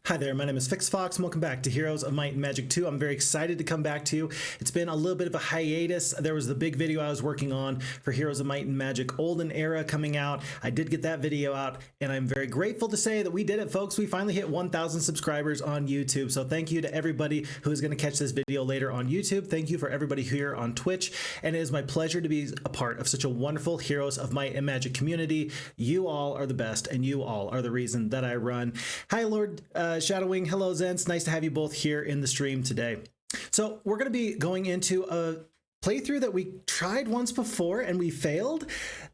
Hi there, my name is Phixfox and welcome back to Heroes of Might and Magic 2. I'm very excited to come back to you. It's been a little bit of a hiatus. There was the big video I was working on for Heroes of Might and Magic Olden Era coming out. I did get that video out and I'm very grateful to say that we did it, folks. We finally hit 1,000 subscribers on YouTube. So thank you to everybody who is going to catch this video later on YouTube. Thank you for everybody here on Twitch. And it is my pleasure to be a part of such a wonderful Heroes of Might and Magic community. You all are the best and you all are the reason that I run. Hi, Lord Shadowwing. Hello, Zens. Nice to have you both here in the stream today. So we're going to be going into a playthrough that we tried once before and we failed.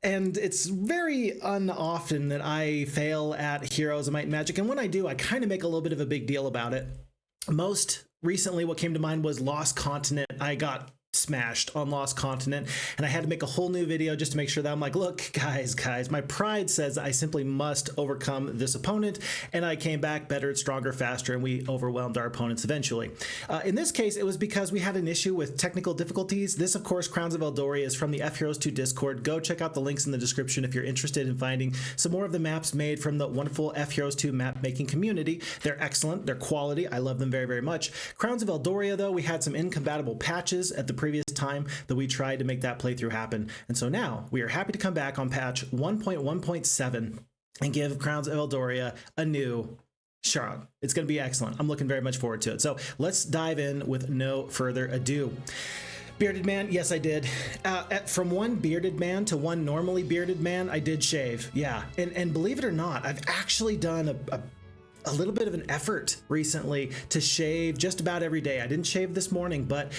And it's very unoften that I fail at Heroes of Might and Magic. And when I do, I kind of make a little bit of a big deal about it. Most recently, what came to mind was Lost Continent. I got smashed on Lost Continent and I had to make a whole new video just to make sure that I'm like, look, guys, my pride says I simply must overcome this opponent, and I came back better, stronger, faster, and we overwhelmed our opponents eventually. In this case, it was because we had an issue with technical difficulties. This, of course, Crowns of Eldoria is from the FHeroes2 Discord. Go check out the links in the description if you're interested in finding some more of the maps made from the wonderful FHeroes2 map making community. They're excellent, they're quality, I love them very, very much. Crowns of Eldoria, though, we had some incompatible patches at the previous time that we tried to make that playthrough happen, and so now we are happy to come back on patch 1.1.7 and give Crowns of Eldoria a new shot. It's going to be excellent. I'm looking very much forward to it. So let's dive in with no further ado. Bearded man, yes, I did. From one bearded man to one normally bearded man, I did shave. Yeah, and believe it or not, I've actually done a little bit of an effort recently to shave just about every day. I didn't shave this morning, but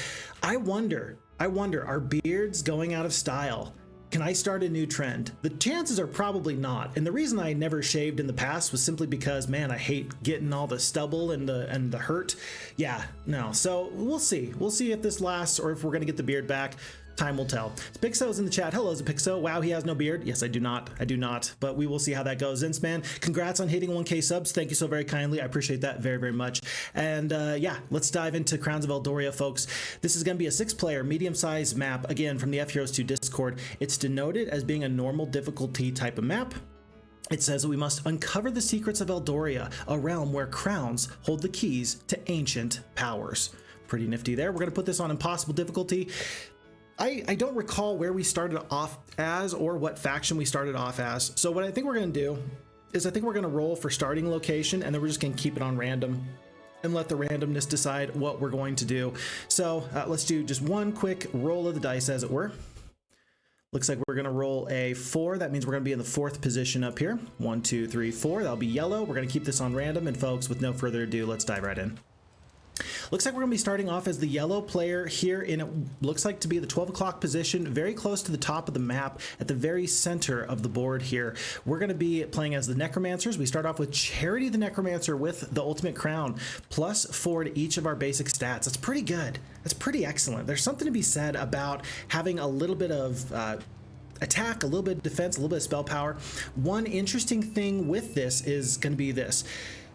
I wonder, are beards going out of style? Can I start a new trend? The chances are probably not. And the reason I never shaved in the past was simply because, man, I hate getting all the stubble and the hurt. Yeah, no. So we'll see. We'll see if this lasts or if we're gonna get the beard back. Time will tell. Pixo's in the chat. Hello, Pixo. Wow, he has no beard. Yes, I do not. I do not. But we will see how that goes. Zinsman, congrats on hitting 1K subs. Thank you so very kindly. I appreciate that very, very much. And yeah, let's dive into Crowns of Eldoria, folks. This is going to be a 6-player, medium-sized map, again, from the FHeroes2 Discord. It's denoted as being a normal difficulty type of map. It says that we must uncover the secrets of Eldoria, a realm where crowns hold the keys to ancient powers. Pretty nifty there. We're going to put this on impossible difficulty. I don't recall where we started off as or what faction we started off as. So what I think we're going to do is I think we're going to roll for starting location, and then we're just going to keep it on random and let the randomness decide what we're going to do. So let's do just one quick roll of the dice, as it were. Looks like we're going to roll a 4. That means we're going to be in the 4th position up here. 1, 2, 3, 4. That'll be yellow. We're going to keep this on random. And folks, with no further ado, let's dive right in. Looks like we're going to be starting off as the yellow player here in, it looks like to be the 12 o'clock position, very close to the top of the map, at the very center of the board here. We're going to be playing as the Necromancers. We start off with Charity the Necromancer with the Ultimate Crown, +4 to each of our basic stats. That's pretty good. That's pretty excellent. There's something to be said about having a little bit of attack, a little bit of defense, a little bit of spell power. One interesting thing with this is going to be this.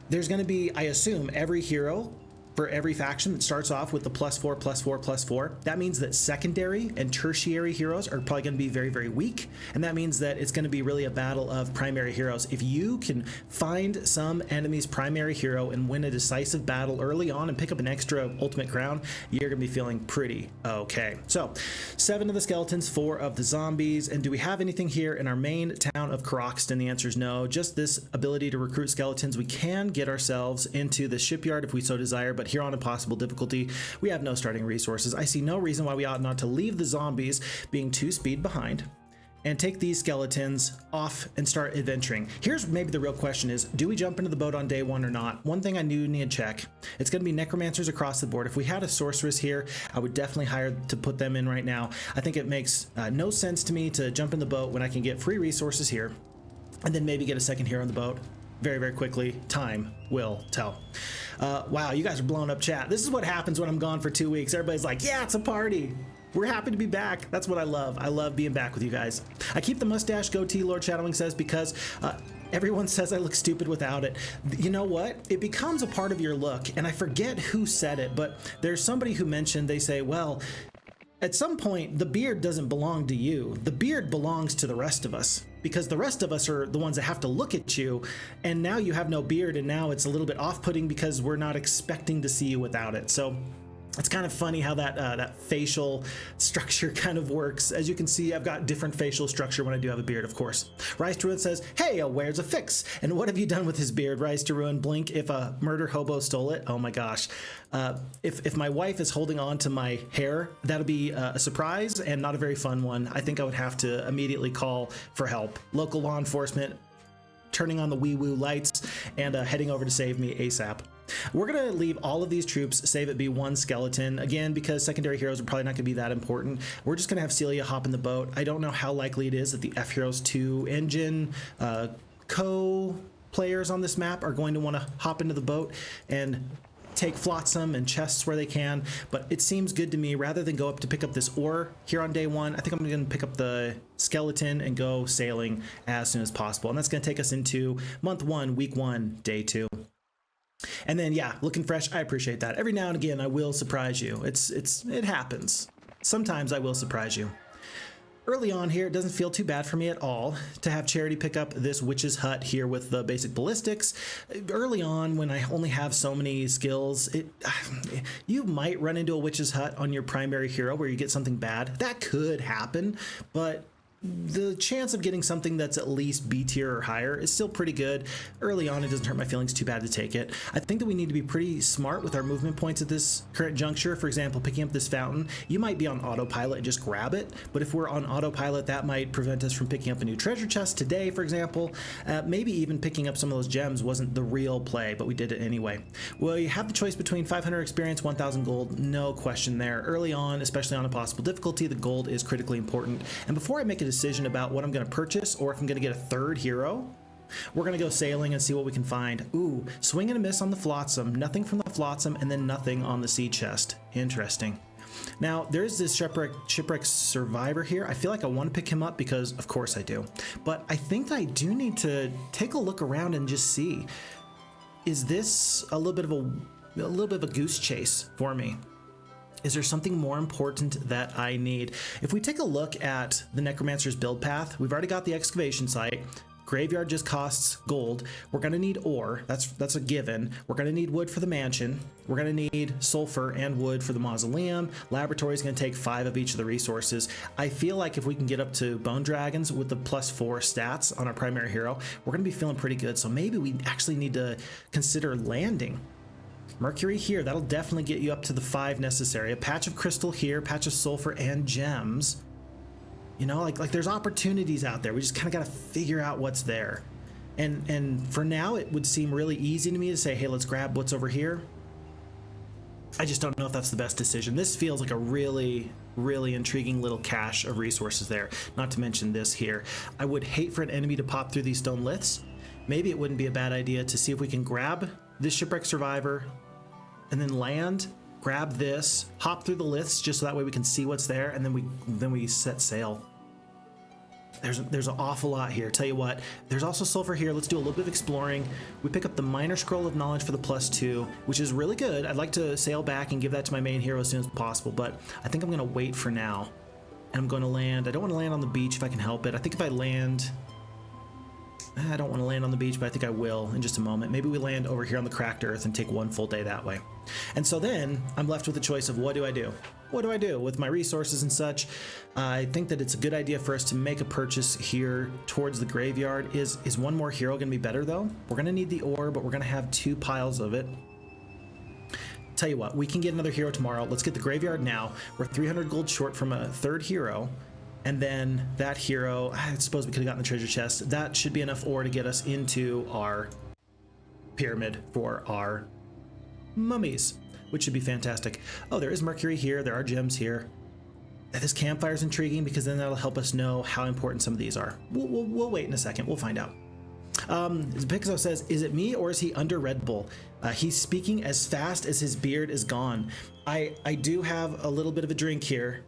There's going to be, I assume, every hero for every faction that starts off with the +4, +4, +4. That means that secondary and tertiary heroes are probably going to be very, very weak. And that means that it's going to be really a battle of primary heroes. If you can find some enemy's primary hero and win a decisive battle early on and pick up an extra ultimate crown, you're going to be feeling pretty okay. So 7 of the skeletons, 4 of the zombies. And do we have anything here in our main town of Croxton? The answer is no. Just this ability to recruit skeletons. We can get ourselves into the shipyard if we so desire, but here on impossible difficulty, we have no starting resources. I see no reason why we ought not to leave the zombies being 2 speed behind and take these skeletons off and start adventuring. Here's maybe the real question is, do we jump into the boat on day 1 or not? One thing I do need to check. It's going to be Necromancers across the board. If we had a Sorceress here, I would definitely hire to put them in right now. I think it makes no sense to me to jump in the boat when I can get free resources here and then maybe get a second hero on the boat very, very quickly. Time will tell. Wow, you guys are blowing up chat. This is what happens when I'm gone for 2 weeks. Everybody's like, yeah, it's a party. We're happy to be back. That's what I love. I love being back with you guys. I keep the mustache goatee, Lord Shadowing says, because everyone says I look stupid without it. You know what? It becomes a part of your look, and I forget who said it, but there's somebody who mentioned, they say, well, at some point, the beard doesn't belong to you. The beard belongs to the rest of us. because the rest of us are the ones that have to look at you, and now you have no beard, and now it's a little bit off-putting because we're not expecting to see you without it. So it's kind of funny how that facial structure kind of works. As you can see, I've got different facial structure when I do have a beard, of course. Rise to Ruin says, hey, where's a Fix? And what have you done with his beard? Rise to Ruin, blink if a murder hobo stole it. Oh my gosh. If my wife is holding on to my hair, that'll be a surprise and not a very fun one. I think I would have to immediately call for help. Local law enforcement, turning on the wee-woo lights, and heading over to save me ASAP. We're going to leave all of these troops, save it be one skeleton, again, because secondary heroes are probably not going to be that important. We're just going to have Celia hop in the boat. I don't know how likely it is that the FHeroes2 engine co-players on this map are going to want to hop into the boat and take flotsam and chests where they can, but it seems good to me. Rather than go up to pick up this ore here on day one, I think I'm going to pick up the skeleton and go sailing as soon as possible. And that's going to take us into month 1, week 1, day 2. And then, yeah, looking fresh, I appreciate that. Every now and again, I will surprise you. It happens. Sometimes I will surprise you. Early on here, it doesn't feel too bad for me at all to have Charity pick up this witch's hut here with the basic ballistics. Early on, when I only have so many skills, you might run into a witch's hut on your primary hero where you get something bad. That could happen, but the chance of getting something that's at least B tier or higher is still pretty good. Early on, it doesn't hurt my feelings too bad to take it. I think that we need to be pretty smart with our movement points at this current juncture. For example, picking up this fountain, you might be on autopilot and just grab it, but if we're on autopilot, that might prevent us from picking up a new treasure chest today, for example. Maybe even picking up some of those gems wasn't the real play, but we did it anyway. Well, you have the choice between 500 experience, 1,000 gold, no question there. Early on, especially on a possible difficulty, the gold is critically important. And before I make a decision about what I'm going to purchase or if I'm going to get a third hero, we're going to go sailing and see what we can find. Ooh, swing and a miss on the flotsam, nothing from the flotsam, and then nothing on the sea chest. Interesting. Now, there's this shipwreck survivor here. I feel like I want to pick him up because, of course, I do. But I think I do need to take a look around and just see, is this a little bit of a goose chase for me? Is there something more important that I need? If we take a look at the Necromancer's build path, we've already got the excavation site. Graveyard just costs gold. We're going to need ore. That's a given. We're going to need wood for the mansion. We're going to need sulfur and wood for the mausoleum. Laboratory is going to take 5 of each of the resources. I feel like if we can get up to bone dragons with the +4 stats on our primary hero, we're going to be feeling pretty good. So maybe we actually need to consider landing. Mercury here, that'll definitely get you up to the 5 necessary. A patch of crystal here, patch of sulfur and gems. You know, like there's opportunities out there. We just kind of got to figure out what's there. And for now, it would seem really easy to me to say, hey, let's grab what's over here. I just don't know if that's the best decision. This feels like a really, really intriguing little cache of resources there. Not to mention this here. I would hate for an enemy to pop through these stone liths. Maybe it wouldn't be a bad idea to see if we can grab this shipwreck survivor and then land, grab this, hop through the liths just so that way we can see what's there, and then we set sail. There's an awful lot here. Tell you what, there's also sulfur here. Let's do a little bit of exploring. We pick up the minor scroll of knowledge for the +2, which is really good. I'd like to sail back and give that to my main hero as soon as possible, but I think I'm going to wait for now. And I'm going to land. I don't want to land on the beach if I can help it. I think if I land, I don't want to land on the beach, but I think I will in just a moment. Maybe we land over here on the cracked earth and take one full day that way. And so then I'm left with the choice of what do I do? What do I do with my resources and such? I think that it's a good idea for us to make a purchase here towards the graveyard. Is one more hero going to be better though? We're going to need the ore, but we're going to have 2 piles of it. Tell you what, we can get another hero tomorrow. Let's get the graveyard now. We're 300 gold short from a 3rd hero. And then that hero, I suppose we could have gotten the treasure chest. That should be enough ore to get us into our pyramid for our mummies, which should be fantastic. Oh, there is mercury here. There are gems here. This campfire is intriguing because then that'll help us know how important some of these are. We'll wait in a second. We'll find out. Pixo says, is it me or is he under Red Bull? He's speaking as fast as his beard is gone. I do have a little bit of a drink here.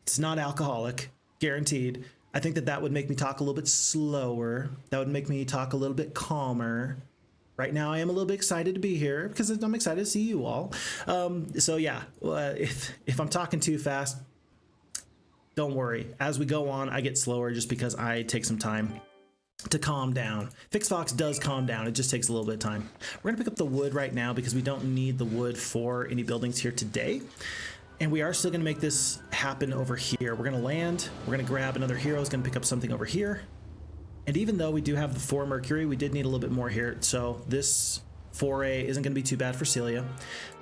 It's not alcoholic, guaranteed. I think that would make me talk a little bit slower. That would make me talk a little bit calmer. Right now, I am a little bit excited to be here because I'm excited to see you all. So yeah, if I'm talking too fast, don't worry. As we go on, I get slower just because I take some time to calm down. Phixfox does calm down. It just takes a little bit of time. We're gonna pick up the wood right now because we don't need the wood for any buildings here today. And we are still gonna make this happen over here. We're gonna land, we're gonna grab another hero, is gonna pick up something over here. And even though we do have the 4 Mercury, we did need a little bit more here. So this foray isn't going to be too bad for Celia.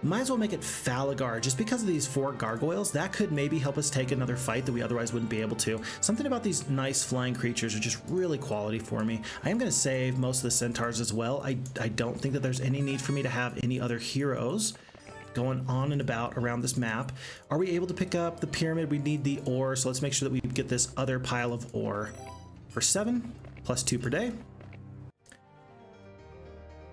Might as well make it Falagar just because of these 4 gargoyles. That could maybe help us take another fight that we otherwise wouldn't be able to. Something about these nice flying creatures are just really quality for me. I am going to save most of the centaurs as well. I don't think that there's any need for me to have any other heroes going on and about around this map. Are we able to pick up the pyramid? We need the ore, so let's make sure that we get this other pile of ore for 7 plus 2 per day.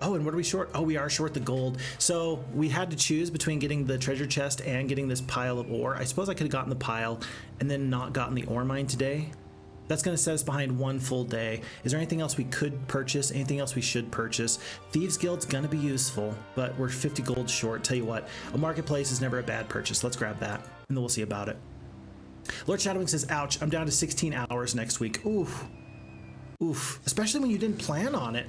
Oh, and what are we short? Oh, we are short the gold. So we had to choose between getting the treasure chest and getting this pile of ore. I suppose I could have gotten the pile and then not gotten the ore mine today. That's going to set us behind 1 full day. Is there anything else we could purchase? Anything else we should purchase? Thieves Guild's going to be useful, but we're 50 gold short. Tell you what, a marketplace is never a bad purchase. Let's grab that, and then we'll see about it. Lord Shadowwing says, ouch, I'm down to 16 hours next week. Oof. Oof. Especially when you didn't plan on it.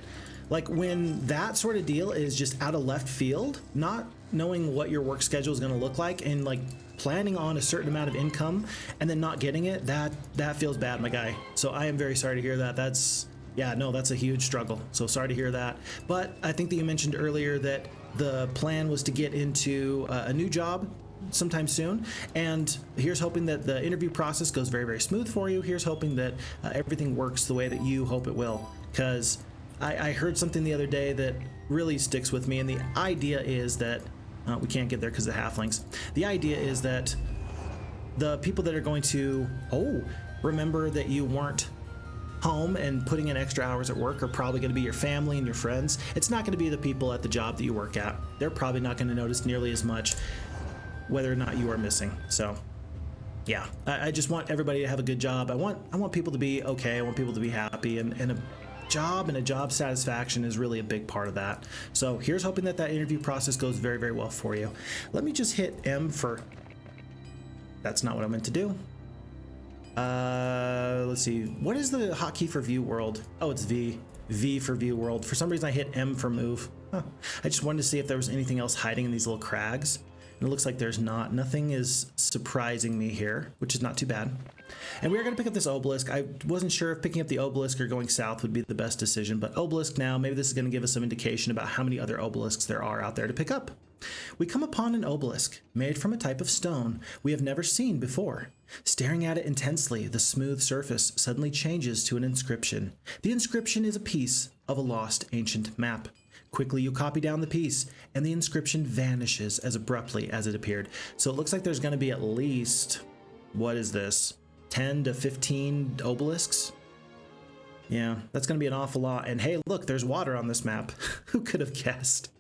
Like when that sort of deal is just out of left field, not knowing what your work schedule is going to look like and like planning on a certain amount of income and then not getting it, that feels bad, my guy. So I am very sorry to hear that. That's a huge struggle. So sorry to hear that. But I think that you mentioned earlier that the plan was to get into a new job sometime soon, and here's hoping that the interview process goes very, very smooth for you. Here's hoping that everything works the way that you hope it will, because I heard something the other day that really sticks with me, and the idea is that we can't get there because of the halflings. The idea is that the people that are going to remember that you weren't home and putting in extra hours at work are probably going to be your family and your friends. It's not going to be the people at the job that you work at. They're probably not going to notice nearly as much whether or not you are missing. So yeah, I just want everybody to have a good job. I want people to be okay. I want people to be happy, and a job and a job satisfaction is really a big part of that. So here's hoping that that interview process goes very, very well for you. Let me just hit M for, that's not what I meant to do. Let's see, what is the hotkey for view world? Oh, it's V for view world. For some reason I hit M for move. I just wanted to see if there was anything else hiding in these little crags. And it looks like there's not. Nothing is surprising me here, which is not too bad. And we are going to pick up this obelisk. I wasn't sure if picking up the obelisk or going south would be the best decision, but obelisk now, maybe this is going to give us some indication about how many other obelisks there are out there to pick up. We come upon an obelisk made from a type of stone we have never seen before. Staring at it intensely, the smooth surface suddenly changes to an inscription. The inscription is a piece of a lost ancient map. Quickly, you copy down the piece, and the inscription vanishes as abruptly as it appeared. So it looks like there's going to be at least, what is this, 10 to 15 obelisks? Yeah, that's going to be an awful lot. And hey, look, there's water on this map. Who could have guessed?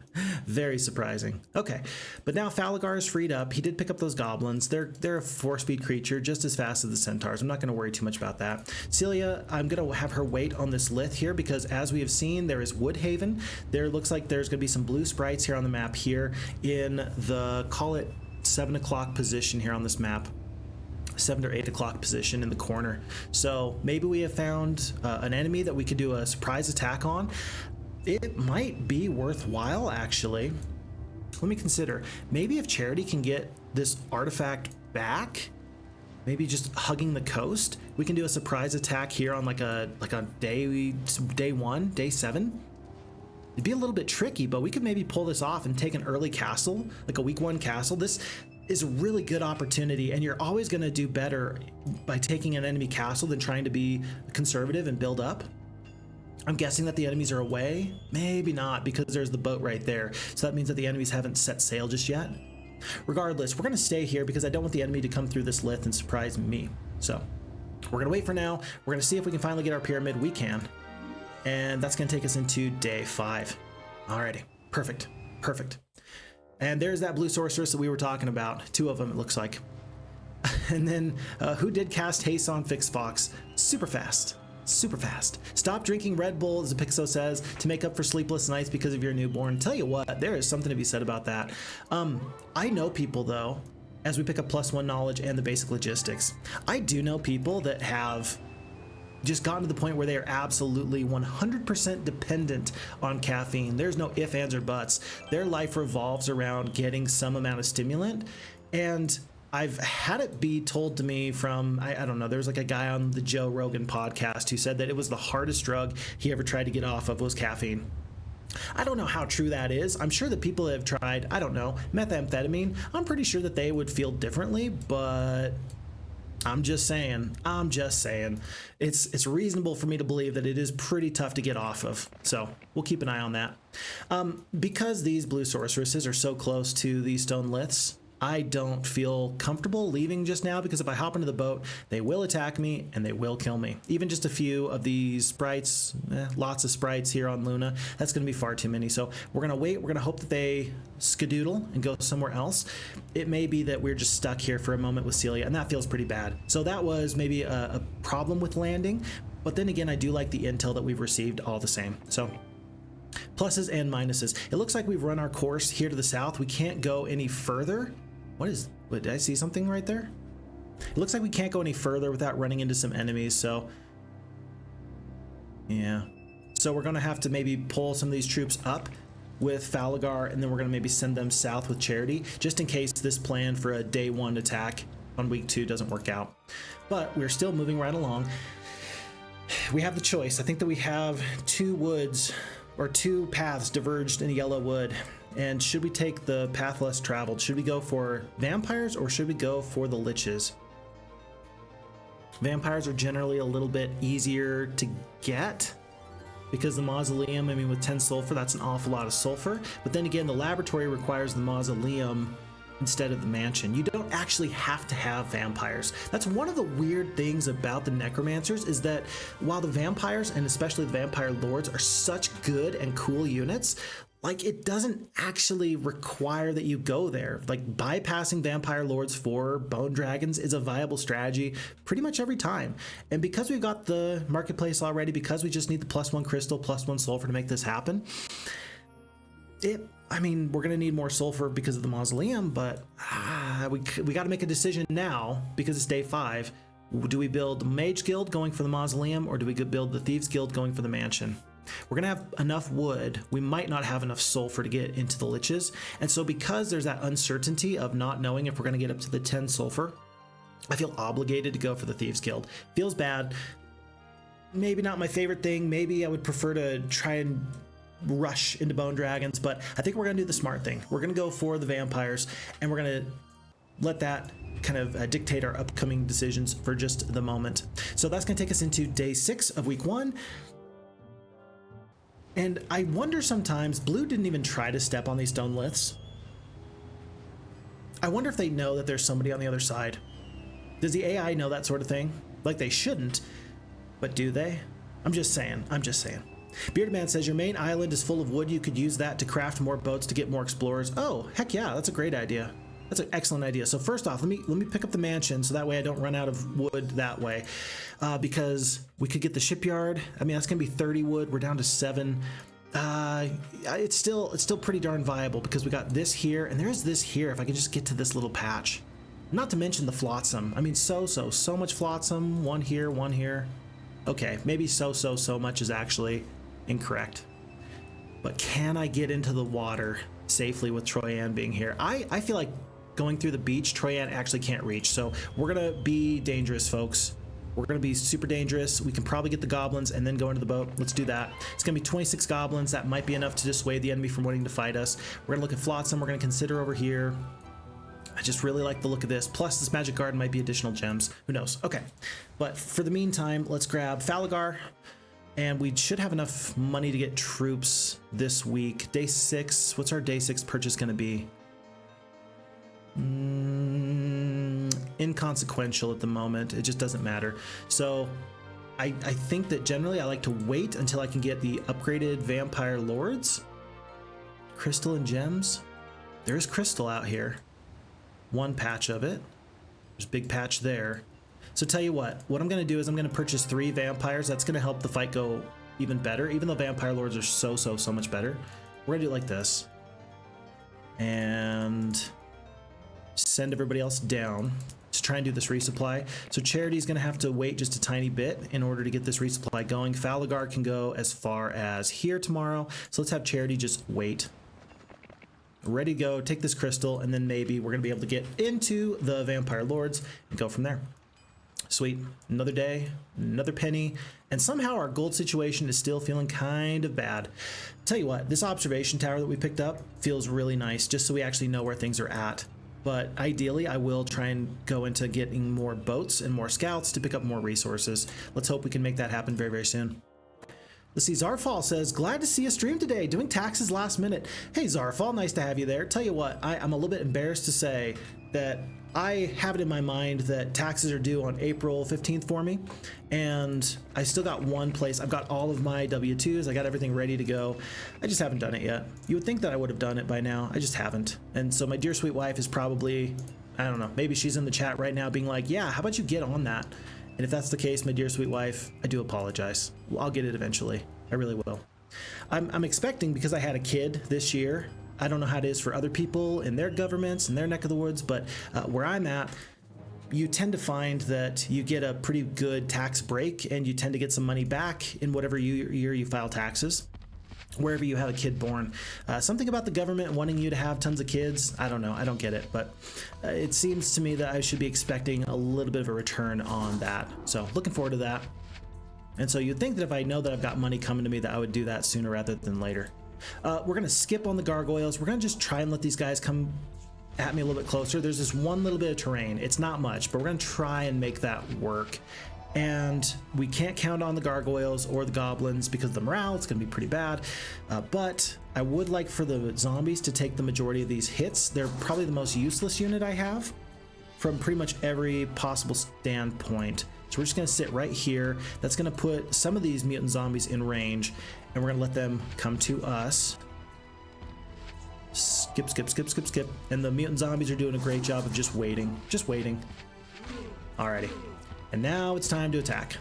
Very surprising. Okay, but now Falagar is freed up. He did pick up those goblins. They're a 4-speed creature, just as fast as the centaurs. I'm not going to worry too much about that. Celia, I'm going to have her wait on this Lith here because, as we have seen, there is Woodhaven. There looks like there's going to be some blue sprites here on the map here in the, call it 7 o'clock position here on this map. 7 or 8 o'clock position in the corner. So maybe we have found an enemy that we could do a surprise attack on. It might be worthwhile, actually. Let me consider. Maybe if Charity can get this artifact back, maybe just hugging the coast, we can do a surprise attack here on like a day 1, day 7. It'd be a little bit tricky, but we could maybe pull this off and take an early castle, like a week 1 castle. This is a really good opportunity, and you're always going to do better by taking an enemy castle than trying to be conservative and build up. I'm guessing that the enemies are away. Maybe not, because there's the boat right there. So that means that the enemies haven't set sail just yet. Regardless, we're going to stay here because I don't want the enemy to come through this Lith and surprise me. So we're going to wait for now. We're going to see if we can finally get our pyramid. We can. And that's going to take us into day 5. Alrighty. Perfect. Perfect. And there's that blue sorceress that we were talking about. 2 of them, it looks like. And then who did cast haste on Phixfox? Super fast. Super fast. Stop drinking Red Bull, as Pixo says, to make up for sleepless nights because of your newborn. Tell you what, there is something to be said about that. I know people, though, as we pick up +1 knowledge and the basic logistics. I do know people that have just gotten to the point where they are absolutely 100% dependent on caffeine. There's no ifs, ands, or buts. Their life revolves around getting some amount of stimulant. And I've had it be told to me from, I don't know, there was like a guy on the Joe Rogan podcast who said that it was the hardest drug he ever tried to get off of was caffeine. I don't know how true that is. I'm sure that people have tried, I don't know, methamphetamine. I'm pretty sure that they would feel differently, but I'm just saying, it's reasonable for me to believe that it is pretty tough to get off of. So we'll keep an eye on that. Because these blue sorceresses are so close to these stone liths, I don't feel comfortable leaving just now, because if I hop into the boat, they will attack me and they will kill me. Even just a few of these sprites, lots of sprites here on Luna, that's going to be far too many. So we're going to wait. We're going to hope that they skedoodle and go somewhere else. It may be that we're just stuck here for a moment with Celia, and that feels pretty bad. So that was maybe a problem with landing. But then again, I do like the intel that we've received all the same. So pluses and minuses. It looks like we've run our course here to the south. We can't go any further. What, did I see something right there? It looks like we can't go any further without running into some enemies, so yeah. So we're gonna have to maybe pull some of these troops up with Falagar, and then we're gonna maybe send them south with Charity, just in case this plan for a day 1 attack on week 2 doesn't work out. But we're still moving right along. We have the choice. I think that we have 2 woods, or 2 paths diverged in a yellow wood. And should we take the path less traveled? Should we go for vampires or should we go for the liches? Vampires are generally a little bit easier to get because the mausoleum, I mean, with 10 sulfur, that's an awful lot of sulfur. But then again, the laboratory requires the mausoleum instead of the mansion. You don't actually have to have vampires. That's one of the weird things about the necromancers, is that while the vampires, and especially the vampire lords, are such good and cool units, like, it doesn't actually require that you go there. Like, bypassing vampire lords for bone dragons is a viable strategy pretty much every time. And because we've got the marketplace already, because we just need the +1 crystal, +1 sulfur to make this happen, I mean, we're gonna need more sulfur because of the mausoleum, but we got to make a decision now because it's day 5. Do we build the Mage Guild going for the mausoleum, or do we build the Thieves Guild going for the mansion? We're gonna have enough wood. We might not have enough sulfur to get into the liches, and so because there's that uncertainty of not knowing if we're gonna get up to the 10 sulfur, I feel obligated to go for the Thieves Guild. Feels bad. Maybe not my favorite thing. Maybe I would prefer to try and rush into bone dragons, but I think we're gonna do the smart thing. We're gonna go for the vampires, and we're gonna let that kind of dictate our upcoming decisions for just the moment. So that's gonna take us into day 6 of week 1. And I wonder sometimes, blue didn't even try to step on these stone liths. I wonder if they know that there's somebody on the other side. Does the AI know that sort of thing? Like, they shouldn't, but do they? I'm just saying. Bearded Man says, your main island is full of wood. You could use that to craft more boats to get more explorers. Oh, heck yeah, that's a great idea. That's an excellent idea. So first off, let me pick up the mansion so that way I don't run out of wood that way, because we could get the shipyard. I mean, that's gonna be 30 wood. We're down to 7. It's still pretty darn viable because we got this here and there's this here. If I could just get to this little patch, not to mention the flotsam. I mean, so much flotsam. One here. Okay, maybe so much is actually incorrect. But can I get into the water safely with Troyan being here? I feel like going through the beach, Troyan actually can't reach. So we're gonna be dangerous, folks. We're gonna be super dangerous. We can probably get the goblins and then go into the boat. Let's do that. It's gonna be 26 goblins. That might be enough to dissuade the enemy from wanting to fight us. We're gonna look at flotsam. We're gonna consider over here. I just really like the look of this. Plus this magic garden might be additional gems. Who knows? Okay, but for the meantime, let's grab Falagar. And we should have enough money to get troops this week. Day 6, what's our day 6 purchase gonna be? Inconsequential at the moment. It just doesn't matter. So I think that generally I like to wait until I can get the upgraded vampire lords. Crystal and gems. There's crystal out here. One patch of it. There's a big patch there. So tell you what I'm gonna do is I'm gonna purchase 3 vampires. That's gonna help the fight go even better, even though vampire lords are so much better. We're gonna do it like this. And send everybody else down to try and do this resupply. So Charity's going to have to wait just a tiny bit in order to get this resupply going. Falagar can go as far as here tomorrow. So let's have Charity just wait. Ready to go, take this crystal, and then maybe we're going to be able to get into the Vampire Lords and go from there. Sweet. Another day, another penny, and somehow our gold situation is still feeling kind of bad. Tell you what, this observation tower that we picked up feels really nice, just so we actually know where things are at. But ideally, I will try and go into getting more boats and more scouts to pick up more resources. Let's hope we can make that happen very, very soon. Let's see, Zarfall says, glad to see you stream today, doing taxes last minute. Hey Zarfall, nice to have you there. Tell you what, I'm a little bit embarrassed to say that I have it in my mind that taxes are due on April 15th for me, and I still got one place. I've got all of my W-2s, I got everything ready to go. I just haven't done it yet. You would think that I would have done it by now, I just haven't. And so my dear sweet wife is probably, I don't know, maybe she's in the chat right now being like, yeah, how about you get on that? And if that's the case, my dear sweet wife, I do apologize. Well, I'll get it eventually, I really will. I'm expecting, because I had a kid this year, I don't know how it is for other people in their governments, in their neck of the woods, but where I'm at, you tend to find that you get a pretty good tax break and you tend to get some money back in whatever year you file taxes, wherever you have a kid born. Something about the government wanting you to have tons of kids, I don't know, I don't get it, but it seems to me that I should be expecting a little bit of a return on that. So looking forward to that. And so you'd think that if I know that I've got money coming to me that I would do that sooner rather than later. We're going to skip on the gargoyles. We're going to just try and let these guys come at me a little bit closer. There's this one little bit of terrain. It's not much, but we're going to try and make that work. And we can't count on the gargoyles or the goblins because of the morale. It's going to be pretty bad. But I would like for the zombies to take the majority of these hits. They're probably the most useless unit I have from pretty much every possible standpoint. So we're just going to sit right here. That's going to put some of these mutant zombies in range, and we're going to let them come to us. Skip, skip, skip, skip, skip. And the mutant zombies are doing a great job of just waiting. Just waiting. Alrighty. And now it's time to attack.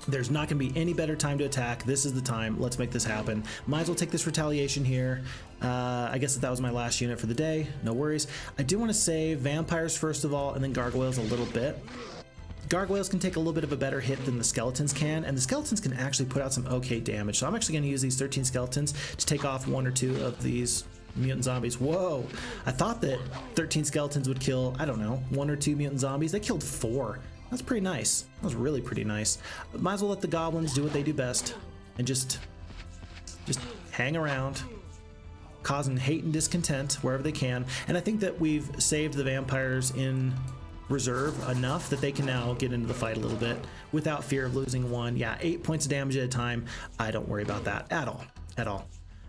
There's not going to be any better time to attack. This is the time. Let's make this happen. Might as well take this retaliation here. I guess that was my last unit for the day. No worries. I do want to save vampires first of all, and then gargoyles a little bit. Gargoyles can take a little bit of a better hit than the skeletons can, and the skeletons can actually put out some okay damage. So I'm actually going to use these 13 skeletons to take off one or two of these mutant zombies. Whoa! I thought that 13 skeletons would kill, I don't know, one or two mutant zombies. They killed 4. That's pretty nice. That was really pretty nice. But might as well let the goblins do what they do best and just hang around, causing hate and discontent wherever they can. And I think that we've saved the vampires in reserve enough that they can now get into the fight a little bit without fear of losing one. Yeah, 8 points of damage at a time. I don't worry about that at all.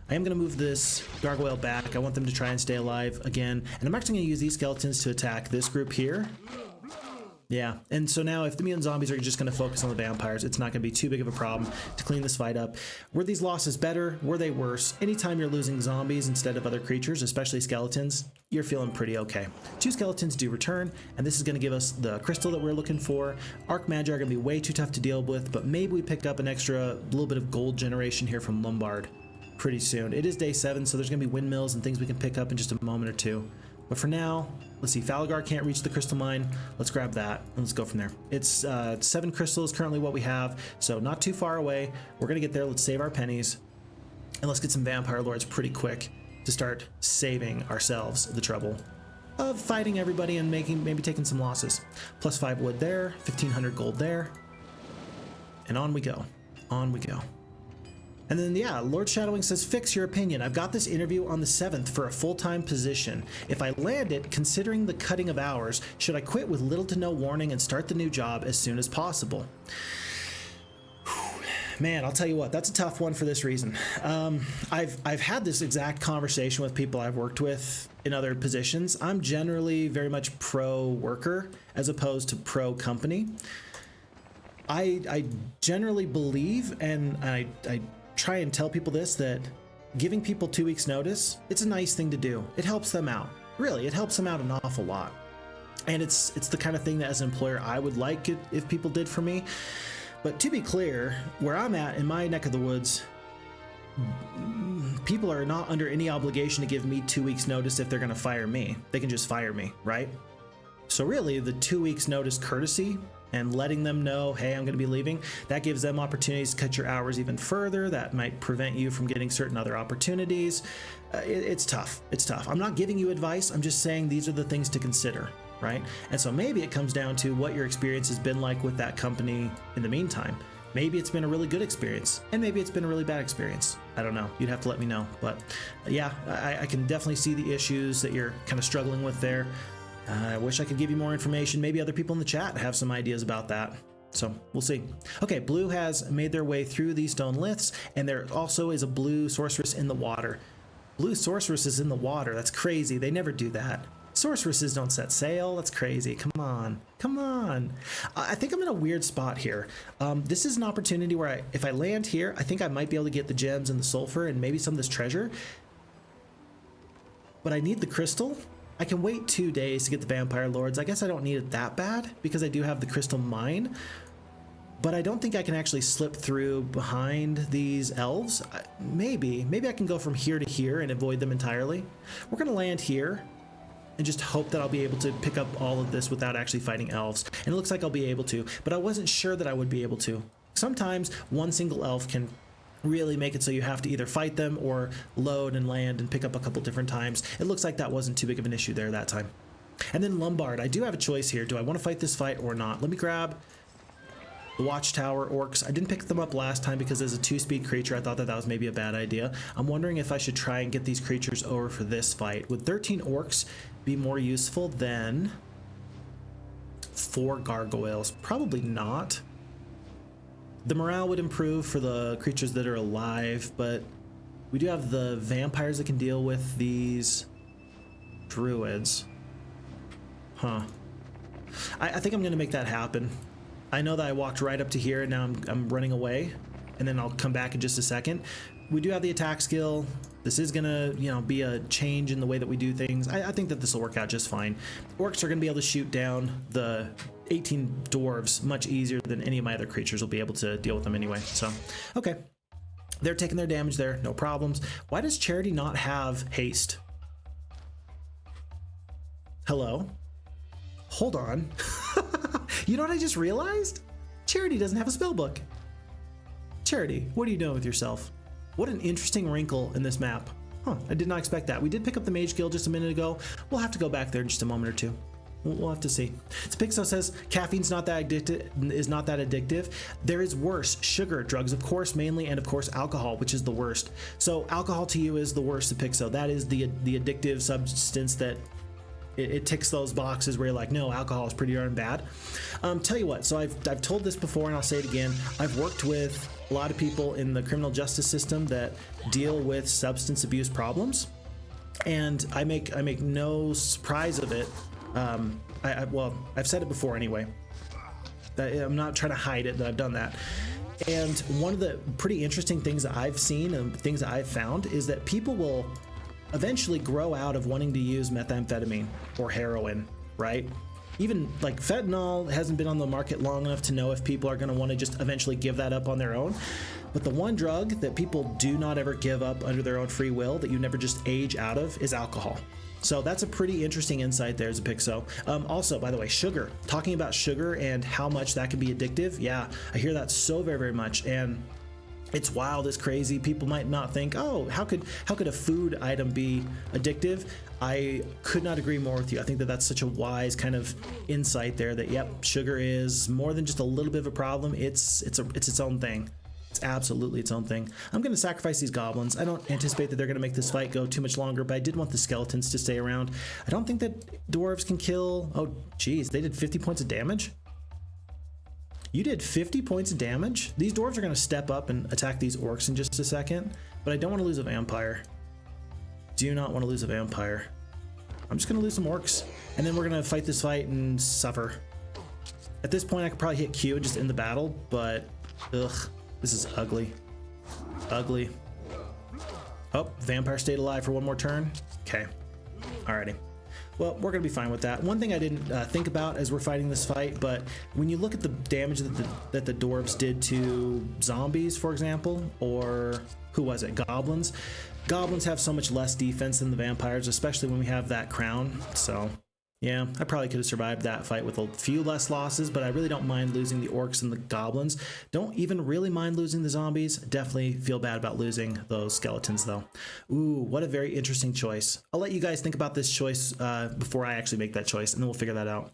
I am going to move this gargoyle back. I want them to try and stay alive again. And I'm actually going to use these skeletons to attack this group here. Yeah, and so now if the mutant zombies are just going to focus on the vampires, it's not going to be too big of a problem to clean this fight up. Were these losses better? Were they worse? Anytime you're losing zombies instead of other creatures, especially skeletons, you're feeling pretty okay. 2 skeletons do return, and this is going to give us the crystal that we're looking for. Archmagi are going to be way too tough to deal with, but maybe we pick up an extra little bit of gold generation here from Lombard pretty soon. It is day 7, so there's going to be windmills and things we can pick up in just a moment or two. But for now, let's see, Falagar can't reach the crystal mine. Let's grab that and let's go from there. It's 7 crystals currently what we have, so not too far away. We're gonna get there, let's save our pennies, and let's get some vampire lords pretty quick to start saving ourselves the trouble of fighting everybody and maybe taking some losses. Plus 5 wood there, 1,500 gold there, and on we go, on we go. And then, yeah, Lord Shadowing says, Fix your opinion. I've got this interview on the 7th for a full-time position. If I land it, considering the cutting of hours, should I quit with little to no warning and start the new job as soon as possible? Man, I'll tell you what, that's a tough one for this reason. I've had this exact conversation with people I've worked with in other positions. I'm generally very much pro-worker as opposed to pro-company. I generally believe, and I try and tell people this, that giving people 2 weeks notice, it's a nice thing to do. It helps them out. Really, it helps them out an awful lot. And it's the kind of thing that as an employer I would like it if people did for me. But to be clear, where I'm at in my neck of the woods, people are not under any obligation to give me 2 weeks notice if they're going to fire me. They can just fire me, right? So really, the 2 weeks notice courtesy and letting them know, hey, I'm going to be leaving, that gives them opportunities to cut your hours even further. That might prevent you from getting certain other opportunities. It's tough. It's tough. I'm not giving you advice. I'm just saying these are the things to consider, right? And so maybe it comes down to what your experience has been like with that company in the meantime. Maybe it's been a really good experience, and maybe it's been a really bad experience. I don't know. You'd have to let me know. But yeah, I can definitely see the issues that you're kind of struggling with there. I wish I could give you more information. Maybe other people in the chat have some ideas about that. So we'll see. Okay, blue has made their way through these stone liths, and there also is a blue sorceress in the water. Blue sorceress is in the water. That's crazy. They never do that. Sorceresses don't set sail. That's crazy. Come on. Come on. I think I'm in a weird spot here. This is an opportunity where if I land here, I think I might be able to get the gems and the sulfur and maybe some of this treasure. But I need the crystal. I can wait 2 days to get the vampire lords. I guess I don't need it that bad because I do have the crystal mine. But I don't think I can actually slip through behind these elves. Maybe I can go from here to here and avoid them entirely. We're going to land here and just hope that I'll be able to pick up all of this without actually fighting elves. And it looks like I'll be able to, but I wasn't sure that I would be able to. Sometimes one single elf can really make it so you have to either fight them or load and land and pick up a couple different times. It looks like that wasn't too big of an issue there that time. And then Lombard, I do have a choice here. Do I want to fight this fight or not? Let me grab the Watchtower orcs. I didn't pick them up last time because as a 2-speed creature, I thought that was maybe a bad idea. I'm wondering if I should try and get these creatures over for this fight. Would 13 orcs be more useful than 4 gargoyles? Probably not. The morale would improve for the creatures that are alive, but we do have the vampires that can deal with these druids. Huh. I think I'm going to make that happen. I know that I walked right up to here and now I'm running away, and then I'll come back in just a second. We do have the attack skill. This is going to, be a change in the way that we do things. I think that this will work out just fine. Orcs are going to be able to shoot down the 18 dwarves much easier than any of my other creatures will be able to deal with them anyway. So, okay. They're taking their damage there, no problems. Why does Charity not have haste? Hello? Hold on. You know what I just realized? Charity doesn't have a spell book. Charity, what are you doing with yourself? What an interesting wrinkle in this map. Huh, I did not expect that. We did pick up the Mage Guild just a minute ago. We'll have to go back there in just a moment or two. We'll have to see. Spixo says caffeine's not that addictive. There is worse. Sugar, drugs, of course, mainly, and of course alcohol, which is the worst. So alcohol to you is the worst, Spixo. That is the addictive substance that it ticks those boxes where you're like, no, alcohol is pretty darn bad. Tell you what, so I've told this before and I'll say it again. I've worked with a lot of people in the criminal justice system that deal with substance abuse problems, and I make no surprise of it. Well, I've said it before anyway. I'm not trying to hide it that I've done that. And one of the pretty interesting things that I've seen and things that I've found is that people will eventually grow out of wanting to use methamphetamine or heroin, right? Even like fentanyl hasn't been on the market long enough to know if people are going to want to just eventually give that up on their own. But the one drug that people do not ever give up under their own free will, that you never just age out of, is alcohol. So that's a pretty interesting insight there, Zapixo. Also, by the way, sugar. Talking about sugar and how much that can be addictive. Yeah, I hear that so very, very much. And it's wild, it's crazy. People might not think, oh, how could a food item be addictive? I could not agree more with you. I think that that's such a wise kind of insight there that, yep, sugar is more than just a little bit of a problem. It's its own thing. It's absolutely its own thing. I'm going to sacrifice these goblins. I don't anticipate that they're going to make this fight go too much longer, but I did want the skeletons to stay around. I don't think that dwarves can kill... Oh, geez, they did 50 points of damage? You did 50 points of damage? These dwarves are going to step up and attack these orcs in just a second, but I don't want to lose a vampire. Do not want to lose a vampire. I'm just going to lose some orcs, and then we're going to fight this fight and suffer. At this point, I could probably hit Q and just end the battle, but ugh, this is ugly. Ugly. Oh, vampire stayed alive for one more turn. Okay. Alrighty. Well, we're going to be fine with that. One thing I didn't think about as we're fighting this fight, but when you look at the damage that the dwarves did to zombies, for example, or who was it, goblins, Goblins have so much less defense than the vampires, especially when we have that crown. So yeah, I probably could have survived that fight with a few less losses, but I really don't mind losing the orcs and the goblins. Don't even really mind losing the zombies. Definitely feel bad about losing those skeletons though. Ooh, what a very interesting choice. I'll let you guys think about this choice before I actually make that choice, and then we'll figure that out.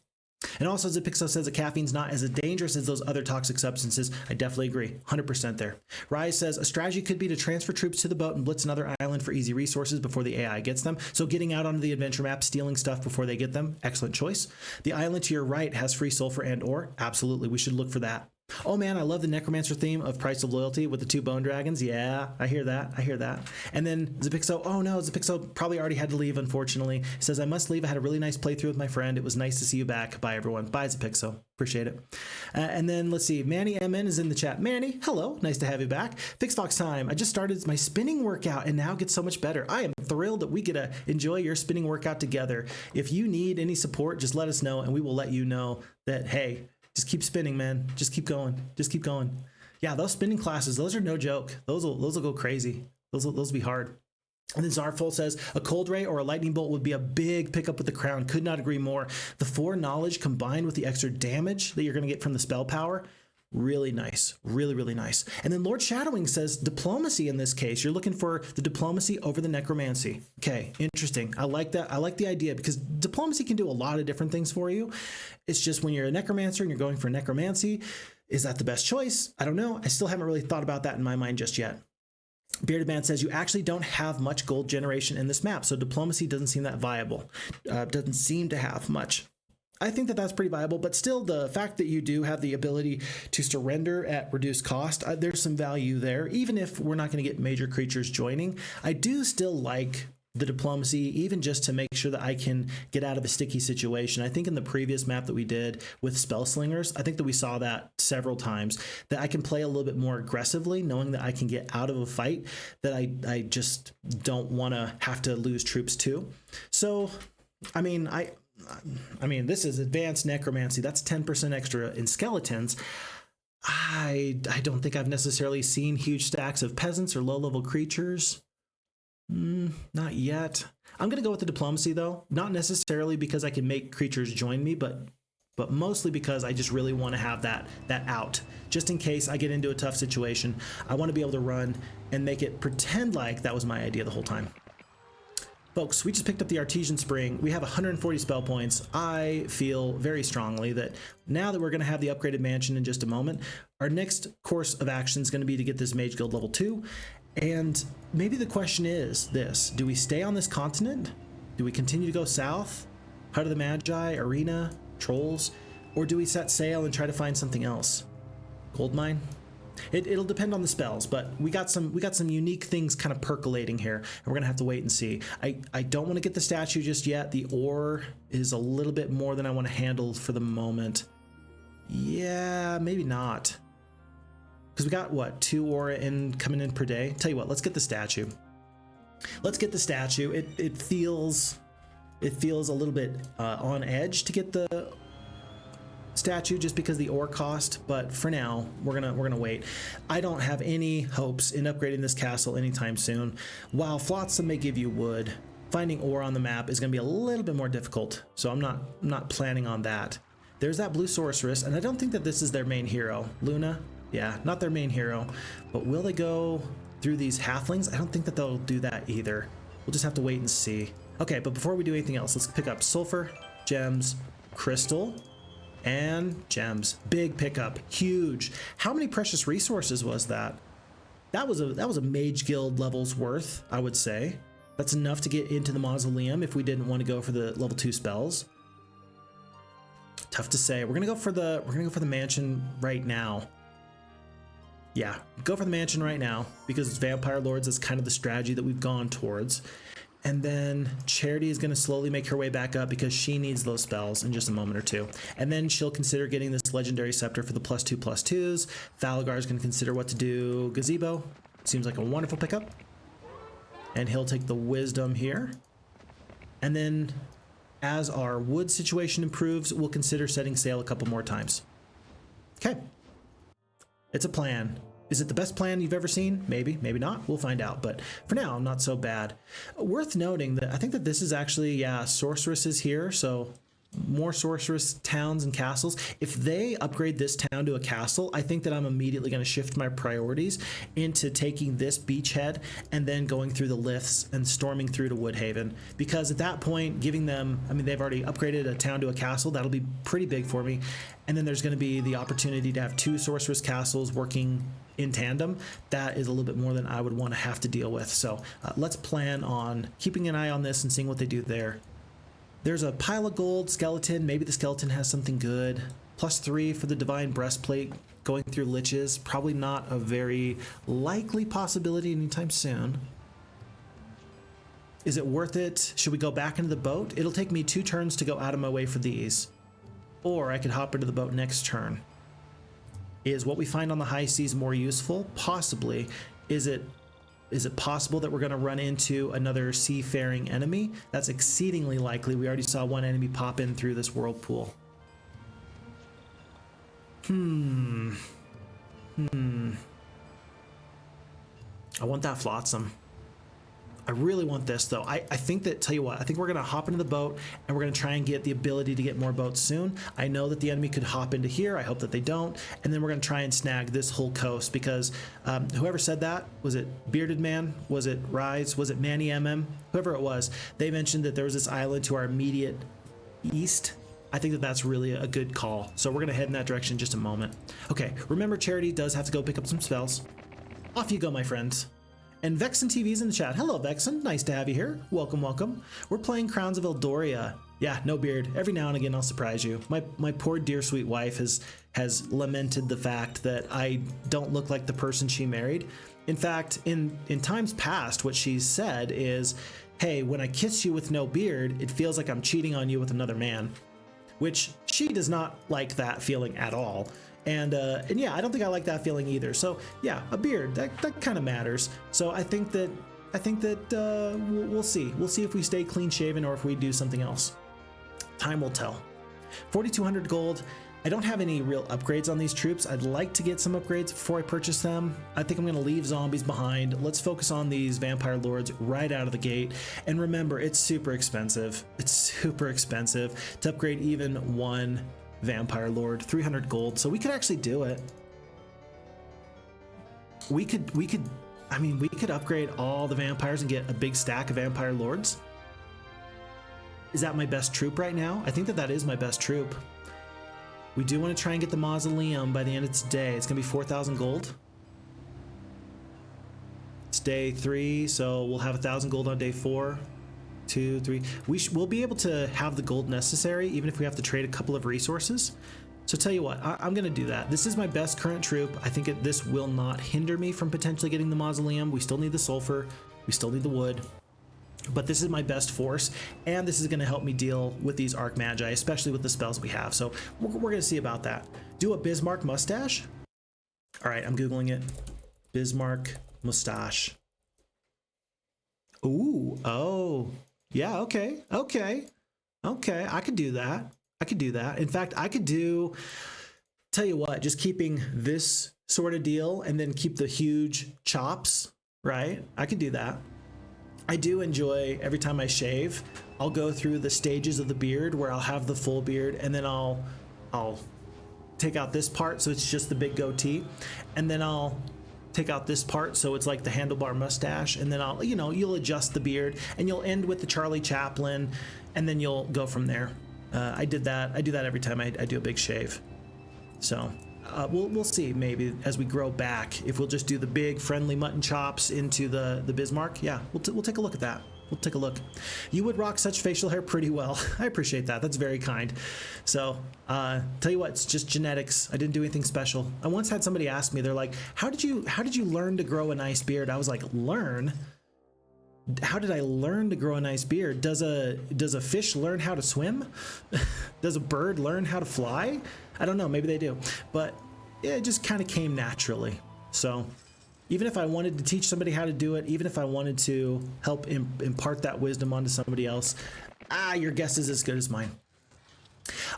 And also, as Pixo says, that caffeine's not as dangerous as those other toxic substances. I definitely agree, 100% there. Rise says, a strategy could be to transfer troops to the boat and blitz another island for easy resources before the AI gets them. So getting out onto the adventure map, stealing stuff before they get them, excellent choice. The island to your right has free sulfur and ore. Absolutely, we should look for that. Oh man, I love the Necromancer theme of Price of Loyalty with the 2 bone dragons. Yeah, I hear that. I hear that. And then Zapixo, oh no, Zapixo probably already had to leave, unfortunately. He says, I must leave. I had a really nice playthrough with my friend. It was nice to see you back. Bye, everyone. Bye, Zapixo. Appreciate it. And then let's see. Manny MN is in the chat. Manny, hello. Nice to have you back. Phixfox time. I just started my spinning workout and now it gets so much better. I am thrilled that we get to enjoy your spinning workout together. If you need any support, just let us know and we will let you know that, hey, just keep spinning, man. Just keep going. Just keep going. Yeah, those spinning classes, those are no joke. Those will go crazy. Those will be hard. And then Zarful says, a cold ray or a lightning bolt would be a big pickup with the crown. Could not agree more. The 4 knowledge combined with the extra damage that you're going to get from the spell power, really nice. Really, really nice. And then Lord Shadowing says, diplomacy in this case. You're looking for the diplomacy over the necromancy. Okay, interesting. I like that. I like the idea because diplomacy can do a lot of different things for you. It's just when you're a necromancer and you're going for necromancy, is that the best choice? I don't know. I still haven't really thought about that in my mind just yet. Bearded Man says, you actually don't have much gold generation in this map, so diplomacy doesn't seem that viable. Doesn't seem to have much. I think that that's pretty viable, but still the fact that you do have the ability to surrender at reduced cost, there's some value there. Even if we're not going to get major creatures joining, I do still like the diplomacy, even just to make sure that I can get out of a sticky situation. I think in the previous map that we did with Spell Slingers, I think that we saw that several times, that I can play a little bit more aggressively, knowing that I can get out of a fight that I just don't want to have to lose troops to. So, I mean, this is advanced necromancy. That's 10% extra in skeletons. I don't think I've necessarily seen huge stacks of peasants or low-level creatures. Not yet. I'm going to go with the diplomacy, though. Not necessarily because I can make creatures join me, but mostly because I just really want to have that out. Just in case I get into a tough situation, I want to be able to run and make it pretend like that was my idea the whole time. Folks, we just picked up the Artesian Spring. We have 140 spell points. I feel very strongly that now that we're going to have the upgraded mansion in just a moment, our next course of action is going to be to get this Mage Guild level 2. And maybe the question is this: do we stay on this continent? Do we continue to go south? Heart of the Magi, Arena, Trolls? Or do we set sail and try to find something else? Gold mine? It'll depend on the spells, but we got some unique things kind of percolating here, and we're gonna have to wait and see. I don't want to get the statue just yet. The ore is a little bit more than I want to handle for the moment. Yeah, maybe not. Because we got, what, 2 ore coming in per day? Tell you what, let's get the statue. Let's get the statue. It feels a little bit on edge to get the statue just because the ore cost, but for now we're gonna wait. I don't have any hopes in upgrading this castle anytime soon. While Flotsam may give you wood, finding ore on the map is gonna be a little bit more difficult, so I'm not planning on that. There's that blue sorceress, and I don't think that this is their main hero. Luna? Yeah, not their main hero, but will they go through these halflings? I don't think that they'll do that either. We'll just have to wait and see. Okay, but before we do anything else, let's pick up sulfur, gems, crystal, and gems. Big pickup, huge. How many precious resources was that? That was a Mage Guild level's worth, I would say. That's enough to get into the mausoleum if we didn't want to go for the level 2 spells. Tough to say. We're gonna go for the mansion right now. Yeah, go for the mansion right now because it's Vampire Lords. That's kind of the strategy that we've gone towards. And then Charity is going to slowly make her way back up because she needs those spells in just a moment or two. And then she'll consider getting this legendary scepter for the +2/+2s. Thalagar is going to consider what to do. Gazebo seems like a wonderful pickup. And he'll take the wisdom here. And then as our wood situation improves, we'll consider setting sail a couple more times. Okay. It's a plan. Is it the best plan you've ever seen? Maybe, maybe not. We'll find out. But for now, not so bad. Worth noting that I think that this is actually, yeah, sorceresses here. So more sorceress towns and castles. If they upgrade this town to a castle, I think that I'm immediately going to shift my priorities into taking this beachhead and then going through the Liths and storming through to Woodhaven. Because at that point, giving them, I mean, they've already upgraded a town to a castle. That'll be pretty big for me. And then there's going to be the opportunity to have 2 sorceress castles working in tandem. That is a little bit more than I would want to have to deal with. So let's plan on keeping an eye on this and seeing what they do there. There's a pile of gold skeleton. Maybe the skeleton has something good. +3 for the divine breastplate going through liches. Probably not a very likely possibility anytime soon. Is it worth it? Should we go back into the boat? It'll take me 2 turns to go out of my way for these. Or I could hop into the boat next turn. Is what we find on the high seas more useful? Possibly. Is it possible that we're going to run into another seafaring enemy? That's exceedingly likely. We already saw one enemy pop in through this whirlpool. I want that flotsam. I really want this though. I think that, tell you what, I think we're gonna hop into the boat and we're gonna try and get the ability to get more boats soon. I know that the enemy could hop into here. I hope that they don't. And then we're gonna try and snag this whole coast because whoever said that, was it Bearded Man? Was it Rise? Was it Manny MM? Whoever it was, they mentioned that there was this island to our immediate east. I think that that's really a good call. So we're gonna head in that direction in just a moment. Okay, remember Charity does have to go pick up some spells. Off you go, my friends. And Vexen TV's in the chat. Hello, Vexen. Nice to have you here. Welcome, welcome. We're playing Crowns of Eldoria. Yeah, no beard. Every now and again, I'll surprise you. My poor dear sweet wife has lamented the fact that I don't look like the person she married. In fact, in times past, what she's said is, hey, when I kiss you with no beard, it feels like I'm cheating on you with another man. Which she does not like that feeling at all. And yeah, I don't think I like that feeling either. So yeah, a beard, that kind of matters. So I think that we'll see. We'll see if we stay clean shaven or if we do something else. Time will tell. 4,200 gold. I don't have any real upgrades on these troops. I'd like to get some upgrades before I purchase them. I think I'm gonna leave zombies behind. Let's focus on these vampire lords right out of the gate. And remember, it's super expensive. It's super expensive to upgrade even one vampire lord. 300 gold, so we could actually do it. We could upgrade all the vampires and get a big stack of vampire lords. Is that my best troop right now? I think that is my best troop. We do want to try and get the mausoleum by the end of today. It's gonna be 4,000 gold. It's day 3, so we'll have 1,000 gold on day 4. 2, 3. We'll be able to have the gold necessary even if we have to trade a couple of resources. So tell you what, I'm gonna do that. This is my best current troop. I think this will not hinder me from potentially getting the mausoleum. We still need the sulfur, we still need the wood, but this is my best force, and this is gonna help me deal with these arc magi, especially with the spells we have. So we're gonna see about that. Do a Bismarck mustache. All right, I'm Googling it. Bismarck mustache. Ooh, oh. Yeah, okay, I could do that. In fact, I could do, tell you what, just keeping this sort of deal and then keep the huge chops, right? I could do that. I do enjoy every time I shave, I'll go through the stages of the beard where I'll have the full beard and then I'll take out this part so it's just the big goatee, and then I'll take out this part so it's like the handlebar mustache, and then you'll adjust the beard and you'll end with the Charlie Chaplin, and then you'll go from there. I do that every time I do a big shave. So we'll see, maybe as we grow back, if we'll just do the big friendly mutton chops into the Bismarck. Yeah, we'll take a look at that. We'll take a look. You would rock such facial hair pretty well. I appreciate that. That's very kind. So, tell you what, it's just genetics. I didn't do anything special. I once had somebody ask me, they're like, how did you learn to grow a nice beard? I was like, learn? How did I learn to grow a nice beard? Does a fish learn how to swim? Does a bird learn how to fly? I don't know, maybe they do. But it just kind of came naturally. So, even if I wanted to teach somebody how to do it, even if I wanted to help impart that wisdom onto somebody else, your guess is as good as mine.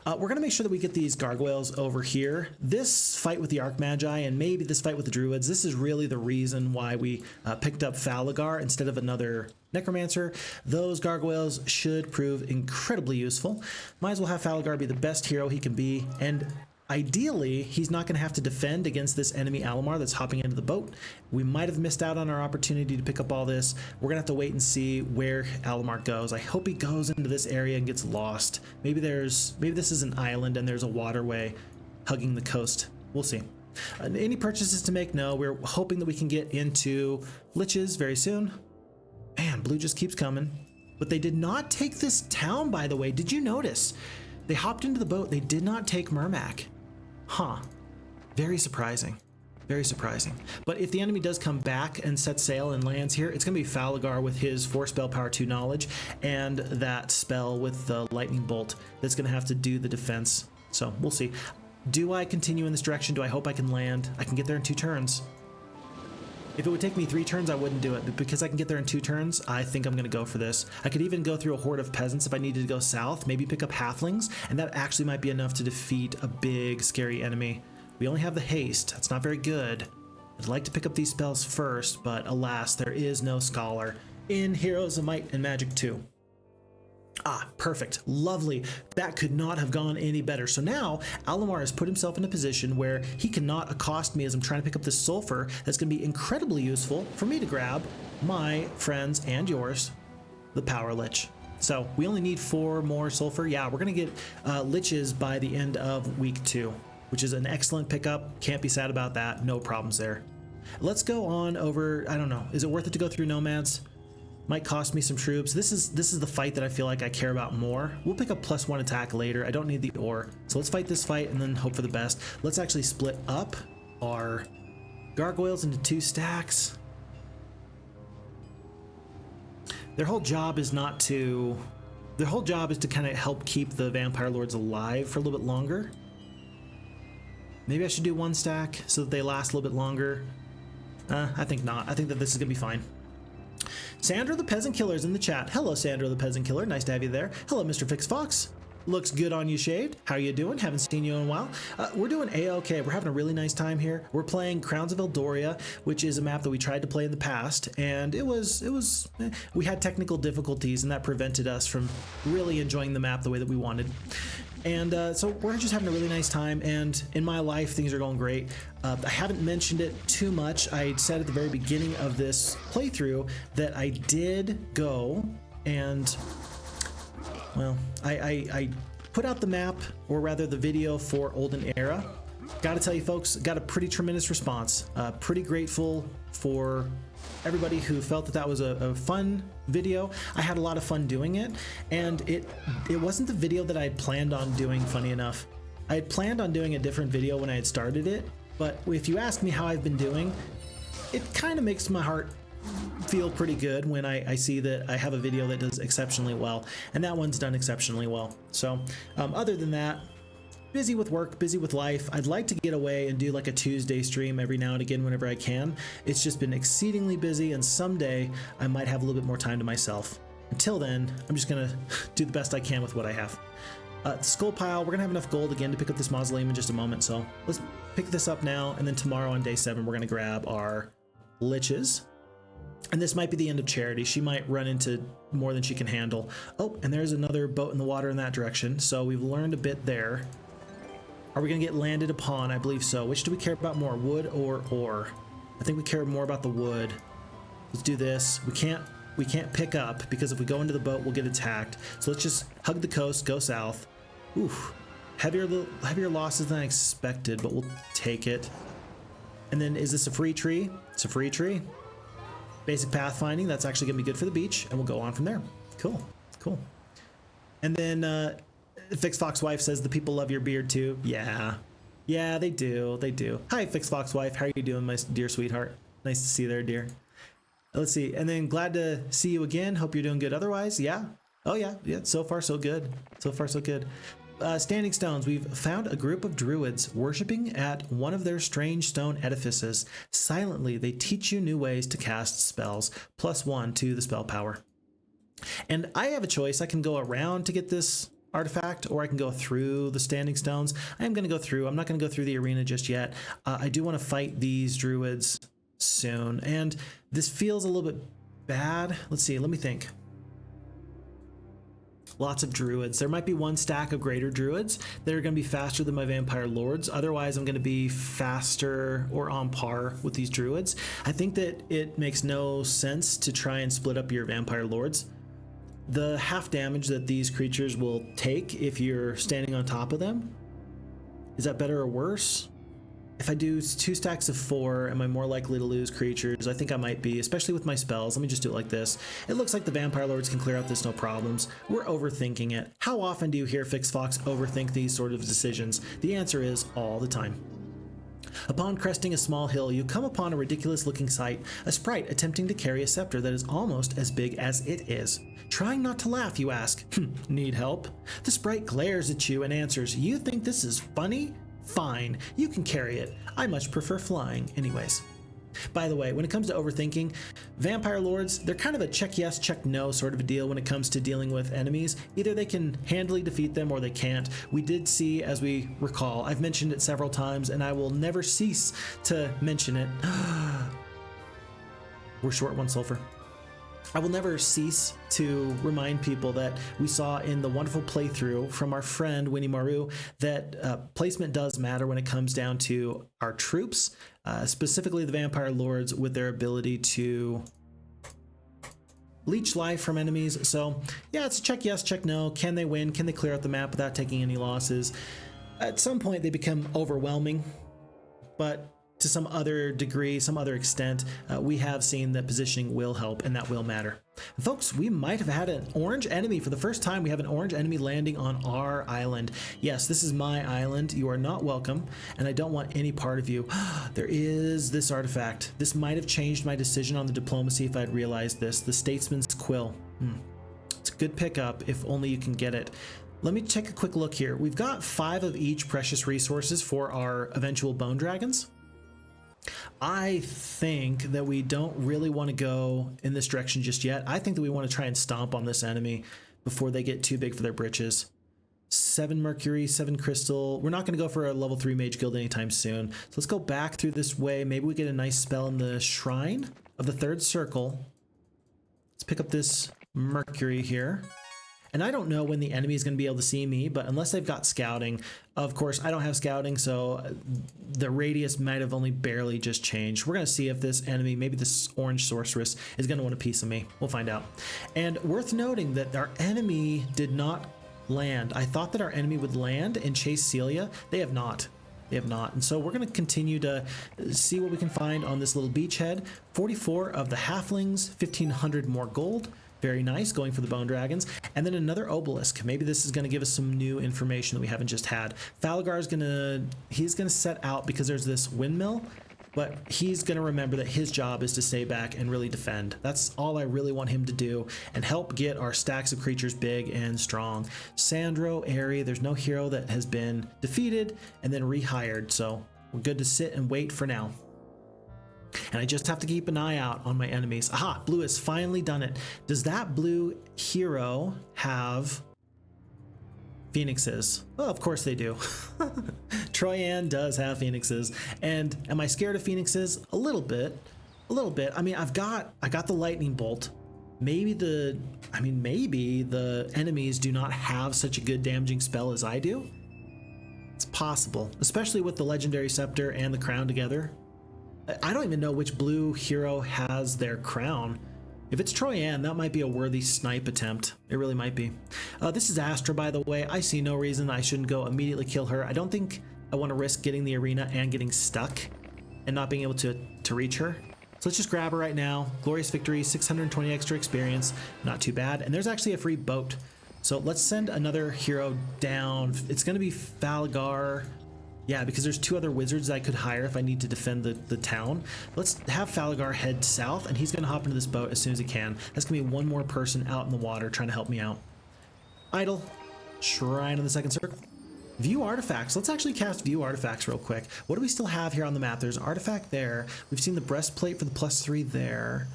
We're going to make sure that we get these gargoyles over here. This fight with the Archmagi and maybe this fight with the Druids, this is really the reason why we picked up Falagar instead of another Necromancer. Those gargoyles should prove incredibly useful. Might as well have Falagar be the best hero he can be, and ideally, he's not going to have to defend against this enemy Alamar that's hopping into the boat. We might have missed out on our opportunity to pick up all this. We're going to have to wait and see where Alamar goes. I hope he goes into this area and gets lost. Maybe this is an island and there's a waterway hugging the coast. We'll see. Any purchases to make? No. We're hoping that we can get into Liches very soon. Man, blue just keeps coming. But they did not take this town, by the way. Did you notice? They hopped into the boat. They did not take Mermac. Huh. Very surprising. Very surprising. But if the enemy does come back and set sail and lands here, it's going to be Falagar with his 4 spell power 2 knowledge and that spell with the lightning bolt that's going to have to do the defense. So we'll see. Do I continue in this direction? Do I hope I can land? I can get there in 2 turns. If it would take me 3 turns, I wouldn't do it, but because I can get there in 2 turns, I think I'm going to go for this. I could even go through a horde of peasants if I needed to go south, maybe pick up halflings, and that actually might be enough to defeat a big, scary enemy. We only have the haste. That's not very good. I'd like to pick up these spells first, but alas, there is no scholar in Heroes of Might and Magic 2. Ah, perfect. Lovely. That could not have gone any better. So now Alamar has put himself in a position where he cannot accost me as I'm trying to pick up this sulfur. That's going to be incredibly useful for me to grab my friends and yours, the Power Lich. So we only need 4 more sulfur. Yeah, we're going to get Liches by the end of week 2, which is an excellent pickup. Can't be sad about that. No problems there. Let's go on over. I don't know. Is it worth it to go through nomads? Might cost me some troops. This is the fight that I feel like I care about more. We'll pick up +1 attack later. I don't need the ore. So let's fight this fight and then hope for the best. Let's actually split up our gargoyles into 2 stacks. Their whole job is to kind of help keep the vampire lords alive for a little bit longer. Maybe I should do 1 stack so that they last a little bit longer. I think not. I think that this is gonna be fine. Sandra the Peasant Killer is in the chat. Hello, Sandra the Peasant Killer. Nice to have you there. Hello, Mr. Phixfox. Looks good on you, Shaved. How you doing? Haven't seen you in a while. We're doing A-OK. We're having a really nice time here. We're playing Crowns of Eldoria, which is a map that we tried to play in the past, and we had technical difficulties, and that prevented us from really enjoying the map the way that we wanted. And so we're just having a really nice time, and in my life, things are going great. I haven't mentioned it too much. I said at the very beginning of this playthrough that I did go and, well, I put out the map, or rather the video for Olden Era. Gotta tell you folks, got a pretty tremendous response. Pretty grateful for everybody who felt that that was a fun video. I had a lot of fun doing it, and it wasn't the video that I had planned on doing, funny enough. I had planned on doing a different video when I had started it, but if you ask me how I've been doing, it kind of makes my heart feel pretty good when I see that I have a video that does exceptionally well, and that one's done exceptionally well. So other than that, busy with work, busy with life. I'd like to get away and do like a Tuesday stream every now and again whenever I can. It's just been exceedingly busy, and someday I might have a little bit more time to myself. Until then, I'm just gonna do the best I can with what I have. Skull pile, we're gonna have enough gold again to pick up this mausoleum in just a moment, so let's pick this up now, and then tomorrow on day 7 we're gonna grab our liches. And this might be the end of Charity. She might run into more than she can handle. Oh, and there's another boat in the water in that direction, so we've learned a bit there. Are we gonna get landed upon? I believe so. Which do we care about more, wood or ore? I think we care more about the wood. Let's do this. We can't pick up, because if we go into the boat, we'll get attacked. So let's just hug the coast, go south. Oof, heavier losses than I expected, but we'll take it. And then is this a free tree? It's a free tree. Basic pathfinding, that's actually gonna be good for the beach, and we'll go on from there. Cool, cool. And then Phixfox wife says the people love your beard too. Yeah, they do. Hi, Phixfox wife. How are you doing, my dear sweetheart? Nice to see you there, dear. Let's see. And then glad to see you again. Hope you're doing good otherwise. Yeah. Oh yeah. So far so good. Standing stones. We've found a group of druids worshiping at one of their strange stone edifices. Silently, they teach you new ways to cast spells. +1 to the spell power. And I have a choice. I can go around to get this artifact, or I can go through the standing stones. I am going to go through. I'm not going to go through the arena just yet. I do want to fight these druids soon, and this feels a little bit bad. Let's see. Let me think. Lots of druids. There might be one stack of greater druids that are going to be faster than my vampire lords. Otherwise, I'm going to be faster or on par with these druids. I think that it makes no sense to try and split up your vampire lords. The half damage that these creatures will take if you're standing on top of them, is that better or worse? If I do 2 stacks of 4, am I more likely to lose creatures? I think I might be, especially with my spells. Let me just do it like this. It looks like the Vampire Lords can clear out this no problems. We're overthinking it. How often do you hear Phixfox overthink these sort of decisions? The answer is all the time. Upon cresting a small hill, you come upon a ridiculous-looking sight, a sprite attempting to carry a scepter that is almost as big as it is. Trying not to laugh, you ask, need help? The sprite glares at you and answers, you think this is funny? Fine, you can carry it. I much prefer flying anyways. By the way, when it comes to overthinking, Vampire Lords, they're kind of a check yes, check no sort of a deal when it comes to dealing with enemies. Either they can handily defeat them or they can't. We did see, as we recall, I've mentioned it several times and I will never cease to mention it. We're short 1 sulfur. I will never cease to remind people that we saw in the wonderful playthrough from our friend Winnie Maru that placement does matter when it comes down to our troops, specifically the Vampire Lords with their ability to leech life from enemies. So yeah, it's a check yes, check no. Can they win? Can they clear out the map without taking any losses? At some point they become overwhelming, but to some other degree, some other extent, we have seen that positioning will help and that will matter. And folks, we might have had an orange enemy for the first time. We have an orange enemy landing on our island. Yes, this is my island. You are not welcome, and I don't want any part of you. There is this artifact. This might have changed my decision on the diplomacy if I'd realized this. The Statesman's Quill. It's a good pickup if only you can get it. Let me take a quick look here. We've got 5 of each precious resources for our eventual bone dragons. I think that we don't really want to go in this direction just yet. I think that we want to try and stomp on this enemy before they get too big for their britches. 7 mercury, 7 crystal. We're not going to go for a level 3 mage guild anytime soon. So let's go back through this way. Maybe we get a nice spell in the shrine of the 3rd circle. Let's pick up this mercury here. And I don't know when the enemy is going to be able to see me, but unless they've got scouting, of course, I don't have scouting, so the radius might have only barely just changed. We're going to see if this enemy, maybe this orange sorceress, is going to want a piece of me. We'll find out. And worth noting that our enemy did not land. I thought that our enemy would land and chase Celia. They have not. They have not. And so we're going to continue to see what we can find on this little beachhead. 44 of the halflings, 1,500 more gold. Very nice, going for the bone dragons. And then another obelisk. Maybe this is going to give us some new information that we haven't just had. Falgar is he's going to set out because there's this windmill, but he's going to remember that his job is to stay back and really defend. That's all I really want him to do and help get our stacks of creatures big and strong. Sandro, Aerie, there's no hero that has been defeated and then rehired, so we're good to sit and wait for now. And I just have to keep an eye out on my enemies. Aha, blue has finally done it. Does that blue hero have phoenixes? Well, of course they do. Troyan does have phoenixes. And am I scared of phoenixes? A little bit. A little bit. I mean, I got the lightning bolt. Maybe the enemies do not have such a good damaging spell as I do. It's possible, especially with the legendary scepter and the crown together. I don't even know which blue hero has their crown. If it's Troyan, that might be a worthy snipe attempt. It really might be. This is Astra, by the way. I see no reason I shouldn't go immediately kill her. I don't think I want to risk getting the arena and getting stuck and not being able to reach her. So let's just grab her right now. Glorious victory, 620 extra experience. Not too bad. And there's actually a free boat. So let's send another hero down. It's going to be Falgar. Yeah, because there's 2 other wizards I could hire if I need to defend the town. Let's have Falgar head south, and he's going to hop into this boat as soon as he can. That's going to be 1 more person out in the water trying to help me out. Idle. Shrine in the 2nd circle. View artifacts. Let's actually cast view artifacts real quick. What do we still have here on the map? There's an artifact there. We've seen the breastplate for the +3 there.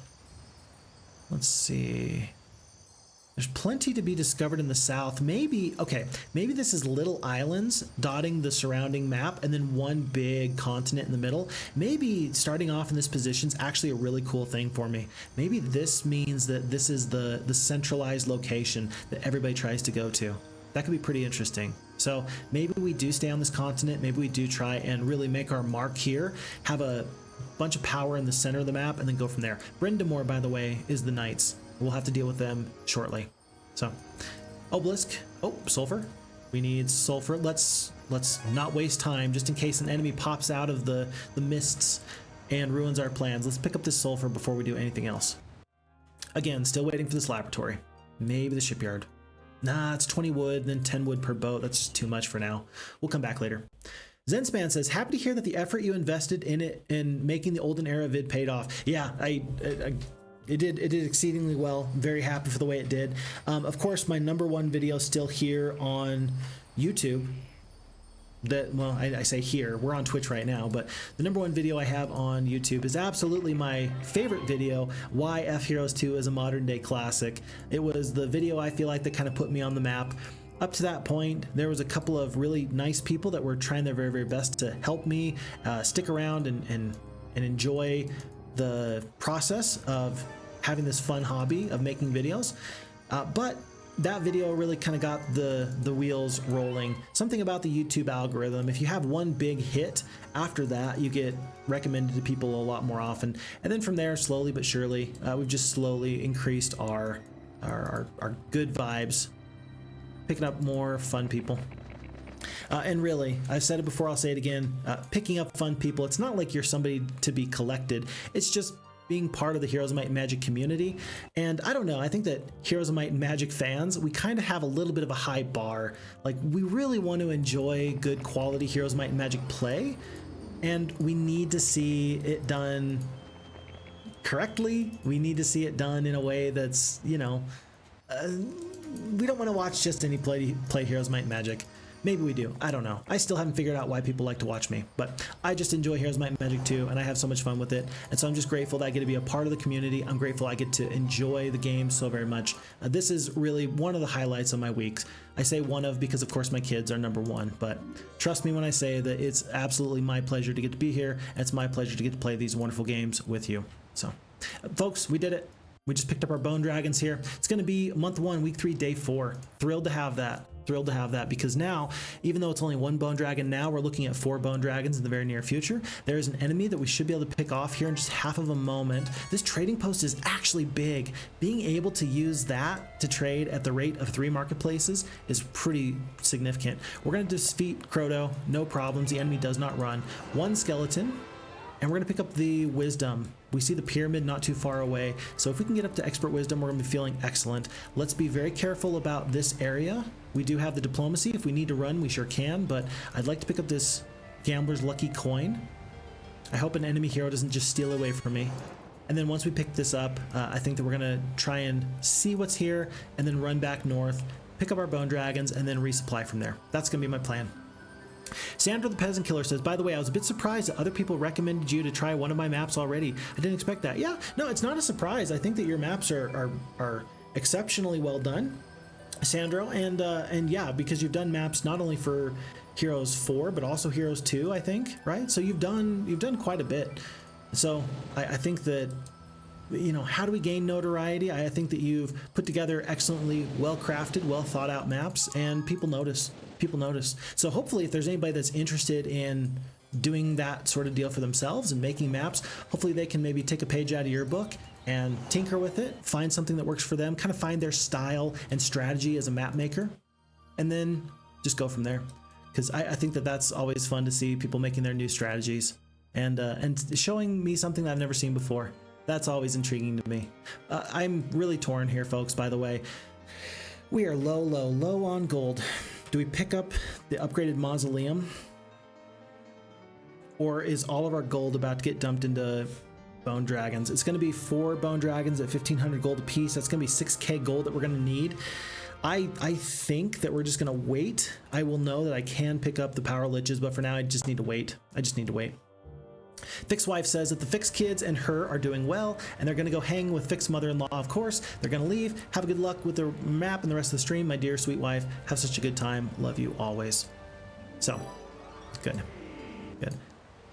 Let's see. There's plenty to be discovered in the south. Maybe, okay, maybe this is little islands dotting the surrounding map and then one big continent in the middle. Maybe starting off in this position is actually a really cool thing for me. Maybe this means that this is the centralized location that everybody tries to go to. That could be pretty interesting. So maybe we do stay on this continent. Maybe we do try and really make our mark here, have a bunch of power in the center of the map, and then go from there. Brendamore, by the way, is the Knights. We'll have to deal with them shortly. So, Obelisk. Oh, sulfur. We need sulfur. Let's not waste time just in case an enemy pops out of the mists and ruins our plans. Let's pick up this sulfur before we do anything else. Again, still waiting for this laboratory. Maybe the shipyard. Nah, it's 20 wood, then 10 wood per boat. That's just too much for now. We'll come back later. Zenspan says, happy to hear that the effort you invested in making the Olden Era vid paid off. Yeah, it did exceedingly well. I'm very happy for the way it did. Of course, my #1 video is still here on YouTube. Well, I say here, we're on Twitch right now, but the #1 video I have on YouTube is absolutely my favorite video, why FHeroes2 is a modern day classic. It was the video I feel like that kind of put me on the map. Up to that point, there was a couple of really nice people that were trying their very, very best to help me stick around and enjoy the process of having this fun hobby of making videos. But that video really kind of got the wheels rolling. Something about the YouTube algorithm, if you have one big hit, after that you get recommended to people a lot more often. And then from there, slowly but surely, we've just slowly increased our good vibes, picking up more fun people. And really, I've said it before, I'll say it again, picking up fun people, it's not like you're somebody to be collected. It's just being part of the Heroes of Might and Magic community. And I don't know, I think that Heroes of Might and Magic fans, we kind of have a little bit of a high bar. Like, we really want to enjoy good quality Heroes of Might and Magic play, and we need to see it done correctly. We need to see it done in a way that's, you know, we don't want to watch just any play Heroes of Might and Magic. Maybe we do. I don't know. I still haven't figured out why people like to watch me, but I just enjoy Heroes of Might and Magic 2, and I have so much fun with it. And so I'm just grateful that I get to be a part of the community. I'm grateful I get to enjoy the game so very much. This is really one of the highlights of my weeks. I say one of because, of course, my kids are #1, but trust me when I say that it's absolutely my pleasure to get to be here. And it's my pleasure to get to play these wonderful games with you. So, folks, we did it. We just picked up our Bone Dragons here. It's going to be month 1, week 3, day 4. Thrilled to have that. Thrilled to have that, because now, even though it's only 1 Bone Dragon now, we're looking at 4 Bone Dragons in the very near future. There is an enemy that we should be able to pick off here in just half of a moment. This trading post is actually big. Being able to use that to trade at the rate of 3 marketplaces is pretty significant. We're going to defeat Croto, no problems. The enemy does not run. 1 skeleton. And we're going to pick up the Wisdom. We see the pyramid not too far away. So if we can get up to Expert Wisdom, we're going to be feeling excellent. Let's be very careful about this area. We do have the Diplomacy. If we need to run, we sure can. But I'd like to pick up this Gambler's Lucky Coin. I hope an enemy hero doesn't just steal away from me. And then once we pick this up, I think that we're going to try and see what's here and then run back north, pick up our Bone Dragons, and then resupply from there. That's going to be my plan. Sandra the Peasant Killer says, by the way, I was a bit surprised that other people recommended you to try one of my maps already. I didn't expect that. Yeah, no, it's not a surprise. I think that your maps are exceptionally well done, Sandro, and yeah, because you've done maps not only for Heroes 4 but also Heroes 2, I think, right? So you've done quite a bit. So I think that, you know, how do we gain notoriety? I think that you've put together excellently well-crafted, well-thought-out maps, and people notice. People notice. So hopefully, if there's anybody that's interested in doing that sort of deal for themselves and making maps, hopefully they can maybe take a page out of your book and tinker with it, find something that works for them, kind of find their style and strategy as a map maker, and then just go from there. Because I think that that's always fun to see people making their new strategies and showing me something that I've never seen before. That's always intriguing to me. I'm really torn here, folks, by the way. We are low on gold. Do we pick up the upgraded mausoleum? Or is all of our gold about to get dumped into Bone Dragons? It's going to be 4 Bone Dragons at 1,500 gold apiece. That's going to be 6k gold that we're going to need. I think that we're just going to wait. I will know that I can pick up the Power Liches, but for now I just need to wait. Phixwife says that the Fix kids and her are doing well, and they're going to go hang with Fix mother-in-law, of course. They're going to leave. Have a good luck with the map and the rest of the stream, my dear sweet wife. Have such a good time. Love you always. So, good. Good.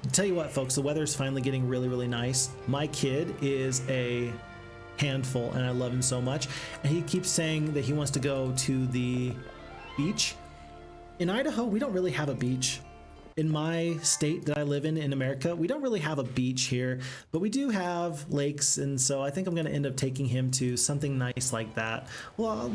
I'll tell you what, folks, the weather is finally getting really, really nice. My kid is a handful, and I love him so much. And he keeps saying that he wants to go to the beach. In Idaho, we don't really have a beach. In my state that I live in America, we don't really have a beach here, but we do have lakes, and so I think I'm going to end up taking him to something nice like that. Well,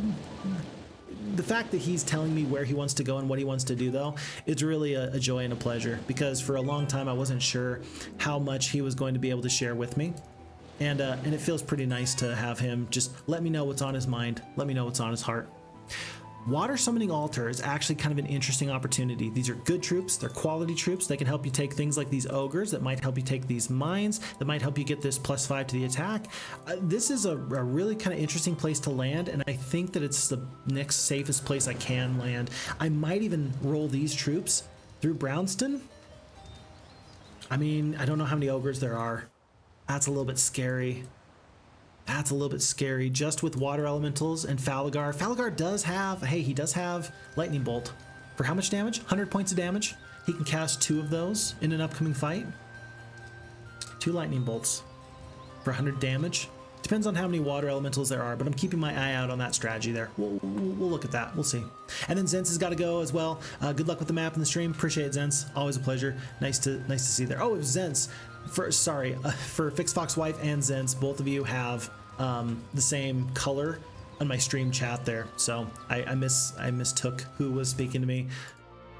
the fact that he's telling me where he wants to go and what he wants to do, though, it's really a joy and a pleasure, because for a long time I wasn't sure how much he was going to be able to share with me. And it feels pretty nice to have him just let me know what's on his mind, let me know what's on his heart. Water Summoning Altar is actually kind of an interesting opportunity. These are good troops, they're quality troops. They can help you take things like these ogres, that might help you take these mines, that might help you get this +5 to the attack. This is a really kind of interesting place to land, and I think that it's the next safest place I can land. I might even roll these troops through Brownston. I mean, I don't know how many ogres there are. That's a little bit scary. That's a little bit scary, just with water elementals and Falagar. Falagar does have, hey, he does have Lightning Bolt. For how much damage? 100 points of damage. He can cast 2 of those in an upcoming fight. 2 Lightning Bolts for 100 damage. Depends on how many water elementals there are, but I'm keeping my eye out on that strategy there. We'll look at that. We'll see. And then Zens has got to go as well. Good luck with the map and the stream. Appreciate it, Zens. Always a pleasure. Nice to see there. Oh, it was Zens. For Phixfox wife and Zens, both of you have the same color on my stream chat there. So I mistook who was speaking to me.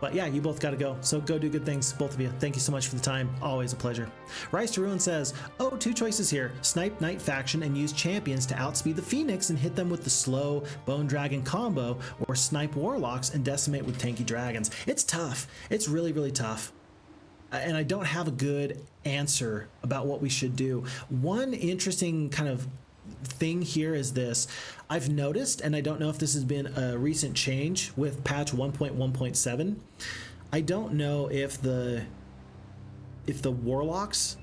But yeah, you both got to go. So go do good things, both of you. Thank you so much for the time. Always a pleasure. Rise to Ruin says, oh, 2 choices here. Snipe Knight faction and use champions to outspeed the Phoenix and hit them with the slow Bone Dragon combo, or snipe Warlocks and decimate with tanky dragons. It's tough. It's really, really tough. And I don't have a good answer about what we should do. One interesting kind of thing here is this. I've noticed, and I don't know if this has been a recent change with patch 1.1.7. I don't know if the Warlocks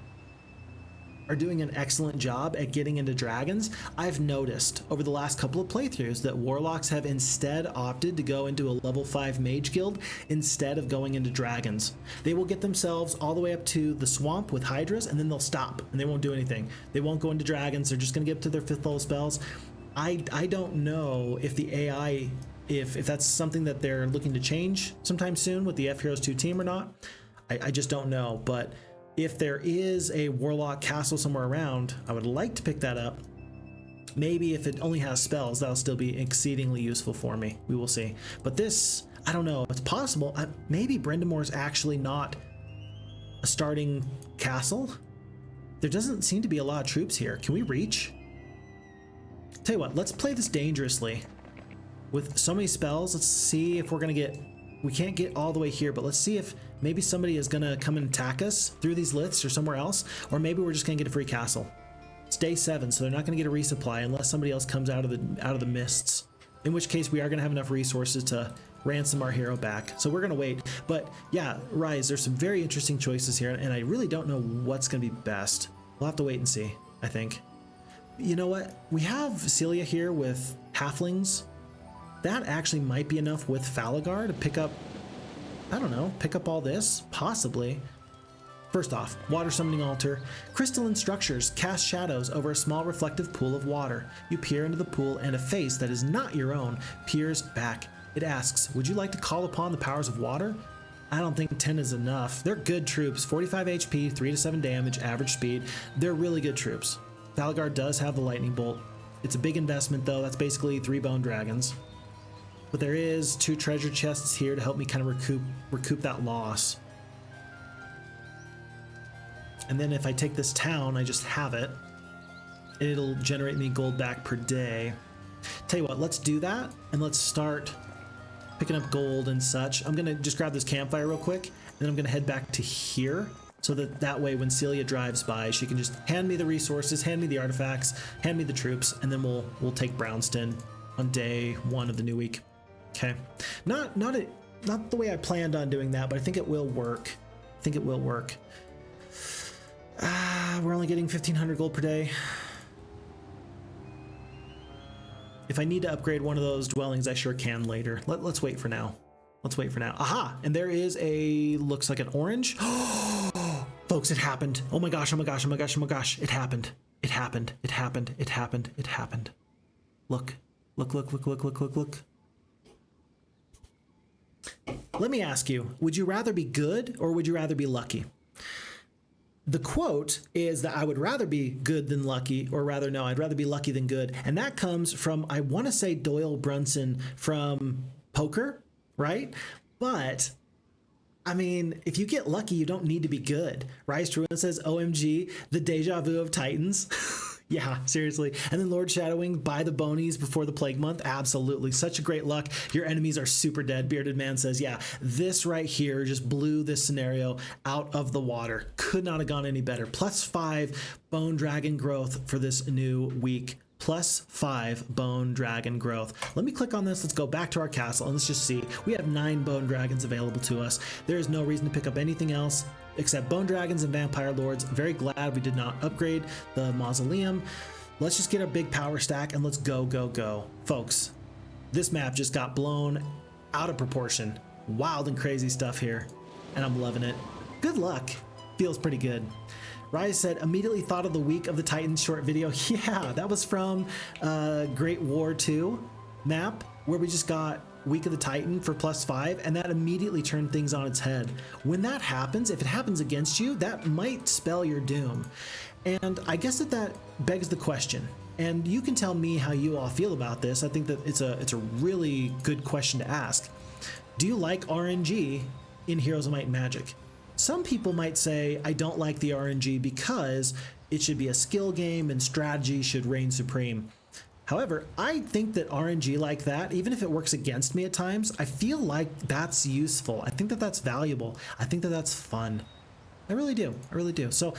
are doing an excellent job at getting into dragons. I've noticed over the last couple of playthroughs that Warlocks have instead opted to go into a level 5 mage guild instead of going into dragons. They will get themselves all the way up to the swamp with hydras, and then they'll stop and they won't do anything. They won't go into dragons. They're just going to get up to their 5th level spells. I don't know if the AI, if that's something that they're looking to change sometime soon with the FHeroes2 team or not. I just don't know. But if there is a Warlock castle somewhere around, I would like to pick that up. Maybe if it only has spells, that'll still be exceedingly useful for me. We will see. But this, I don't know. It's possible. Maybe Brendamore's actually not a starting castle. There doesn't seem to be a lot of troops here. Can we reach? Tell you what, let's play this dangerously. With so many spells, let's see if we're going to get... We can't get all the way here, but let's see if maybe somebody is going to come and attack us through these Liths or somewhere else, or maybe we're just going to get a free castle. It's day 7, so they're not going to get a resupply unless somebody else comes out of the mists, in which case we are going to have enough resources to ransom our hero back. So we're going to wait. But yeah, Rise, there's some very interesting choices here, and I really don't know what's going to be best. We'll have to wait and see, I think. You know what? We have Celia here with halflings. That actually might be enough with Falagar to pick up, I don't know, pick up all this, possibly. First off, Water Summoning Altar. Crystalline structures cast shadows over a small reflective pool of water. You peer into the pool and a face that is not your own peers back. It asks, would you like to call upon the powers of water? I don't think 10 is enough. They're good troops, 45 HP, 3 to 7 damage, average speed. They're really good troops. Falagar does have the Lightning Bolt. It's a big investment though, that's basically 3 Bone Dragons. But there is 2 treasure chests here to help me kind of recoup that loss. And then if I take this town, I just have it. It'll generate me gold back per day. Tell you what, let's do that and let's start picking up gold and such. I'm gonna just grab this campfire real quick, and then I'm gonna head back to here so that way when Celia drives by, she can just hand me the resources, hand me the artifacts, hand me the troops, and then we'll take Brownston on day 1 of the new week. Okay, not the way I planned on doing that, but I think it will work. I think it will work. We're only getting 1,500 gold per day. If I need to upgrade one of those dwellings, I sure can later. Let's wait for now. Let's wait for now. Aha! And there is a, looks like an orange. Folks, it happened. Oh my gosh, oh my gosh, oh my gosh, oh my gosh. It happened. It happened. It happened. It happened. It happened. Look. Look, look, look, look, look, look, look. Let me ask you, would you rather be good or would you rather be lucky? The quote is that I would rather be good than lucky, or rather, no, I'd rather be lucky than good. And that comes from, I want to say Doyle Brunson from poker, right? But I mean, if you get lucky, you don't need to be good. Rise to Ruin says, OMG, the deja vu of Titans. Yeah, seriously. And then Lord Shadowing, buy the bonies before the Plague Month. Absolutely. Such a great luck. Your enemies are super dead. Bearded Man says, yeah, this right here just blew this scenario out of the water. Could not have gone any better. +5 Bone Dragon growth for this new week. +5 Bone Dragon growth. Let me click on this. Let's go back to our castle and let's just see. We have 9 Bone Dragons available to us. There is no reason to pick up anything else except Bone Dragons and Vampire Lords. Very glad we did not upgrade the Mausoleum. Let's just get a big power stack and let's go, go, go. Folks, this map just got blown out of proportion. Wild and crazy stuff here, and I'm loving it. Good luck. Feels pretty good. Rise said, immediately thought of the Week of the Titans short video. Yeah, that was from Great War 2 map, where we just got Week of the Titan for +5, and that immediately turned things on its head. When that happens, if it happens against you, that might spell your doom. And I guess that begs the question, and you can tell me how you all feel about this. I think that it's a really good question to ask. Do you like RNG in Heroes of Might and Magic? Some people might say, I don't like the RNG because it should be a skill game and strategy should reign supreme. However, I think that RNG like that, even if it works against me at times, I feel like that's useful. I think that that's valuable. I think that that's fun. I really do. I really do. So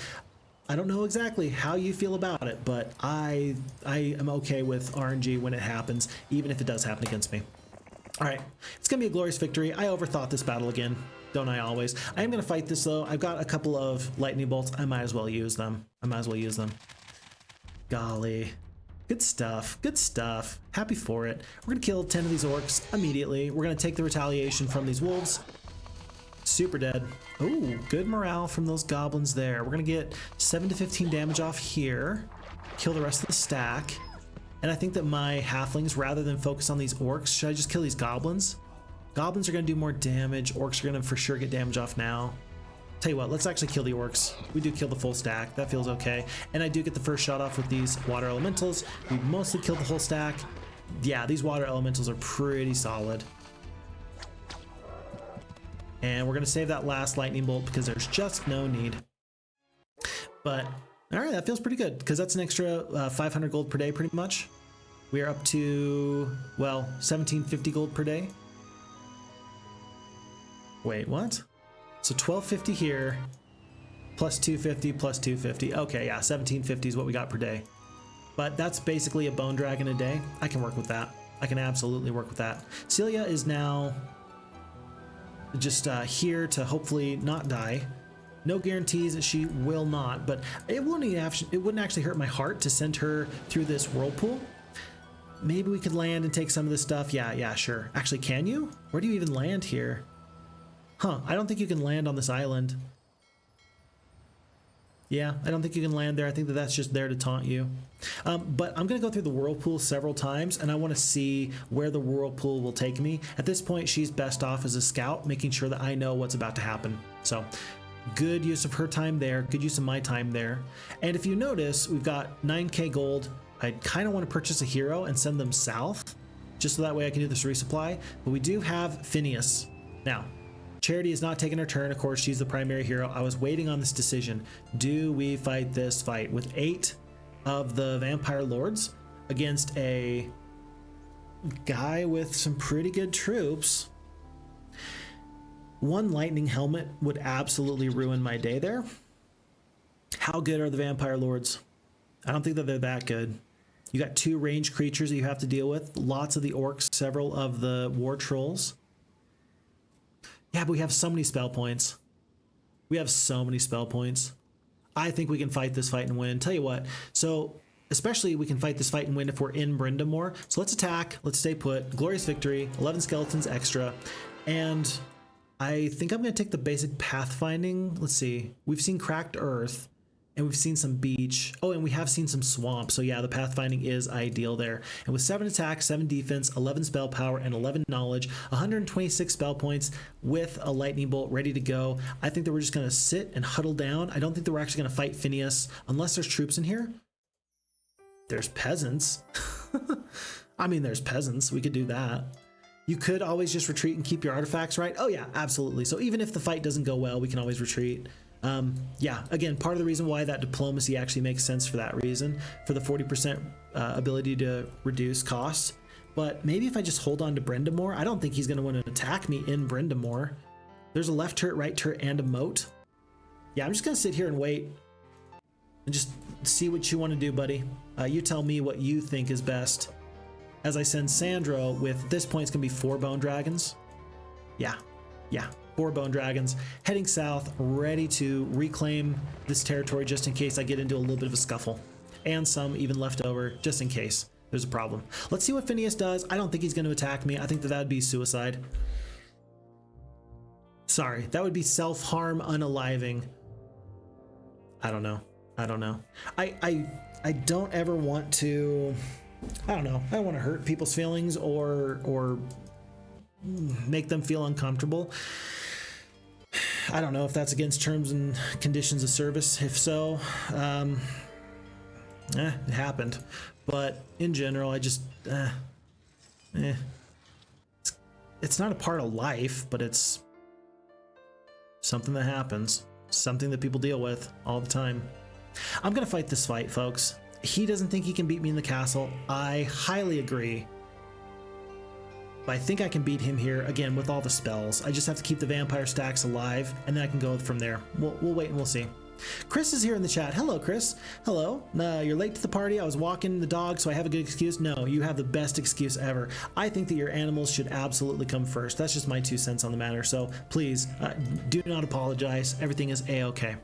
I don't know exactly how you feel about it, but I am okay with RNG when it happens, even if it does happen against me. All right, it's going to be a glorious victory. I overthought this battle again. Don't I always? I am going to fight this though. I've got a couple of lightning bolts. I might as well use them. Golly. Good stuff. Good stuff. Happy for it. We're going to kill 10 of these orcs immediately. We're going to take the retaliation from these wolves. Super dead. Oh, good morale from those goblins there. We're going to get 7 to 15 damage off here. Kill the rest of the stack. And I think that my halflings, rather than focus on these orcs, should I just kill these goblins? Goblins are going to do more damage. Orcs are going to for sure get damage off now. Tell you what, let's actually kill the orcs. We do kill the full stack. That feels okay. And I do get the first shot off with these water elementals. We mostly kill the whole stack. Yeah, these water elementals are pretty solid. And we're going to save that last lightning bolt because there's just no need. But, all right, that feels pretty good because that's an extra 500 gold per day pretty much. We are up to, well, 1750 gold per day. Wait, what? So 1250 here, plus 250, plus 250. Okay, yeah, 1750 is what we got per day. But that's basically a bone dragon a day. I can work with that. I can absolutely work with that. Celia is now just here to hopefully not die. No guarantees that she will not, but it wouldn't actually hurt my heart to send her through this whirlpool. Maybe we could land and take some of this stuff. Yeah, sure. Actually, can you? Where do you even land here? Huh, I don't think you can land on this island. Yeah, I don't think you can land there. I think that that's just there to taunt you. But I'm going to go through the whirlpool several times, and I want to see where the whirlpool will take me. At this point, she's best off as a scout, making sure that I know what's about to happen. So, good use of her time there, good use of my time there. And if you notice, we've got 9k gold. I kind of want to purchase a hero and send them south, just so that way I can do this resupply. But we do have Phineas. Now, Charity is not taking her turn. Of course, she's the primary hero. I was waiting on this decision. Do we fight this fight with 8 of the Vampire Lords against a guy with some pretty good troops? One lightning helmet would absolutely ruin my day there. How good are the Vampire Lords? I don't think that they're that good. You got 2 ranged creatures that you have to deal with. Lots of the orcs, several of the war trolls. Yeah, but we have so many spell points. We have so many spell points. I think we can fight this fight and win. Tell you what, so especially we can fight this fight and win if we're in Brindamore. So let's attack, let's stay put, glorious victory, 11 skeletons extra, and I think I'm going to take the basic pathfinding. Let's see, we've seen cracked earth, and we've seen some beach. Oh, and we have seen some swamp. So yeah, the pathfinding is ideal there. And with 7 attack, 7 defense, 11 spell power, and 11 knowledge, 126 spell points with a lightning bolt ready to go, I think that we're just going to sit and huddle down. I don't think that we're actually going to fight Phineas unless there's troops in here. There's peasants. I mean, there's peasants. We could do that. You could always just retreat and keep your artifacts, right? Oh yeah, absolutely. So even if the fight doesn't go well, we can always retreat. Yeah, again, part of the reason why that diplomacy actually makes sense for that reason, for the 40% ability to reduce costs. But maybe if I just hold on to Brindamore, I don't think he's going to want to attack me in Brindamore. There's a left turret, right turret, and a moat. Yeah, I'm just going to sit here and wait and just see what you want to do, buddy. You tell me what you think is best. As I send Sandro with, at this point, it's going to be 4 bone dragons. Yeah. 4 bone dragons heading south, ready to reclaim this territory just in case I get into a little bit of a scuffle, and some even left over just in case there's a problem. Let's see what Phineas does. I don't think he's going to attack me. I think that would be suicide. Sorry, that would be self-harm unaliving. I don't know. I don't ever want to, I don't know. I don't want to hurt people's feelings or make them feel uncomfortable. I don't know if that's against terms and conditions of service. If so, it happened. But in general, I just, it's not a part of life, but it's something that happens, something that people deal with all the time. I'm gonna fight this fight, folks. He doesn't think he can beat me in the castle. I highly agree. But I think I can beat him here, again, with all the spells. I just have to keep the vampire stacks alive, and then I can go from there. We'll wait and we'll see. Chris is here in the chat. Hello, Chris. Hello. You're late to the party. I was walking the dog, so I have a good excuse. No, you have the best excuse ever. I think that your animals should absolutely come first. That's just my 2 cents on the matter. So please, do not apologize. Everything is A-okay.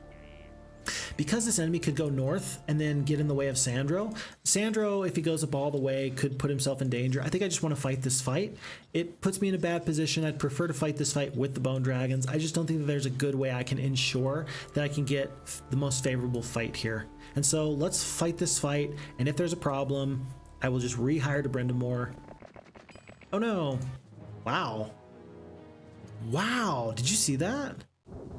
Because this enemy could go north and then get in the way of Sandro. Sandro, if he goes up all the way, could put himself in danger. I think I just want to fight this fight. It puts me in a bad position. I'd prefer to fight this fight with the bone dragons. I just don't think that there's a good way I can ensure that I can get the most favorable fight here. And so let's fight this fight. And if there's a problem, I will just rehire to Brindamore. Oh no. Wow. Wow. Did you see that?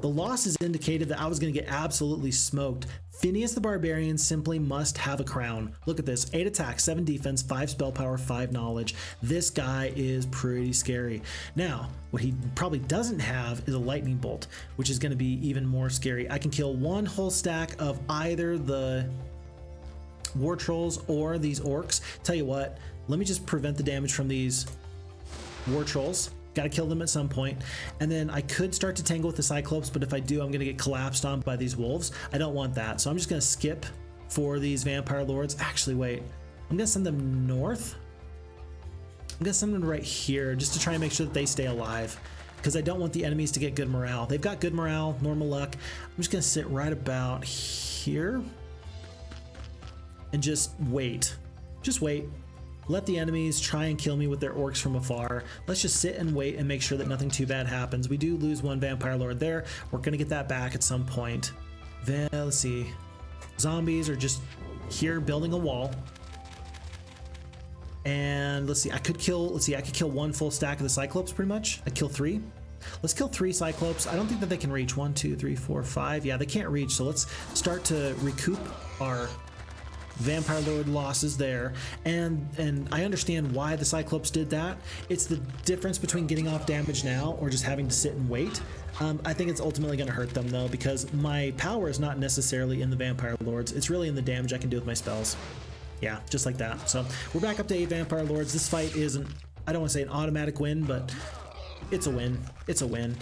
The losses indicated that I was going to get absolutely smoked. Phineas the Barbarian simply must have a crown. Look at this. 8 attack, 7 defense, 5 spell power, 5 knowledge. This guy is pretty scary. Now, what he probably doesn't have is a lightning bolt, which is going to be even more scary. I can kill 1 whole stack of either the war trolls or these orcs. Tell you what, let me just prevent the damage from these war trolls. Got to kill them at some point. And then I could start to tangle with the Cyclops, but if I do, I'm going to get collapsed on by these wolves. I don't want that. So I'm just going to skip for these vampire lords. Actually, wait. I'm going to send them north. I'm going to send them right here just to try and make sure that they stay alive, because I don't want the enemies to get good morale. They've got good morale, normal luck. I'm just going to sit right about here and just wait. Just wait. Let the enemies try and kill me with their orcs from afar. Let's just sit and wait and make sure that nothing too bad happens. We do lose 1 vampire lord there. We're going to get that back at some point. Then, let's see. Zombies are just here building a wall. And let's see, I could kill 1 full stack of the Cyclops pretty much. I'd kill 3. Let's kill 3 Cyclops. I don't think that they can reach. 1, 2, 3, 4, 5. Yeah, they can't reach. So let's start to recoup our vampire lord losses there, and I understand why the Cyclops did that. It's the difference between getting off damage now or just having to sit and wait. I think it's ultimately going to hurt them though, because my power is not necessarily in the vampire lords. It's really in the damage I can do with my spells. Yeah, just like that. So we're back up to 8 vampire lords. This fight isn't, I don't want to say an automatic win, but it's a win. It's a win.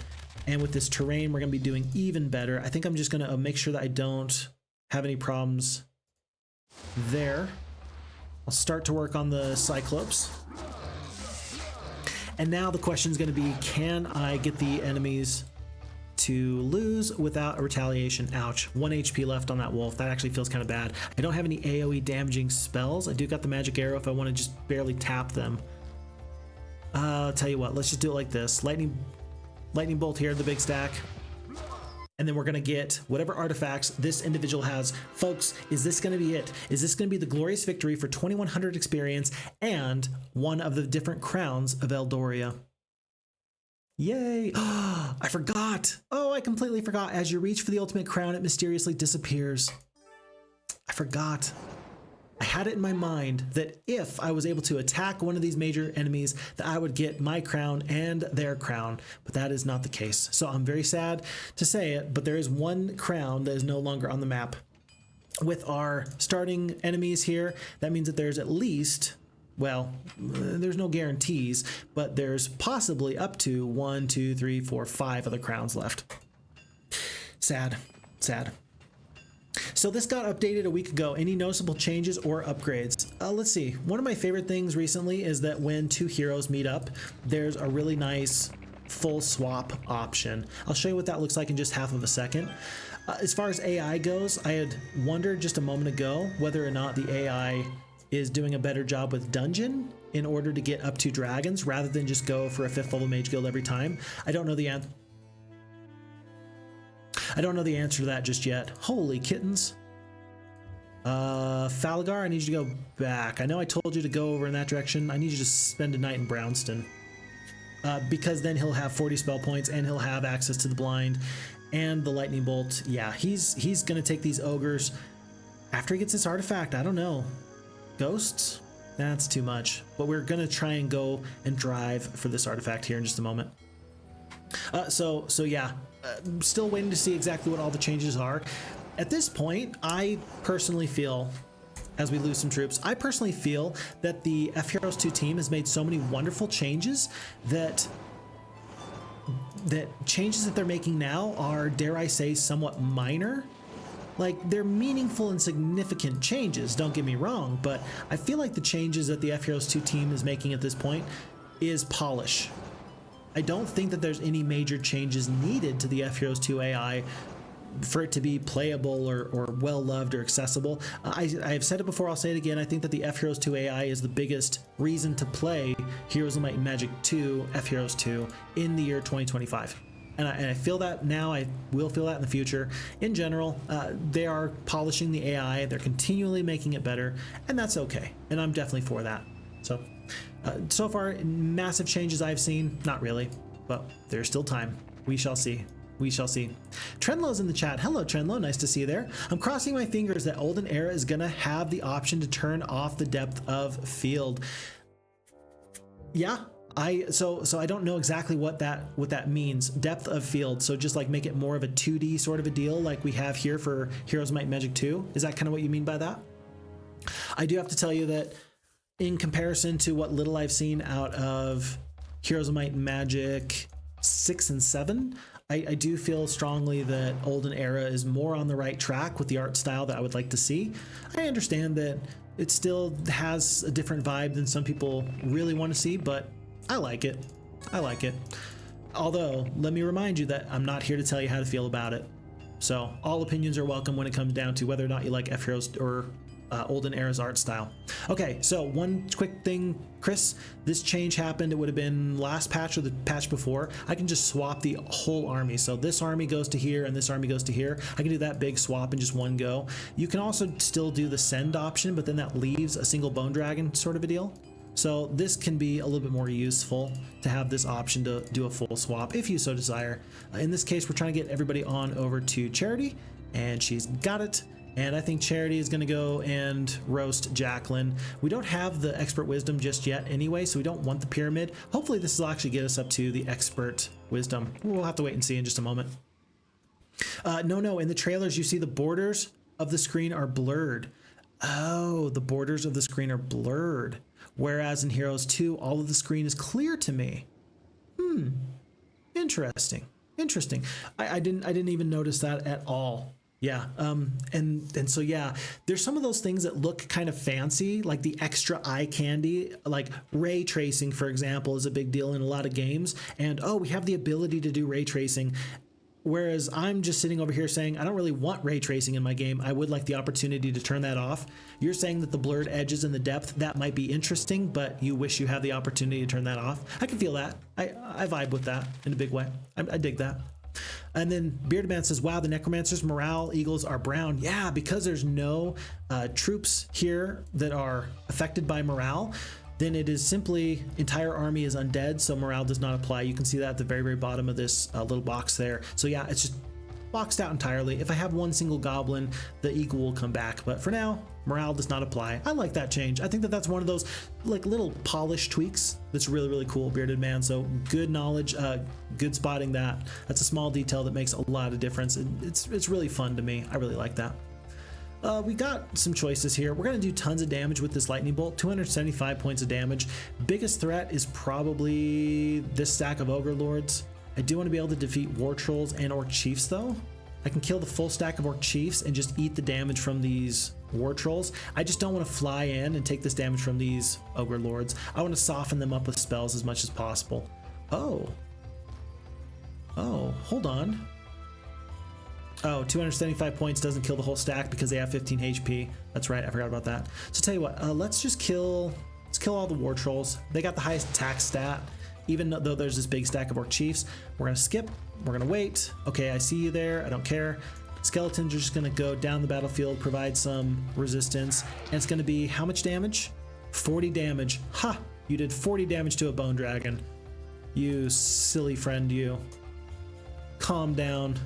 And with this terrain, we're going to be doing even better. I think I'm just going to make sure that I don't have any problems there. I'll start to work on the Cyclops. And now the question is going to be, can I get the enemies to lose without a retaliation. Ouch. 1 HP left on that wolf. That actually feels kind of bad. I don't have any AoE damaging spells. I do got the magic arrow if I want to just barely tap them. I'll tell you what, let's just do it like this. Lightning bolt here, the big stack. And then we're going to get whatever artifacts this individual has. Folks, is this going to be it? Is this going to be the glorious victory for 2100 experience and one of the different crowns of Eldoria? Yay! Oh, I forgot. Oh, I completely forgot. As you reach for the ultimate crown, it mysteriously disappears. I forgot. I had it in my mind that if I was able to attack one of these major enemies, that I would get my crown and their crown, but that is not the case. So I'm very sad to say it, but there is one crown that is no longer on the map. With our starting enemies here, that means that there's at least, well, there's no guarantees, but there's possibly up to 1, 2, 3, 4, 5 other crowns left. Sad, sad. So this got updated a week ago. Any noticeable changes or upgrades? Let's see. One of my favorite things recently is that when two heroes meet up, there's a really nice full swap option. I'll show you what that looks like in just half of a second. As far as AI goes, I had wondered just a moment ago whether or not the AI is doing a better job with dungeon in order to get up to dragons rather than just go for a 5th level mage guild every time. I don't know the answer. I don't know the answer to that just yet. Holy kittens. Falagar, I need you to go back. I know I told you to go over in that direction. I need you to spend a night in Brownston. Because then he'll have 40 spell points and he'll have access to the blind and the lightning bolt. Yeah, he's gonna take these ogres after he gets this artifact. I don't know. Ghosts? That's too much. But we're gonna try and go and drive for this artifact here in just a moment. So yeah. Still waiting to see exactly what all the changes are. At this point, I personally feel, as we lose some troops, I personally feel that the FHeroes2 team has made so many wonderful changes that changes that they're making now are, dare I say, somewhat minor. Like, they're meaningful and significant changes, don't get me wrong, but I feel like the changes that the FHeroes2 team is making at this point is polish. I don't think that there's any major changes needed to the FHeroes2 AI for it to be playable or well-loved or accessible. I've said it before, I'll say it again. I think that the FHeroes2 AI is the biggest reason to play Heroes of Might and Magic 2, FHeroes2, in the year 2025. And I feel that now, I will feel that in the future. In general, they are polishing the AI, they're continually making it better, and that's okay. And I'm definitely for that. So far, massive changes I've seen, not really, but there's still time. We shall see. We shall see. Trenlow's in the chat. Hello, Trenlow. Nice to see you there. I'm crossing my fingers that Olden Era is gonna have the option to turn off the depth of field. Yeah, so I don't know exactly what that means. Depth of field. So just like make it more of a 2D sort of a deal, like we have here for Heroes of Might and Magic 2. Is that kind of what you mean by that? I do have to tell you that, in comparison to what little I've seen out of Heroes of Might and Magic 6 and 7, I do feel strongly that Olden Era is more on the right track with the art style that I would like to see. I understand that it still has a different vibe than some people really want to see, but I like it. I like it. Although, let me remind you that I'm not here to tell you how to feel about it. So all opinions are welcome when it comes down to whether or not you like FHeroes or Olden Era's art style. Okay, so one quick thing, Chris, this change happened, it would have been last patch or the patch before. I can just swap the whole army. So this army goes to here and this army goes to here. I can do that big swap in just one go. You can also still do the send option, but then that leaves a single bone dragon sort of a deal. So this can be a little bit more useful to have this option to do a full swap if you so desire. In this case, we're trying to get everybody on over to Charity, and she's got it. And I think Charity is going to go and roast Jacqueline. We don't have the expert wisdom just yet anyway, so we don't want the pyramid. Hopefully this will actually get us up to the expert wisdom. We'll have to wait and see in just a moment. No, in the trailers you see the borders of the screen are blurred. Oh, the borders of the screen are blurred. Whereas in Heroes 2, all of the screen is clear to me. Interesting. I didn't even notice that at all. Yeah, and so yeah, there's some of those things that look kind of fancy, like the extra eye candy, like ray tracing, for example, is a big deal in a lot of games. And oh, we have the ability to do ray tracing. Whereas I'm just sitting over here saying, I don't really want ray tracing in my game. I would like the opportunity to turn that off. You're saying that the blurred edges and the depth, that might be interesting, but you wish you had the opportunity to turn that off. I can feel that. I vibe with that in a big way. I dig that. And then Bearded Man says, wow, the Necromancer's morale eagles are brown. Yeah, because there's no troops here that are affected by morale, then it is simply entire army is undead, so morale does not apply. You can see that at the very, very bottom of this little box there. So yeah, it's just boxed out entirely. If I have one single goblin, the eagle will come back. But for now, morale does not apply. I like that change. I think that that's one of those like little polished tweaks that's really, really cool, Bearded Man. So good knowledge, good spotting that. That's a small detail that makes a lot of difference. It's really fun to me. I really like that. We got some choices here. We're going to do tons of damage with this lightning bolt, 275 points of damage. Biggest threat is probably this stack of ogre lords. I do want to be able to defeat war trolls and orc chiefs though. I can kill the full stack of orc chiefs and just eat the damage from these war trolls. I just don't want to fly in and take this damage from these ogre lords. I want to soften them up with spells as much as possible. Oh, hold on. Oh, 275 points doesn't kill the whole stack because they have 15 HP. That's right, I forgot about that. So tell you what, let's kill all the war trolls. They got the highest attack stat, even though there's this big stack of orc chiefs. We're gonna skip, we're gonna wait. Okay, I see you there, I don't care. Skeletons are just gonna go down the battlefield, provide some resistance, and it's gonna be how much damage? 40 damage. Ha! You did 40 damage to a bone dragon. You silly friend, you. Calm down.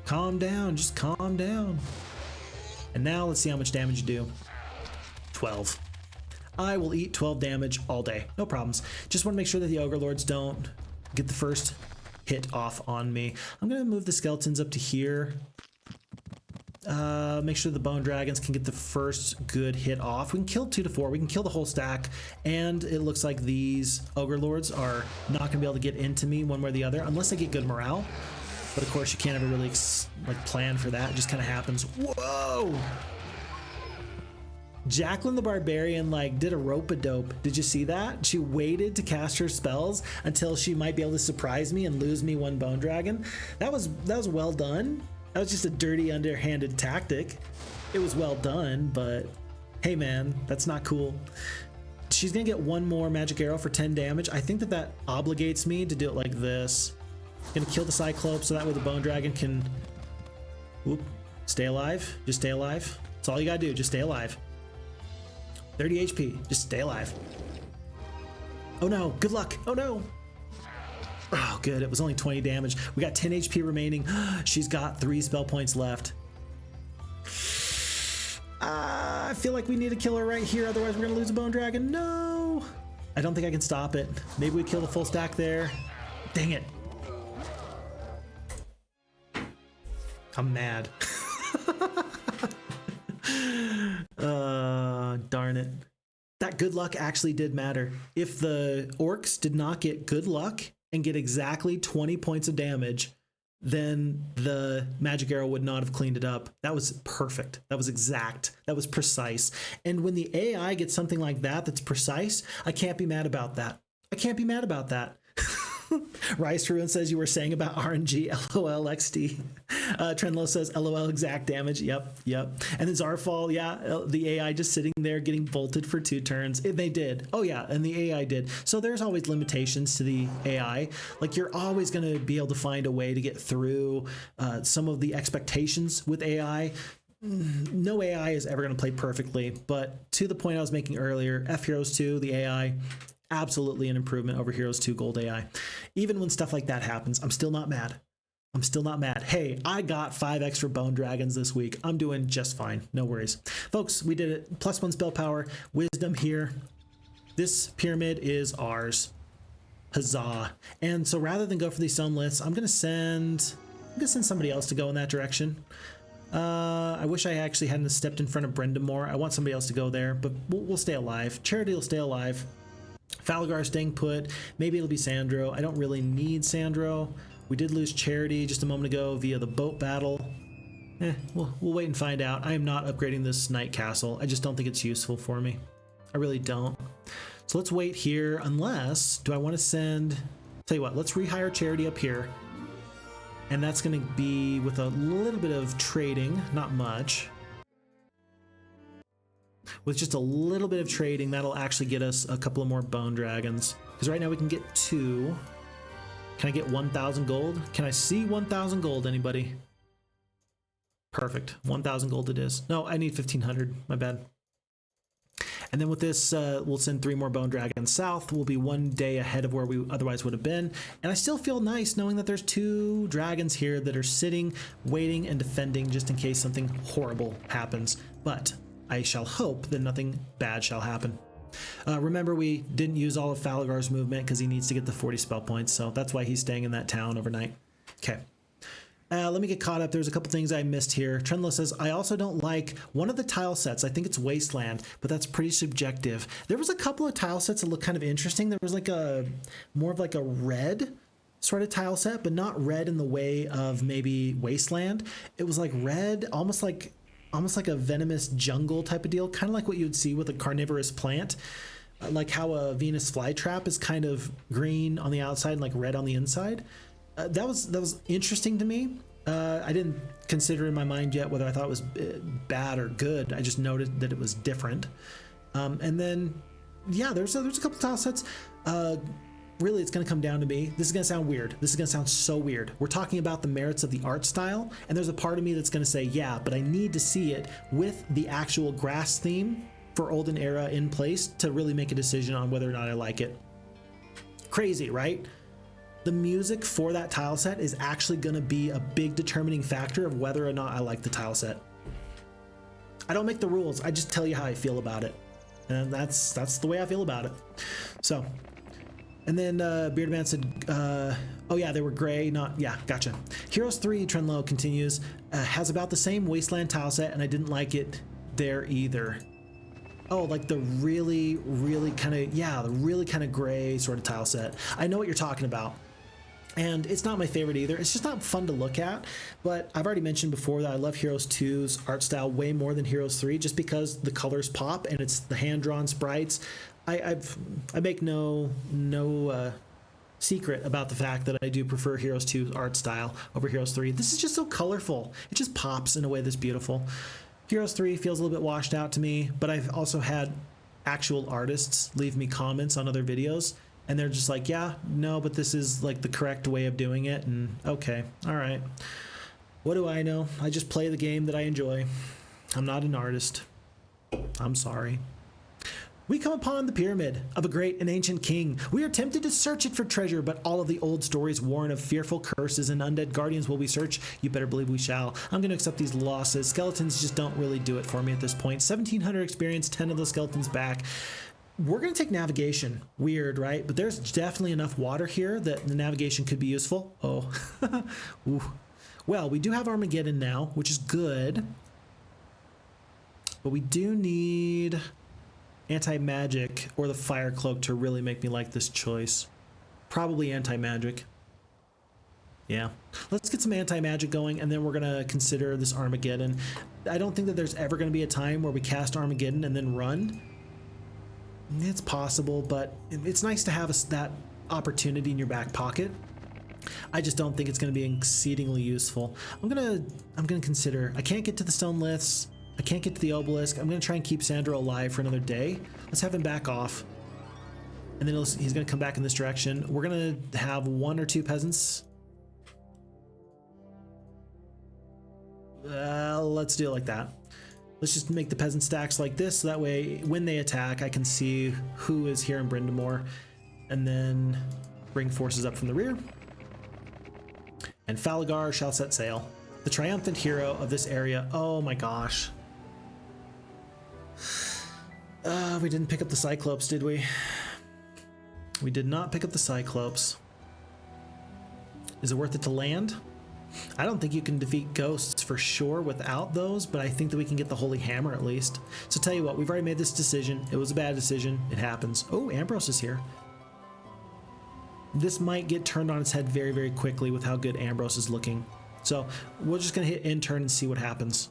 Calm down, just calm down. And now let's see how much damage you do. 12. I will eat 12 damage all day, no problems. Just want to make sure that the ogre lords don't get the first hit off on me. I'm gonna move the skeletons up to here. Make sure the bone dragons can get the first good hit off. We can kill 2 to 4, we can kill the whole stack, and it looks like these ogre lords are not gonna be able to get into me one way or the other unless they get good morale. But of course, you can't ever really like plan for that. It just kind of happens. Whoa! Jacqueline the Barbarian like did a rope-a-dope. Did you see that? She waited to cast her spells until she might be able to surprise me and lose me one bone dragon. That was well done. That was just a dirty, underhanded tactic. It was well done, but hey man, that's not cool. She's gonna get one more magic arrow for 10 damage. I think that obligates me to do it like this. Gonna kill the Cyclope so that way the bone dragon can stay alive. Just stay alive. That's all you gotta do, just stay alive. 30 HP, just stay alive. Oh no, good luck. Oh no. Oh good, it was only 20 damage. We got 10 HP remaining. She's got 3 spell points left. I feel like we need to kill her right here, otherwise we're gonna lose a bone dragon. No. I don't think I can stop it. Maybe we kill the full stack there. Dang it. I'm mad. Darn it. That good luck actually did matter. If the orcs did not get good luck and get exactly 20 points of damage, then the magic arrow would not have cleaned it up. That was perfect. That was exact. That was precise. And when the AI gets something like that that's precise, I can't be mad about that. I can't be mad about that. Rise Truant says you were saying about RNG, LOL XD. Trendlow says LOL exact damage. Yep. And then Zarfall, yeah, the AI just sitting there getting bolted for 2 turns. They did. Oh yeah, and the AI did. So there's always limitations to the AI. Like you're always going to be able to find a way to get through some of the expectations with AI. No AI is ever going to play perfectly, but to the point I was making earlier, FHeroes2, the AI, absolutely an improvement over Heroes 2 Gold AI. Even when stuff like that happens, I'm still not mad. I'm still not mad. Hey, I got 5 extra bone dragons this week. I'm doing just fine. No worries. Folks, we did it. +1 spell power, wisdom here. This pyramid is ours. Huzzah. And so rather than go for these stone liths, I'm gonna send somebody else to go in that direction. I wish I actually hadn't stepped in front of Brenda more. I want somebody else to go there, but we'll stay alive. Charity will stay alive. Falgar staying put. Maybe it'll be Sandro. I don't really need Sandro. We did lose Charity just a moment ago via the boat battle. We'll wait and find out. I am not upgrading this Night Castle. I just don't think it's useful for me. I really don't. So let's wait here unless, do I want to send, tell you what, let's rehire Charity up here. And that's going to be with a little bit of trading, not much. With just a little bit of trading, that'll actually get us a couple of more bone dragons. Because right now we can get 2. Can I get 1,000 gold? Can I see 1,000 gold, anybody? Perfect. 1,000 gold it is. No, I need 1,500. My bad. And then with this, we'll send 3 more bone dragons south. We'll be 1 day ahead of where we otherwise would have been. And I still feel nice knowing that there's 2 dragons here that are sitting, waiting, and defending just in case something horrible happens. But I shall hope that nothing bad shall happen. Remember, we didn't use all of Falagar's movement because he needs to get the 40 spell points, so that's why he's staying in that town overnight. Okay. Let me get caught up. There's a couple things I missed here. Trendlo says, I also don't like one of the tile sets. I think it's Wasteland, but that's pretty subjective. There was a couple of tile sets that look kind of interesting. There was like a more of like a red sort of tile set, but not red in the way of maybe Wasteland. It was like red, almost like a venomous jungle type of deal, kind of like what you would see with a carnivorous plant, like how a Venus flytrap is kind of green on the outside and like red on the inside. That was interesting to me. I didn't consider in my mind yet whether I thought it was bad or good. I just noted that it was different. And then, yeah, there's a couple tile sets. Really, it's going to come down to me. This is going to sound weird. This is going to sound so weird. We're talking about the merits of the art style, and there's a part of me that's going to say, yeah, but I need to see it with the actual grass theme for Olden Era in place to really make a decision on whether or not I like it. Crazy, right? The music for that tile set is actually going to be a big determining factor of whether or not I like the tile set. I don't make the rules. I just tell you how I feel about it. And that's the way I feel about it. So, and then Bearded Man said, oh yeah, they were gray, not, yeah, gotcha. Heroes 3, Trendlow continues, has about the same Wasteland tile set, and I didn't like it there either. Oh, like the really kind of, yeah, the really kind of gray sort of tile set. I know what you're talking about. And it's not my favorite either. It's just not fun to look at. But I've already mentioned before that I love Heroes 2's art style way more than Heroes 3, just because the colors pop and it's the hand-drawn sprites. I make no secret about the fact that I do prefer Heroes 2's art style over Heroes 3. This is just so colorful. It just pops in a way that's beautiful. Heroes 3 feels a little bit washed out to me, but I've also had actual artists leave me comments on other videos, and they're just like, yeah, no, but this is like the correct way of doing it, and okay, all right. What do I know? I just play the game that I enjoy. I'm not an artist. I'm sorry. We come upon the pyramid of a great and ancient king. We are tempted to search it for treasure, but all of the old stories warn of fearful curses and undead guardians will we search. You better believe we shall. I'm going to accept these losses. Skeletons just don't really do it for me at this point. 1,700 experience, 10 of those skeletons back. We're going to take navigation. Weird, right? But there's definitely enough water here that the navigation could be useful. Oh. Ooh. Well, we do have Armageddon now, which is good. But we do need anti-magic or the fire cloak to really make me like this choice. Probably anti-magic. Yeah. Let's get some anti-magic going, and then we're going to consider this Armageddon. I don't think that there's ever going to be a time where we cast Armageddon and then run. It's possible, but it's nice to have that opportunity in your back pocket. I just don't think it's going to be exceedingly useful. I'm gonna consider. I can't get to the stone liths. I can't get to the obelisk. I'm going to try and keep Sandro alive for another day. Let's have him back off. And then he's going to come back in this direction. We're going to have 1 or 2 peasants. Let's do it like that. Let's just make the peasant stacks like this, so that way when they attack, I can see who is here in Brindamore. And then bring forces up from the rear. And Falagar shall set sail. The triumphant hero of this area. Oh my gosh. We didn't pick up the Cyclops, did we? We did not pick up the Cyclops. Is it worth it to land? I don't think you can defeat ghosts for sure without those, but I think that we can get the Holy Hammer at least. So tell you what, we've already made this decision. It was a bad decision. It happens. Oh, Ambrose is here. This might get turned on its head very, very quickly with how good Ambrose is looking. So we're just going to hit intern and see what happens.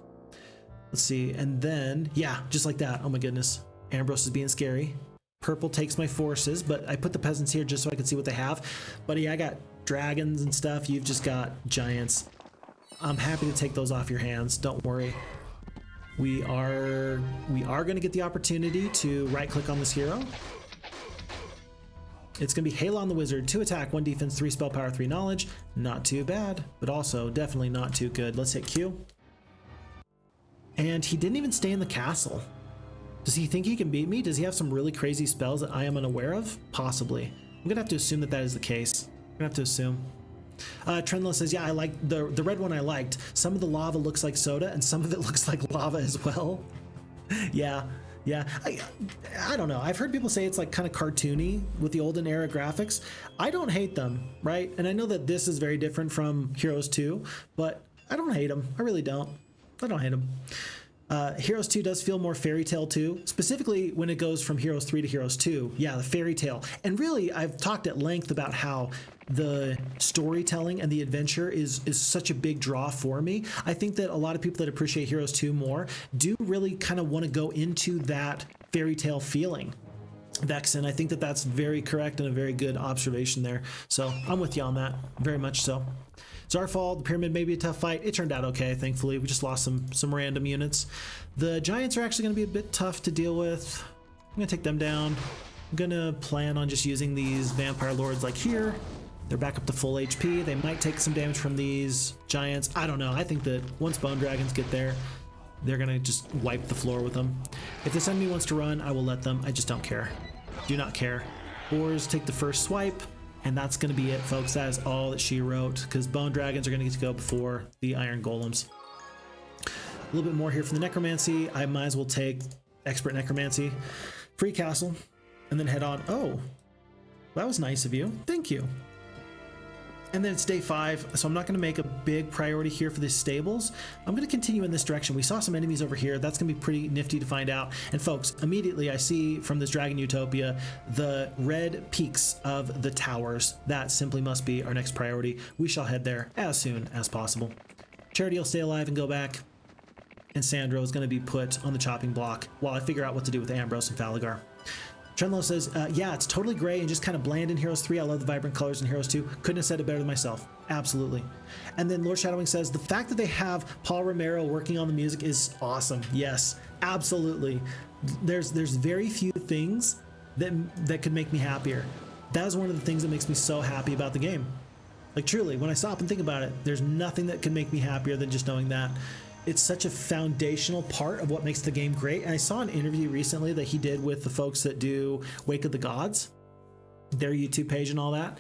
Let's see. And then, yeah, just like that. Oh my goodness. Ambrose is being scary. Purple takes my forces, but I put the peasants here just so I can see what they have. Buddy, I got dragons and stuff. You've just got giants. I'm happy to take those off your hands. Don't worry. We are going to get the opportunity to right-click on this hero. It's going to be Hail on the Wizard. 2 attack, 1 defense, 3 spell power, 3 knowledge. Not too bad, but also definitely not too good. Let's hit Q. And he didn't even stay in the castle. Does he think he can beat me? Does he have some really crazy spells that I am unaware of? Possibly. I'm going to have to assume that that is the case. I'm going to have to assume. Trendless says, yeah, I like the red one I liked. Some of the lava looks like soda and some of it looks like lava as well. Yeah. I don't know. I've heard people say it's like kind of cartoony with the olden era graphics. I don't hate them, right? And I know that this is very different from Heroes 2, but I don't hate them. I really don't. I don't hate them. Heroes 2 does feel more fairy tale too, specifically when it goes from Heroes 3 to Heroes 2. Yeah, the fairy tale. And really, I've talked at length about how the storytelling and the adventure is such a big draw for me. I think that a lot of people that appreciate Heroes 2 more do really kind of want to go into that fairy tale feeling. Vexen, I think that that's very correct and a very good observation there. So I'm with you on that, very much so. Zarfall, the pyramid may be a tough fight. It turned out okay, thankfully. We just lost some random units. The giants are actually going to be a bit tough to deal with. I'm going to take them down. I'm going to plan on just using these vampire lords like here. They're back up to full HP. They might take some damage from these giants. I don't know. I think that once bone dragons get there, they're going to just wipe the floor with them. If this enemy wants to run, I will let them. I just don't care. Do not care. Boars take the first swipe. And that's going to be it, folks. That is all that she wrote, because bone dragons are going to get to go before the iron golems. A little bit more here for the necromancy. I might as well take expert necromancy, free castle, and then head on. Oh, that was nice of you. Thank you. And then it's day 5, so I'm not going to make a big priority here for the stables. I'm going to continue in this direction. We saw some enemies over here. That's going to be pretty nifty to find out. And folks, immediately I see from this Dragon Utopia the red peaks of the towers. That simply must be our next priority. We shall head there as soon as possible. Charity will stay alive and go back. And Sandro is going to be put on the chopping block while I figure out what to do with Ambrose and Falagar. Trenlo says, yeah, it's totally gray and just kind of bland in Heroes 3. I love the vibrant colors in Heroes 2. Couldn't have said it better than myself. Absolutely. And then Lord Shadowwing says, the fact that they have Paul Romero working on the music is awesome. Yes, absolutely. There's very few things that could make me happier. That is one of the things that makes me so happy about the game. Like truly, when I stop and think about it, there's nothing that can make me happier than just knowing that. It's such a foundational part of what makes the game great. And I saw an interview recently that he did with the folks that do Wake of the Gods, their YouTube page and all that.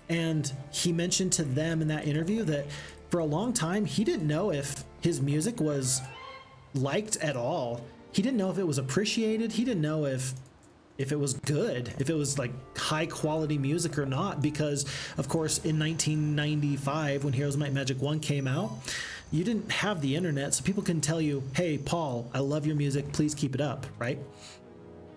And he mentioned to them in that interview that for a long time, he didn't know if his music was liked at all. He didn't know if it was appreciated. He didn't know if it was good, if it was like high quality music or not, because of course in 1995 when Heroes of Might and Magic 1 came out, you didn't have the internet, so people can tell you, hey, Paul, I love your music, please keep it up, right?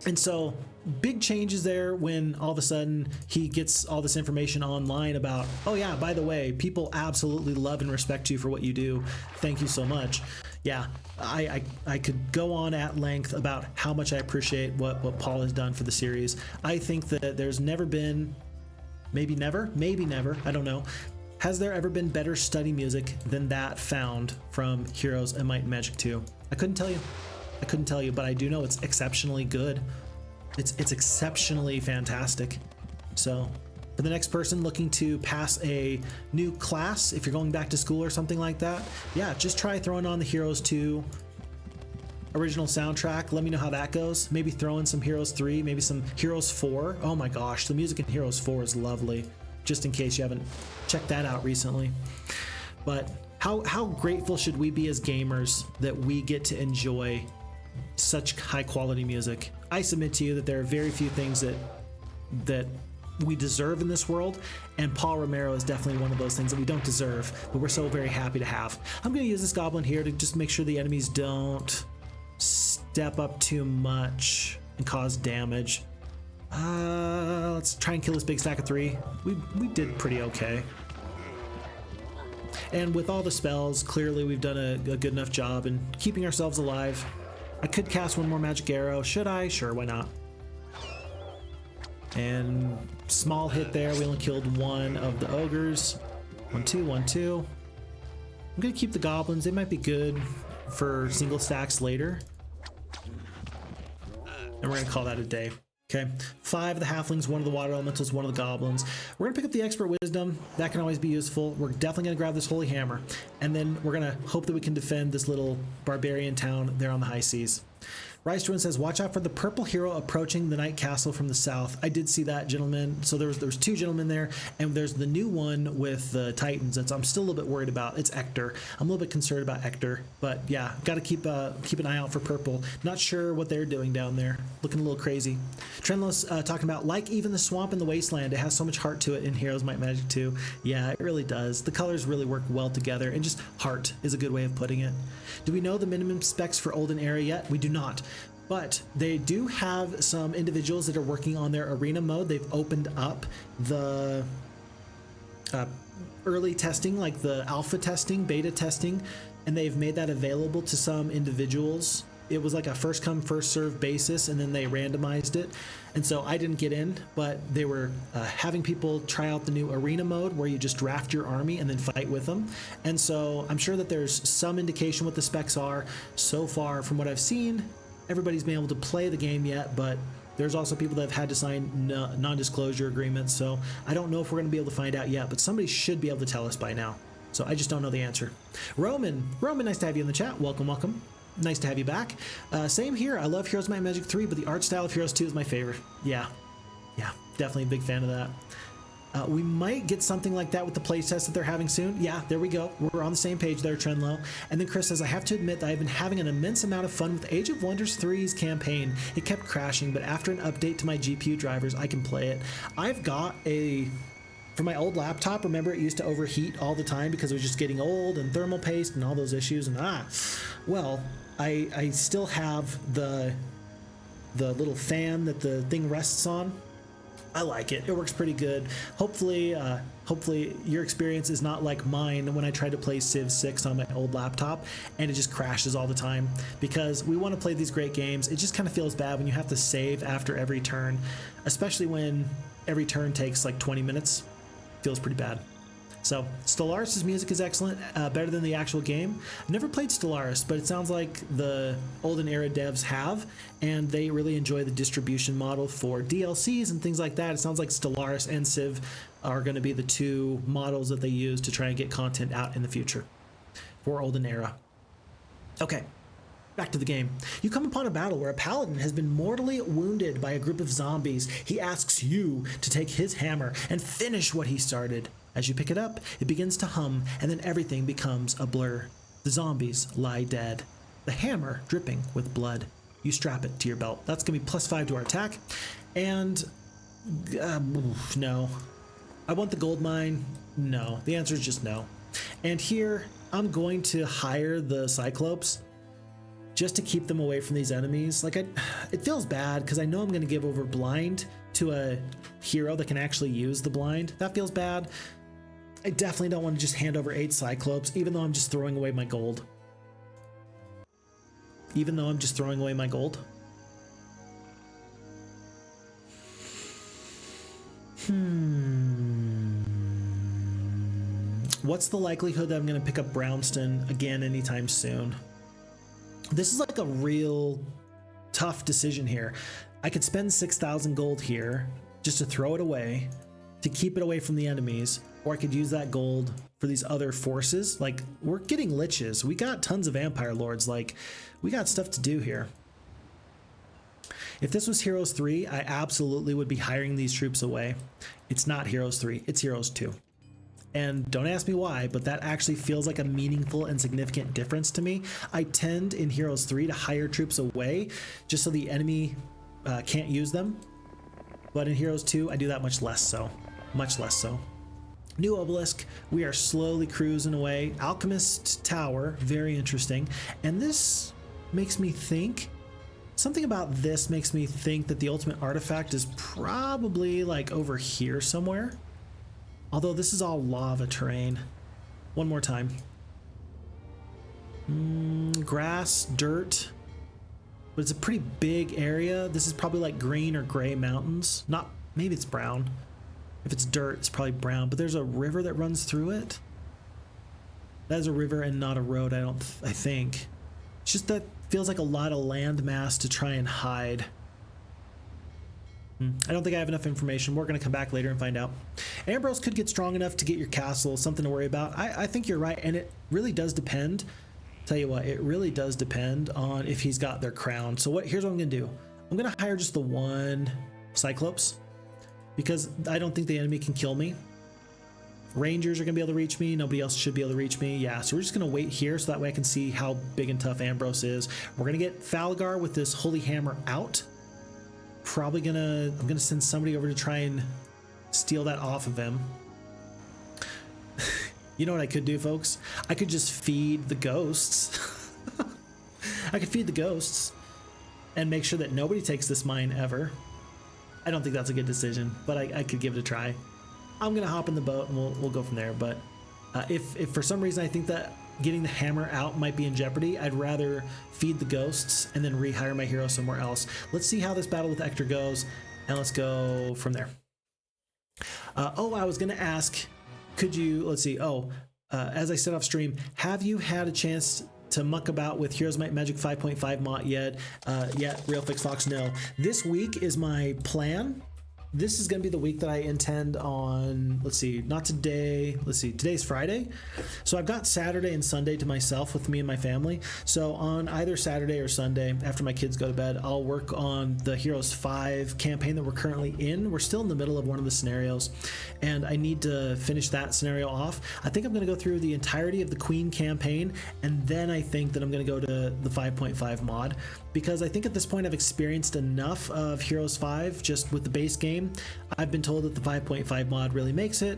And so big changes there when all of a sudden he gets all this information online about, oh yeah, by the way, people absolutely love and respect you for what you do. Thank you so much. Yeah, I could go on at length about how much I appreciate what Paul has done for the series. I think that there's never been, maybe never, I don't know. Has there ever been better study music than that found from Heroes of Might and Magic 2? I couldn't tell you, but I do know it's exceptionally good. It's exceptionally fantastic. So for the next person looking to pass a new class, if you're going back to school or something like that, yeah, just try throwing on the Heroes 2 original soundtrack. Let me know how that goes. Maybe throw in some Heroes 3, maybe some Heroes 4. Oh my gosh, the music in Heroes 4 is lovely, just in case you haven't checked that out recently. But how grateful should we be as gamers that we get to enjoy such high quality music? I submit to you that there are very few things that we deserve in this world, and Paul Romero is definitely one of those things that we don't deserve, but we're so very happy to have. I'm going to use this goblin here to just make sure the enemies don't step up too much and cause damage. Let's try and kill this big stack of 3. We did pretty okay. And with all the spells, clearly we've done a good enough job in keeping ourselves alive. I could cast one more magic arrow. Should I? Sure, why not? And small hit there. We only killed one of the ogres. 1-2, 1-2. I'm gonna keep the goblins. They might be good for single stacks later. And we're gonna call that a day. Okay, 5 of the halflings, 1 of the water elementals, 1 of the goblins. We're gonna pick up the expert wisdom. That can always be useful. We're definitely gonna grab this holy hammer, and then we're gonna hope that we can defend this little barbarian town there on the high seas. Rice Twin says, watch out for the purple hero approaching the Night Castle from the south. I did see that, gentlemen. So there was 2 gentlemen there, and there's the new one with the Titans that I'm still a little bit worried about. It's Ector. I'm a little bit concerned about Ector, but yeah, got to keep an eye out for purple. Not sure what they're doing down there. Looking a little crazy. Trendless talking about, like even the swamp in the wasteland, it has so much heart to it in Heroes Might Magic 2. Yeah, it really does. The colors really work well together, and just heart is a good way of putting it. Do we know the minimum specs for Olden Era yet? We do not. But they do have some individuals that are working on their arena mode. They've opened up the early testing, like the alpha testing, beta testing, and they've made that available to some individuals. It was like a first come, first serve basis, and then they randomized it. And so I didn't get in, but they were having people try out the new arena mode where you just draft your army and then fight with them. And so I'm sure that there's some indication what the specs are. So far, from what I've seen, everybody's been able to play the game yet, but there's also people that have had to sign non-disclosure agreements, so I don't know if we're going to be able to find out yet, but somebody should be able to tell us by now. So I just don't know the answer. Roman, nice to have you in the chat. Welcome. Nice to have you back. Same here. I love Heroes Might Magic 3, but the art style of Heroes 2 is my favorite. Yeah, definitely a big fan of that. We might get something like that with the playtest that they're having soon. Yeah, there we go. We're on the same page there, Trendlow. And then Chris says, I have to admit that I've been having an immense amount of fun with Age of Wonders 3's campaign. It kept crashing, but after an update to my GPU drivers, I can play it. I've got for my old laptop, remember it used to overheat all the time because it was just getting old and thermal paste and all those issues. And well, I still have the little fan that the thing rests on. I like it. It works pretty good. Hopefully your experience is not like mine when I tried to play Civ 6 on my old laptop and it just crashes all the time, because we want to play these great games. It just kind of feels bad when you have to save after every turn, especially when every turn takes like 20 minutes. Feels pretty bad. So Stellaris' music is excellent, better than the actual game. I've never played Stellaris, but it sounds like the Olden Era devs have, and they really enjoy the distribution model for DLCs and things like that. It sounds like Stellaris and Civ are going to be the 2 models that they use to try and get content out in the future for Olden Era. Okay, back to the game. You come upon a battle where a paladin has been mortally wounded by a group of zombies. He asks you to take his hammer and finish what he started. As you pick it up, it begins to hum, and then everything becomes a blur. The zombies lie dead, the hammer dripping with blood. You strap it to your belt. That's going to be +5 to our attack. And no. I want the gold mine. No. The answer is just no. And here, I'm going to hire the Cyclopes just to keep them away from these enemies. Like, it feels bad because I know I'm going to give over blind to a hero that can actually use the blind. That feels bad. I definitely don't want to just hand over 8 Cyclopes, even though I'm just throwing away my gold. What's the likelihood that I'm going to pick up Brownston again anytime soon? This is like a real tough decision here. I could spend 6,000 gold here just to throw it away, to keep it away from the enemies, or I could use that gold for these other forces. Like, we're getting Liches. We got tons of Vampire Lords. Like, we got stuff to do here. If this was Heroes 3, I absolutely would be hiring these troops away. It's not Heroes 3, it's Heroes 2. And don't ask me why, but that actually feels like a meaningful and significant difference to me. I tend in Heroes 3 to hire troops away just so the enemy can't use them. But in Heroes 2, I do that much less so. Much less so. New obelisk, we are slowly cruising away. Alchemist Tower, very interesting. And this makes me think, something about this makes me think that the ultimate artifact is probably like over here somewhere. Although this is all lava terrain. One more time. Grass, dirt. But it's a pretty big area. This is probably like green or gray mountains. Not, maybe it's brown. If it's dirt, it's probably brown, but there's a river that runs through it. That is a river and not a road, I think. It's just that feels like a lot of land mass to try and hide. I don't think I have enough information. We're going to come back later and find out. Ambrose could get strong enough to get your castle, something to worry about. I think you're right, and it really does depend. Tell you what, it really does depend on if he's got their crown. So here's what I'm going to do. I'm going to hire just the one Cyclops, because I don't think the enemy can kill me. Rangers are going to be able to reach me. Nobody else should be able to reach me. Yeah, so we're just going to wait here so that way I can see how big and tough Ambrose is. We're going to get Falgar with this Holy Hammer out. I'm gonna send somebody over to try and steal that off of him. You know what I could do, folks? I could just feed the ghosts. I could feed the ghosts and make sure that nobody takes this mine ever. I don't think that's a good decision, but I could give it a try. I'm gonna hop in the boat and we'll go from there. But if for some reason I think that getting the hammer out might be in jeopardy, I'd rather feed the ghosts and then rehire my hero somewhere else. Let's see how this battle with Ector goes, and let's go from there. I was gonna ask, could you, let's see, as I said off stream, have you had a chance to muck about with Heroes of Might Magic 5.5 mod yet? Real Phixfox, no. This week is my plan. This is going to be the week that I intend on, let's see, not today. Let's see, today's Friday. So I've got Saturday and Sunday to myself with me and my family. So on either Saturday or Sunday, after my kids go to bed, I'll work on the Heroes 5 campaign that we're currently in. We're still in the middle of one of the scenarios, and I need to finish that scenario off. I think I'm going to go through the entirety of the Queen campaign, and then I think that I'm going to go to the 5.5 mod, because I think at this point I've experienced enough of Heroes 5 just with the base game. I've been told that the 5.5 mod really makes it.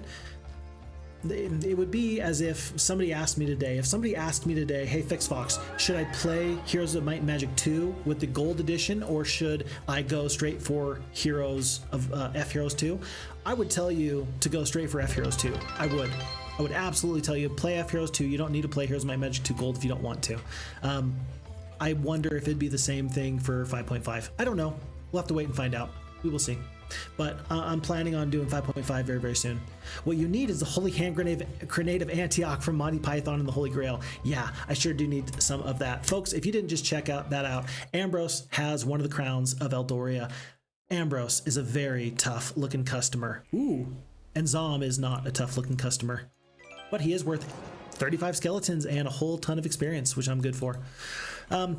It would be as if somebody asked me today, hey Phixfox, should I play Heroes of Might and Magic 2 with the gold edition, or should I go straight for Heroes of FHeroes2? I would tell you to go straight for FHeroes2. I would absolutely tell you, play FHeroes2. You don't need to play Heroes of Might and Magic 2 gold if you don't want to. I wonder if it'd be the same thing for 5.5. I don't know. We'll have to wait and find out. We will see. But I'm planning on doing 5.5 very, very soon. What you need is the Holy Hand Grenade of Antioch from Monty Python and the Holy Grail. Yeah, I sure do need some of that. Folks, if you didn't just check that out, Ambrose has one of the crowns of Eldoria. Ambrose is a very tough looking customer. Ooh, and Zom is not a tough looking customer, but he is worth 35 skeletons and a whole ton of experience, which I'm good for.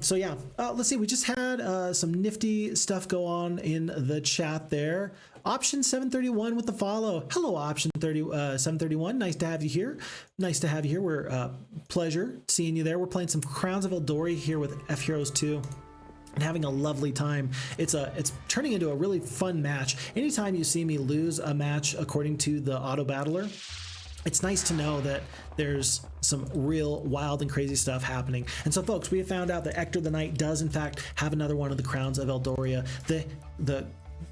So yeah, let's see. We just had some nifty stuff go on in the chat there. Option 731 with the follow. Hello, Option 731. Nice to have you here. We're pleasure seeing you there. We're playing some Crowns of Eldoria here with FHeroes2. And having a lovely time. It's turning into a really fun match. Anytime you see me lose a match according to the auto battler, it's nice to know that there's some real wild and crazy stuff happening. And so, folks, we have found out that Ector the Knight does, in fact, have another one of the Crowns of Eldoria. The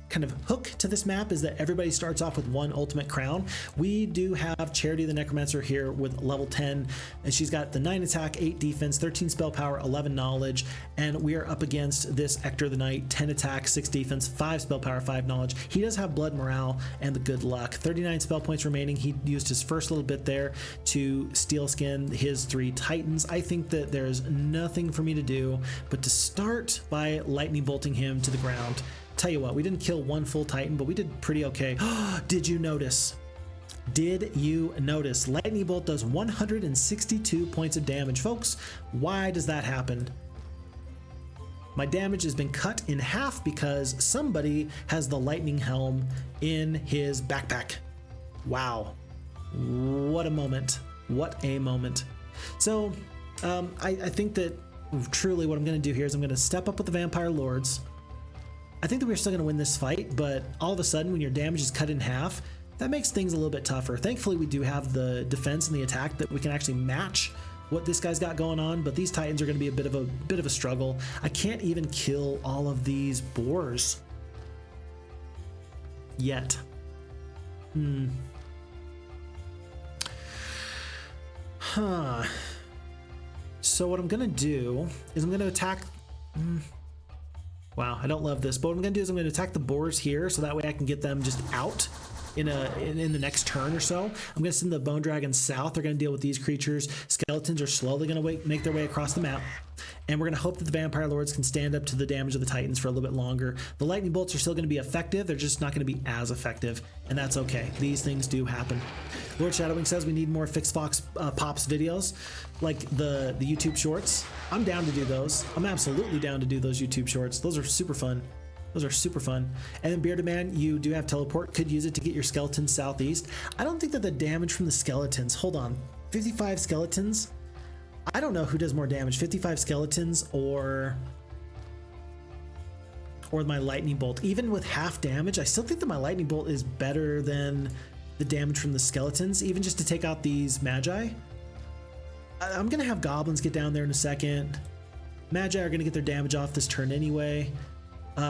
kind of hook to this map is that everybody starts off with one ultimate crown. We do have Charity the Necromancer here with level 10, and she's got the 9 attack, 8 defense, 13 spell power, 11 knowledge, and we are up against this Ector the Knight, 10 attack, 6 defense, 5 spell power, 5 knowledge. He does have blood morale and the good luck. 39 spell points remaining. He used his first little bit there to steel skin his 3 titans. I think that there's nothing for me to do but to start by lightning bolting him to the ground. Tell you what, we didn't kill one full titan, but we did pretty okay. Did you notice? Lightning bolt does 162 points of damage. Folks, why does that happen? My damage has been cut in half because somebody has the lightning helm in his backpack. Wow. What a moment. What a moment. So, I think that truly what I'm going to do here is I'm going to step up with the Vampire Lords. I think that we're still going to win this fight, but all of a sudden when your damage is cut in half, that makes things a little bit tougher. Thankfully, we do have the defense and the attack that we can actually match what this guy's got going on, but these titans are going to be a bit of a struggle. I can't even kill all of these boars yet. So what I'm going to do is I'm going to attack... Wow, I don't love this, but what I'm going to do is I'm going to attack the boars here, so that way I can get them just out in the next turn or so. I'm going to send the Bone Dragons south. They're going to deal with these creatures. Skeletons are slowly going to make their way across the map. And we're going to hope that the Vampire Lords can stand up to the damage of the Titans for a little bit longer. The Lightning Bolts are still going to be effective. They're just not going to be as effective. And that's okay. These things do happen. Lord Shadowwing says we need more Phixfox Pops videos, like the YouTube shorts. I'm down to do those. I'm absolutely down to do those YouTube shorts. Those are super fun. Those are super fun. And then Bearded Man, you do have teleport. Could use it to get your skeletons southeast. I don't think that the damage from the skeletons, hold on, 55 skeletons? I don't know who does more damage, 55 skeletons or my lightning bolt. Even with half damage, I still think that my lightning bolt is better than the damage from the skeletons, even just to take out these magi. I'm gonna have goblins get down there in a second. Magi are gonna get their damage off this turn anyway.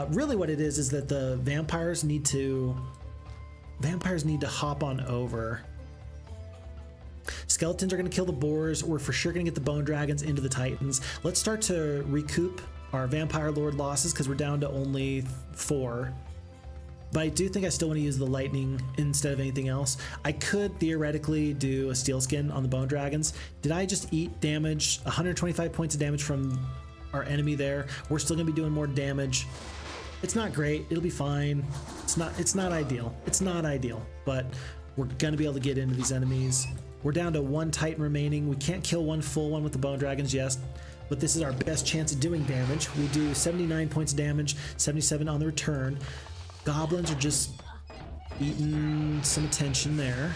Really what it is that the vampires need to hop on over. Skeletons are going to kill the boars. We're for sure going to get the bone dragons into the titans. Let's start to recoup our vampire lord losses because we're down to only 4. But I do think I still want to use the lightning instead of anything else. I could theoretically do a steel skin on the bone dragons. Did I just eat damage? 125 points of damage from our enemy there. We're still going to be doing more damage. It's not great. It'll be fine. It's not ideal. It's not ideal, but we're going to be able to get into these enemies. We're down to 1 Titan remaining. We can't kill 1 full one with the bone dragons, yes, but this is our best chance of doing damage. We do 79 points of damage, 77 on the return. Goblins are just eating some attention there.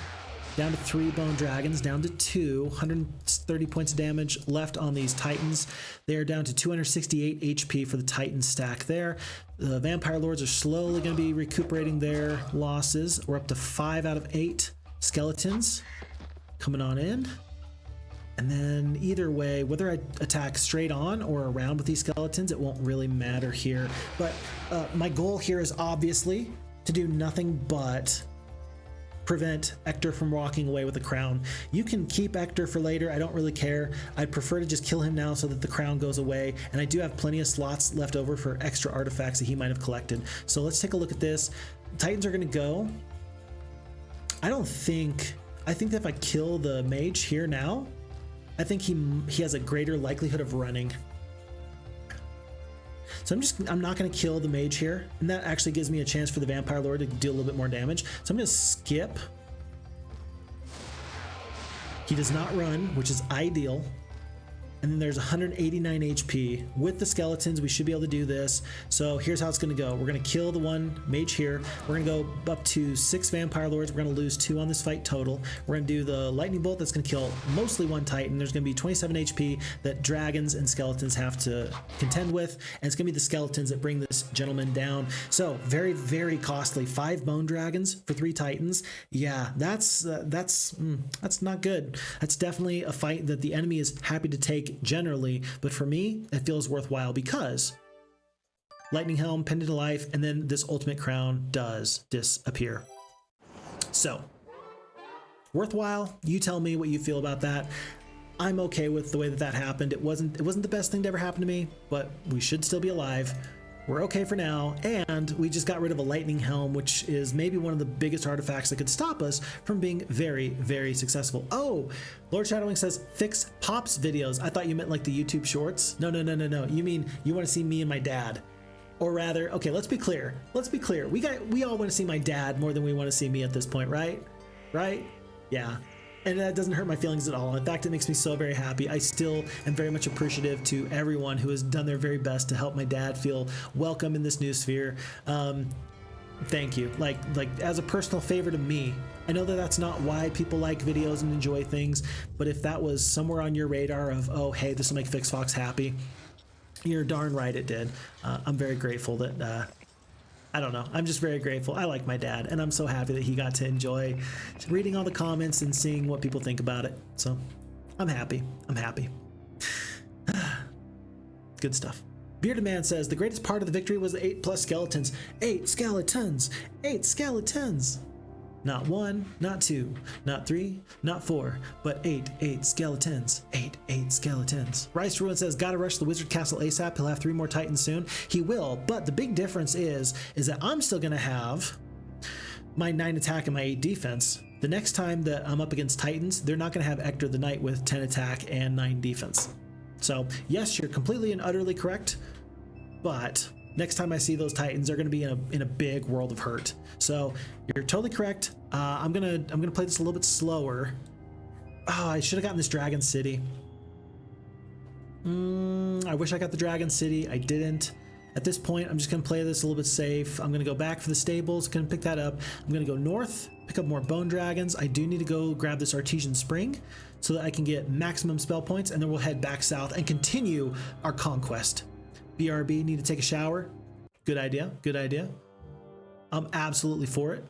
Down to 3 bone dragons, down to 2, 130 points of damage left on these titans. They are down to 268 HP for the titan stack there. The vampire lords are slowly going to be recuperating their losses. We're up to 5 out of 8 skeletons coming on in. And then either way, whether I attack straight on or around with these skeletons, it won't really matter here. But my goal here is obviously to do nothing but prevent Ector from walking away with the crown. You can keep Ector for later. I don't really care. I'd prefer to just kill him now so that the crown goes away. And I do have plenty of slots left over for extra artifacts that he might have collected. So let's take a look at this. Titans are going to go. I think that if I kill the mage here now, I think he has a greater likelihood of running. So I'm not going to kill the mage here, and that actually gives me a chance for the vampire lord to do a little bit more damage. So I'm going to skip. He does not run, which is ideal. And then there's 189 HP. With the skeletons, we should be able to do this. So here's how it's going to go. We're going to kill the 1 mage here. We're going to go up to 6 vampire lords. We're going to lose 2 on this fight total. We're going to do the lightning bolt that's going to kill mostly 1 titan. There's going to be 27 HP that dragons and skeletons have to contend with. And it's going to be the skeletons that bring this gentleman down. So very, very costly. 5 bone dragons for 3 titans. Yeah, that's not good. That's definitely a fight that the enemy is happy to take generally, but for me it feels worthwhile because lightning helm, pendant of life, and then this ultimate crown does disappear. So worthwhile. You tell me what you feel about that. I'm okay with the way that happened. It wasn't the best thing to ever happen to me, but we should still be alive. We're okay for now, and we just got rid of a lightning helm, which is maybe one of the biggest artifacts that could stop us from being very, very successful. Oh, Lord Shadowwing says Fix Pops videos. I thought you meant like the YouTube shorts. No. You mean you want to see me and my dad? Or rather, okay, let's be clear. We all want to see my dad more than we want to see me at this point, right? Right? Yeah. And that doesn't hurt my feelings at all. In fact, it makes me so very happy. I still am very much appreciative to everyone who has done their very best to help my dad feel welcome in this new sphere. Thank you. Like as a personal favor to me. I know that that's not why people like videos and enjoy things, but if that was somewhere on your radar of, oh, hey, this will make Phixfox happy, you're darn right it did. I'm very grateful that I don't know. I'm just very grateful. I like my dad, and I'm so happy that he got to enjoy reading all the comments and seeing what people think about it. So I'm happy. Good stuff. Bearded Man says, the greatest part of the victory was the 8+ skeletons. 8 skeletons! 8 skeletons! Not 1, not 2, not 3, not 4, but 8 skeletons. 8 skeletons. Rice Ruin says, gotta rush the wizard castle ASAP. He'll have 3 more titans soon. He will, but the big difference is that I'm still gonna have my 9 attack and my 8 defense. The next time that I'm up against Titans, they're not going to have Ector the Knight with 10 attack and 9 defense. So yes, you're completely and utterly correct, but next time I see those Titans, they're going to be in a big world of hurt. So you're totally correct. I'm gonna play this a little bit slower. Oh, I should have gotten this Dragon City. I wish I got the Dragon City. I didn't. At this point, I'm just going to play this a little bit safe. I'm going to go back for the stables, going to pick that up. I'm going to go north, pick up more Bone Dragons. I do need to go grab this Artesian Spring so that I can get maximum spell points, and then we'll head back south and continue our conquest. BRB, need to take a shower. Good idea, good idea. I'm absolutely for it.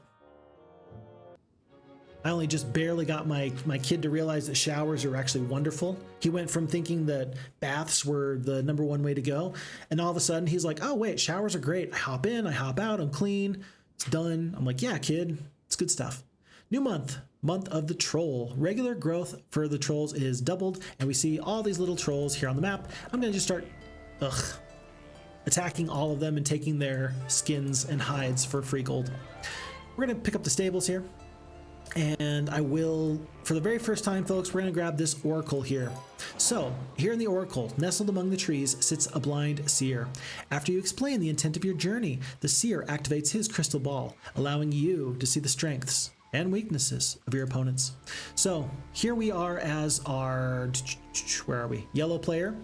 I only just barely got my kid to realize that showers are actually wonderful. He went from thinking that baths were the #1 way to go, and all of a sudden he's like, oh wait, showers are great. I hop in, I hop out, I'm clean, it's done. I'm like, yeah, kid, it's good stuff. New month of the troll. Regular growth for the trolls is doubled, and we see all these little trolls here on the map. I'm gonna just start, attacking all of them and taking their skins and hides for free gold. We're gonna pick up the stables here. And I will, for the very first time, folks, we're going to grab this oracle here. So, here in the oracle, nestled among the trees, sits a blind seer. After you explain the intent of your journey, the seer activates his crystal ball, allowing you to see the strengths and weaknesses of your opponents. So, here we are as our, where are we? Yellow player.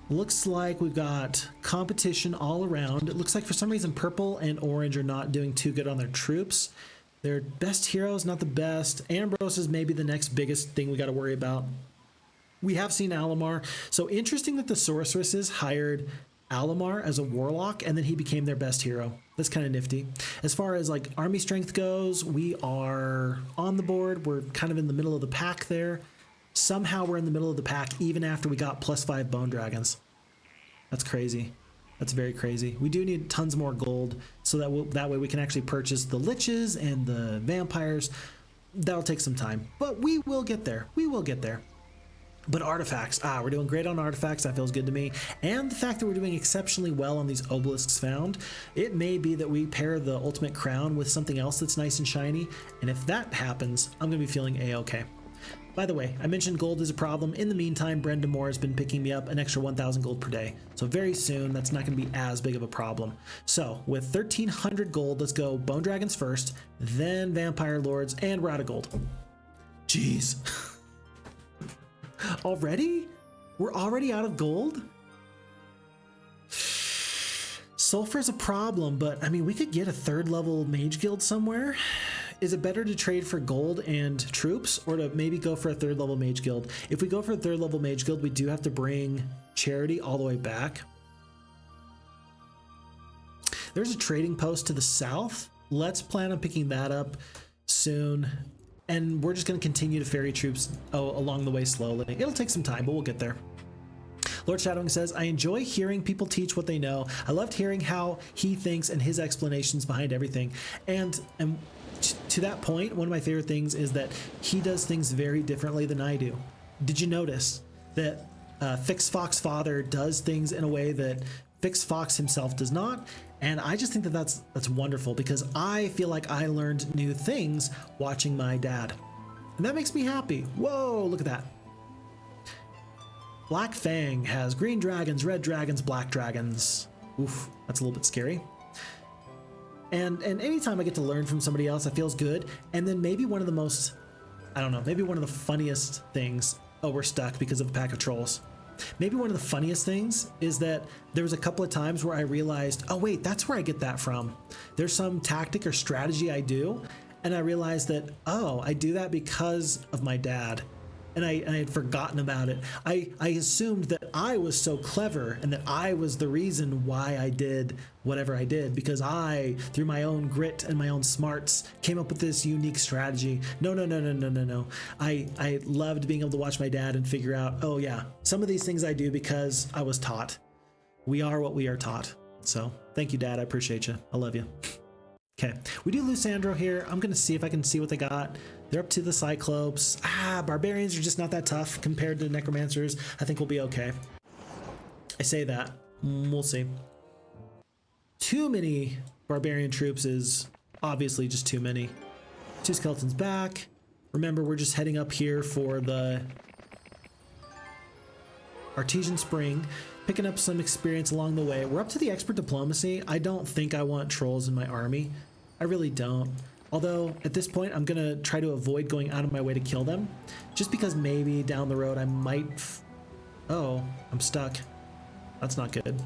Looks like we've got competition all around. It looks like for some reason purple and orange are not doing too good on their troops. Their best heroes, not the best. Ambrose is maybe the next biggest thing we got to worry about. We have seen Alamar. So interesting that the sorceresses hired Alamar as a warlock and then he became their best hero. That's kind of nifty. As far as like army strength goes, we are on the board. We're kind of in the middle of the pack there. Somehow we're in the middle of the pack even after we got +5 bone dragons. That's crazy. That's very crazy. We do need tons more gold so that way we can actually purchase the liches and the vampires. That'll take some time, but we will get there. We will get there. But artifacts, we're doing great on artifacts. That feels good to me. And the fact that we're doing exceptionally well on these obelisks found, it may be that we pair the ultimate crown with something else that's nice and shiny. And if that happens, I'm going to be feeling a-okay. By the way, I mentioned gold is a problem. In the meantime, Brenda Moore has been picking me up an extra 1,000 gold per day. So very soon, that's not going to be as big of a problem. So with 1,300 gold, let's go Bone Dragons first, then Vampire Lords, and we're out of gold. Jeez. Already? We're already out of gold? Sulfur is a problem, but I mean, we could get a 3rd level mage guild somewhere. Is it better to trade for gold and troops or to maybe go for a 3rd level mage guild? If we go for a 3rd level mage guild, we do have to bring charity all the way back. There's a trading post to the south. Let's plan on picking that up soon. And we're just going to continue to ferry troops along the way slowly. It'll take some time, but we'll get there. Lord Shadowing says, I enjoy hearing people teach what they know. I loved hearing how he thinks and his explanations behind everything. And to that point, one of my favorite things is that he does things very differently than I do. Did you notice that Phixfox father does things in a way that Phixfox himself does not? And I just think that that's wonderful because I feel like I learned new things watching my dad. And that makes me happy. Whoa, look at that. Black Fang has green dragons, red dragons, black dragons. Oof, that's a little bit scary. And anytime I get to learn from somebody else, that feels good. And then maybe one of the most, I don't know, maybe one of the funniest things, oh, we're stuck because of a pack of trolls. Maybe one of the funniest things is that there was a couple of times where I realized, oh wait, that's where I get that from. There's some tactic or strategy I do, and I realized that, oh, I do that because of my dad. And I had forgotten about it. I assumed that I was so clever and that I was the reason why I did whatever I did because I, through my own grit and my own smarts, came up with this unique strategy. No. I loved being able to watch my dad and figure out, oh yeah, some of these things I do because I was taught. We are what we are taught. So thank you, Dad. I appreciate you. I love you. Okay, we do lose Sandro here. I'm gonna see if I can see what they got. They're up to the Cyclopes. Barbarians are just not that tough compared to Necromancers. I think we'll be okay. I say that. We'll see. Too many Barbarian troops is obviously just too many. 2 skeletons back. Remember, we're just heading up here for the Artesian Spring, picking up some experience along the way. We're up to the Expert Diplomacy. I don't think I want trolls in my army. I really don't. Although, at this point, I'm going to try to avoid going out of my way to kill them. Just because maybe down the road I might... Oh, I'm stuck. That's not good.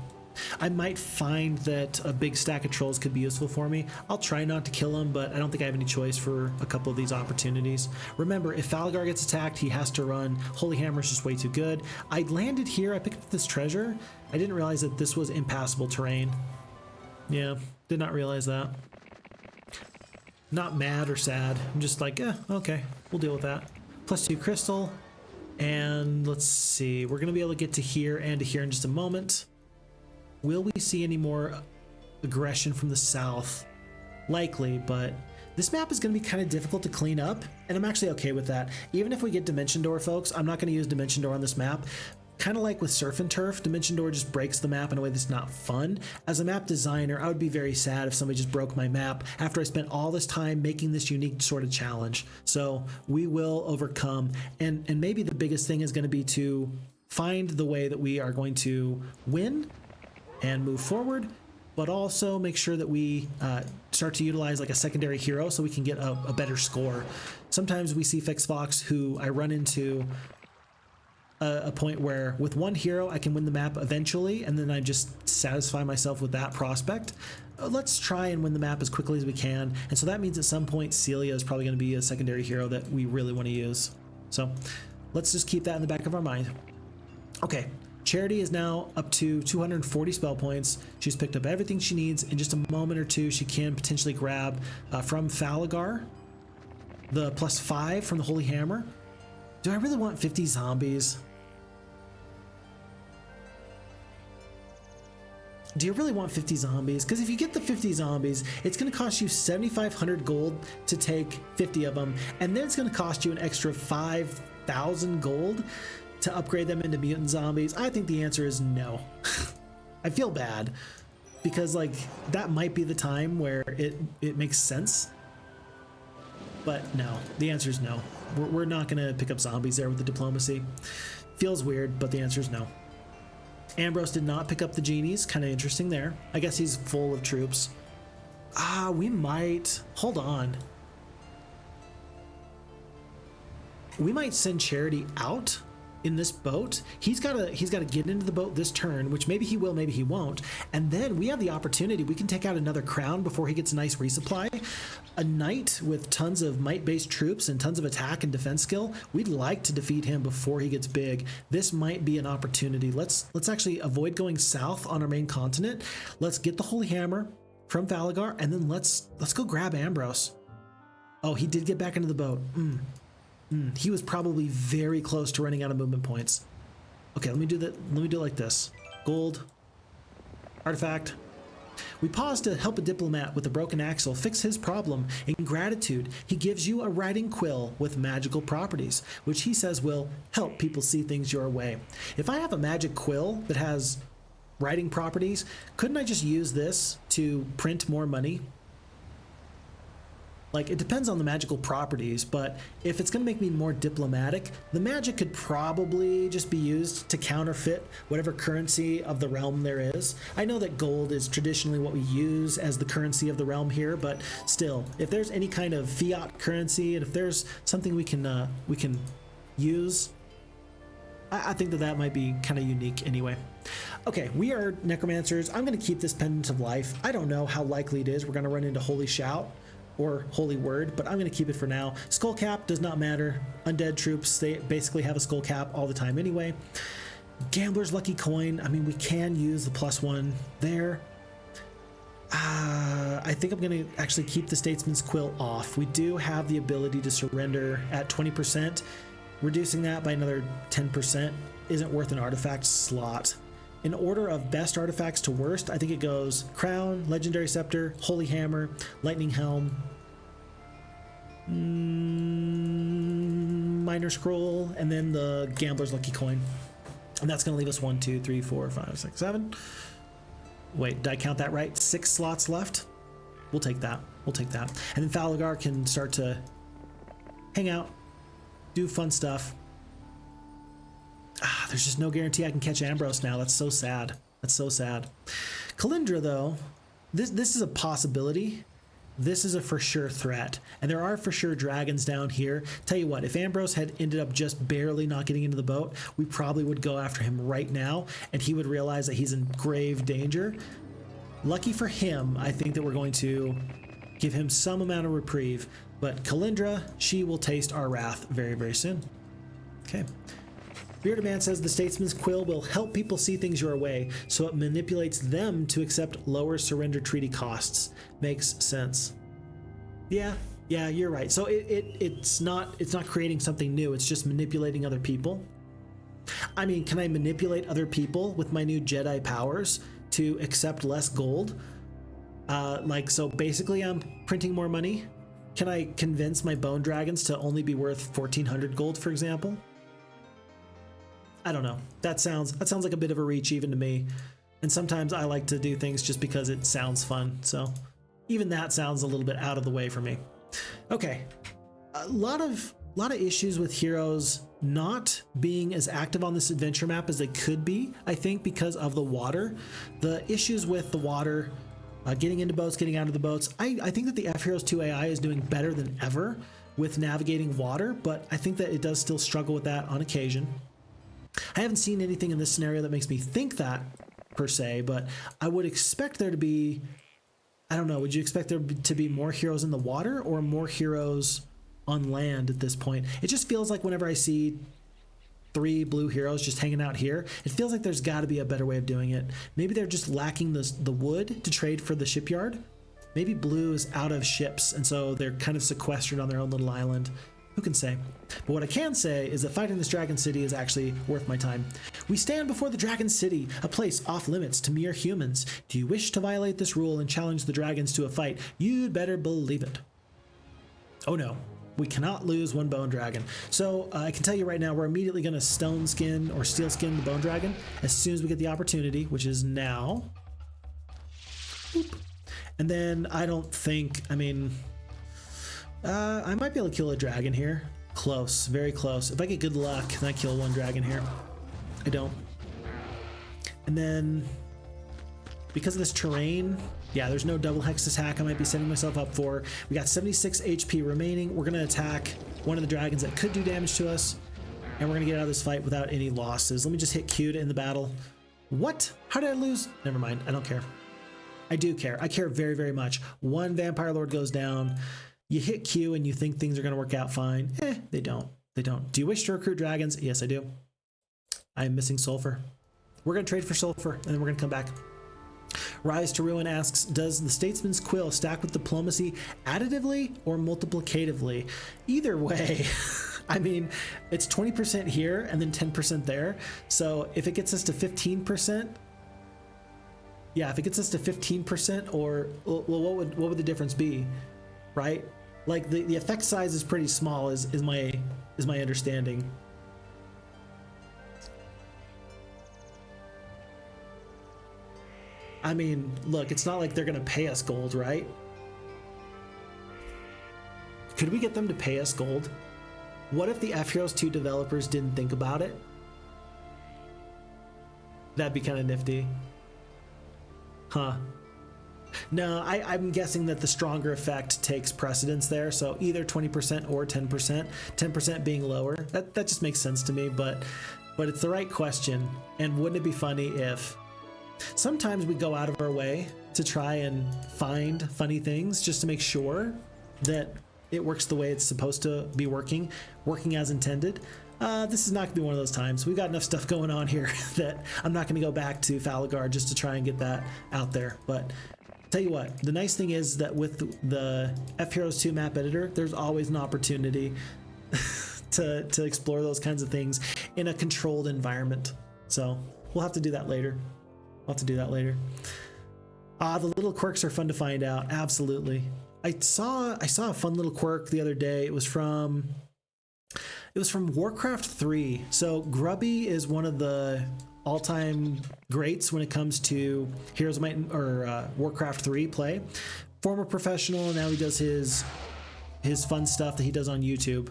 I might find that a big stack of trolls could be useful for me. I'll try not to kill them, but I don't think I have any choice for a couple of these opportunities. Remember, if Falgar gets attacked, he has to run. Holy Hammer is just way too good. I landed here. I picked up this treasure. I didn't realize that this was impassable terrain. Yeah, did not realize that. Not mad or sad. I'm just like, okay, we'll deal with that. +2 crystal. And let's see. We're going to be able to get to here and to here in just a moment. Will we see any more aggression from the south? Likely, but this map is going to be kind of difficult to clean up, and I'm actually okay with that. Even if we get Dimension Door, folks, I'm not going to use Dimension Door on this map. Kind of like with Surf and Turf, Dimension Door just breaks the map in a way that's not fun. As a map designer, I would be very sad if somebody just broke my map after I spent all this time making this unique sort of challenge. So we will overcome, and maybe the biggest thing is going to be to find the way that we are going to win and move forward, but also make sure that we start to utilize like a secondary hero so we can get a better score. Sometimes we see Phixfox, who I run into a point where with one hero I can win the map eventually, and then I just satisfy myself with that prospect. Let's try and win the map as quickly as we can, and so that means at some point Celia is probably going to be a secondary hero that we really want to use. So let's just keep that in the back of our mind. Okay. Charity is now up to 240 spell points. She's picked up everything she needs. In just a moment or two, she can potentially grab from Falgar the +5 from the Holy Hammer. Do I really want 50 zombies? Do you really want 50 zombies? Because if you get the 50 zombies, it's going to cost you 7,500 gold to take 50 of them, and then it's going to cost you an extra 5,000 gold to upgrade them into mutant zombies. I think the answer is no. I feel bad because like that might be the time where it makes sense, but no, the answer is no. We're not gonna pick up zombies there with the diplomacy. Feels weird, but the answer is no. Ambrose did not pick up the genies. Kind of interesting there. I guess he's full of troops. We might hold on. We might send Charity out in this boat. He's got to get into the boat this turn, which maybe he will, maybe he won't, and then we have the opportunity. We can take out another crown before he gets a nice resupply. A knight with tons of might-based troops and tons of attack and defense skill. We'd like to defeat him before he gets big. This might be an opportunity. Let's actually avoid going south on our main continent. Let's get the Holy Hammer from Falgar, and then let's go grab Ambrose. Oh, he did get back into the boat. He was probably very close to running out of movement points. Okay, let me do that. Let me do it like this. Gold. Artifact. We pause to help a diplomat with a broken axle fix his problem. In gratitude, he gives you a riding quill with magical properties, which he says will help people see things your way. If I have a magic quill that has riding properties, couldn't I just use this to print more money? Like, it depends on the magical properties, but if it's going to make me more diplomatic, the magic could probably just be used to counterfeit whatever currency of the realm there is. I know that gold is traditionally what we use as the currency of the realm here, but still, if there's any kind of fiat currency, and if there's something we can use, I think that might be kind of unique anyway. Okay, we are necromancers. I'm going to keep this Pendant of Life. I don't know how likely it is we're going to run into Holy Shout or Holy Word, but I'm going to keep it for now. Skull Cap does not matter. Undead troops, they basically have a Skull Cap all the time anyway. Gambler's Lucky Coin, I mean, we can use the +1 there. I think I'm going to actually keep the Statesman's Quill off. We do have the ability to surrender at 20%. Reducing that by another 10% isn't worth an artifact slot. In order of best artifacts to worst, I think it goes Crown, Legendary Scepter, Holy Hammer, Lightning Helm, Minor Scroll, and then the Gambler's Lucky Coin. And that's going to leave us 1, 2, 3, 4, 5, 6, 7. Wait, did I count that right? 6 slots left. We'll take that. We'll take that. And then Thalagar can start to hang out, do fun stuff. There's just no guarantee I can catch Ambrose now. That's so sad. That's so sad. Kalindra, though, this is a possibility. This is a for sure threat. And there are for sure dragons down here. Tell you what, if Ambrose had ended up just barely not getting into the boat, we probably would go after him right now, and he would realize that he's in grave danger. Lucky for him, I think that we're going to give him some amount of reprieve. But Kalindra, she will taste our wrath very, very soon. Okay. Bearded Man says the Statesman's Quill will help people see things your way, so it manipulates them to accept lower surrender treaty costs. Makes sense. Yeah, you're right. So it's not creating something new. It's just manipulating other people. I mean, can I manipulate other people with my new Jedi powers to accept less gold? So basically I'm printing more money. Can I convince my bone dragons to only be worth 1,400 gold, for example? I don't know. That sounds like a bit of a reach even to me. And sometimes I like to do things just because it sounds fun. So even that sounds a little bit out of the way for me. Okay. A lot of issues with heroes not being as active on this adventure map as they could be, I think, because of the water. The issues with the water, getting into boats, getting out of the boats. I think that the FHeroes2 AI is doing better than ever with navigating water, but I think that it does still struggle with that on occasion. I haven't seen anything in this scenario that makes me think that per se, but I would expect there to be, I don't know, would you expect there to be more heroes in the water or more heroes on land at this point? It just feels like whenever I see 3 blue heroes just hanging out here, it feels like there's got to be a better way of doing it. Maybe they're just lacking the wood to trade for the shipyard. Maybe blue is out of ships, and so they're kind of sequestered on their own little island. Who can say? But what I can say is that fighting this Dragon City is actually worth my time. We stand before the Dragon City, a place off limits to mere humans. Do you wish to violate this rule and challenge the dragons to a fight? You'd better believe it. Oh no, we cannot lose one bone dragon. So I can tell you right now, we're immediately going to stone skin or steel skin the bone dragon as soon as we get the opportunity, which is now. Boop. And then I don't think, I mean, I might be able to kill a dragon here. Close, very close. If I get good luck, then I kill one dragon here. I don't. And then, because of this terrain, yeah, there's no double hex attack I might be setting myself up for. We got 76 HP remaining. We're going to attack one of the dragons that could do damage to us, and we're going to get out of this fight without any losses. Let me just hit Q to end the battle. What? How did I lose? Never mind. I don't care. I do care. I care very, very much. One Vampire Lord goes down. You hit Q and you think things are going to work out fine. They don't. They don't. Do you wish to recruit dragons? Yes, I do. I'm missing sulfur. We're going to trade for sulfur, and then we're going to come back. Rise to Ruin asks, does the Statesman's Quill stack with diplomacy additively or multiplicatively? Either way, I mean, it's 20% here and then 10% there. So if it gets us to 15%, yeah, if it gets us to 15%, or well, what would the difference be, right? Like the effect size is pretty small, is my understanding. I mean, look, it's not like they're gonna pay us gold, right? Could we get them to pay us gold? What if the FHeroes2 developers didn't think about it? That'd be kind of nifty. Huh. No, I'm guessing that the stronger effect takes precedence there, so either 20% or 10%, 10% being lower. That just makes sense to me, but it's the right question. And wouldn't it be funny if sometimes we go out of our way to try and find funny things just to make sure that it works the way it's supposed to be working as intended? This is not going to be one of those times. We've got enough stuff going on here that I'm not going to go back to Thalagar just to try and get that out there. But tell you what, the nice thing is that with the FHeroes2 map editor, there's always an opportunity to explore those kinds of things in a controlled environment. So we'll have to do that later. The little quirks are fun to find out. Absolutely. I saw a fun little quirk the other day. It was from Warcraft 3. So Grubby is one of the all-time greats when it comes to Heroes of Might or Warcraft 3 play. former professional, and now he does his fun stuff that he does on YouTube.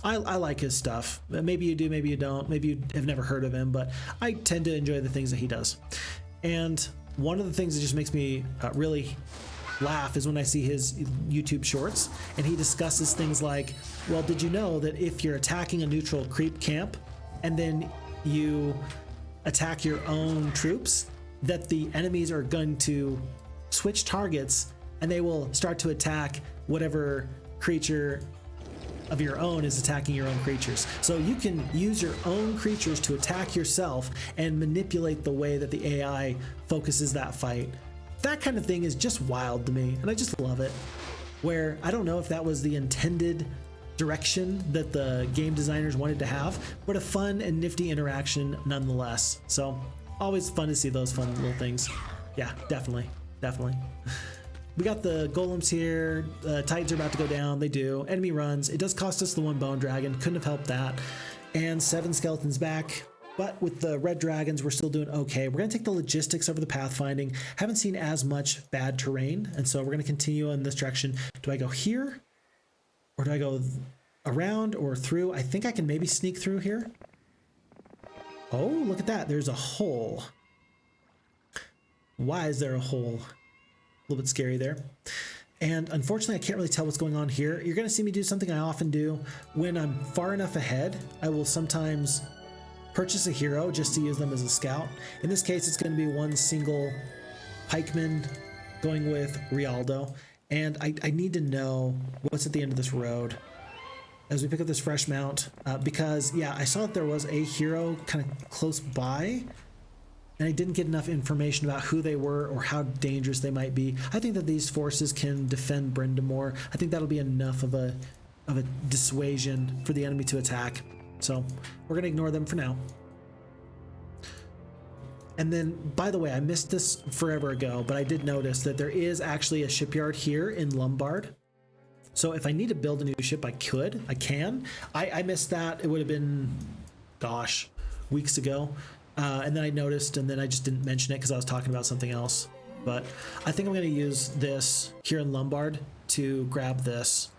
I like his stuff. Maybe you do, maybe you don't. Maybe you have never heard of him, but I tend to enjoy the things that he does. And one of the things that just makes me really laugh is when I see his YouTube shorts, and he discusses things like, well, did you know that if you're attacking a neutral creep camp and then you attack your own troops, that the enemies are going to switch targets and they will start to attack whatever creature of your own is attacking your own creatures. So you can use your own creatures to attack yourself and manipulate the way that the AI focuses that fight. That kind of thing is just wild to me, and I just love it. Where I don't know if that was the intended direction that the game designers wanted to have, but a fun and nifty interaction nonetheless. So always fun to see those fun little things. Yeah, definitely. We got the golems here. Titans are about to go down. They do. Enemy runs. It does cost us the 1 bone dragon. Couldn't have helped that. And 7 skeletons back. But with the red dragons, we're still doing okay. We're going to take the logistics over the pathfinding. Haven't seen as much bad terrain, and so we're going to continue in this direction. Do I go here? Or do I go around or through? I think I can maybe sneak through here. Oh, look at that. There's a hole. Why is there a hole? A little bit scary there. And unfortunately, I can't really tell what's going on here. You're going to see me do something I often do. When I'm far enough ahead, I will sometimes purchase a hero just to use them as a scout. In this case, it's going to be one single pikeman going with Rialdo. And I need to know what's at the end of this road as we pick up this fresh mount. Because, yeah, I saw that there was a hero kind of close by, and I didn't get enough information about who they were or how dangerous they might be. I think that these forces can defend Brindamore. I think that'll be enough of a dissuasion for the enemy to attack. So we're going to ignore them for now. And then, by the way, I missed this forever ago, but I did notice that there is actually a shipyard here in Lombard. So if I need to build a new ship, I can. I missed that. It would have been, gosh, weeks ago. And then I noticed, and then I just didn't mention it because I was talking about something else. But I think I'm going to use this here in Lombard to grab this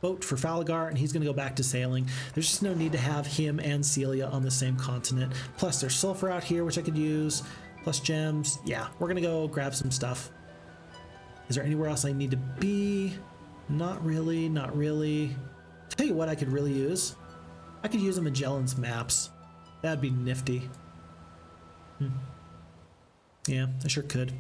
boat for Falagar, and he's going to go back to sailing. There's just no need to have him and Celia on the same continent. Plus, there's sulfur out here, which I could use, plus gems. Yeah, we're going to go grab some stuff. Is there anywhere else I need to be? Not really. Tell you what I could really use. I could use a Magellan's maps. That'd be nifty. Yeah, I sure could.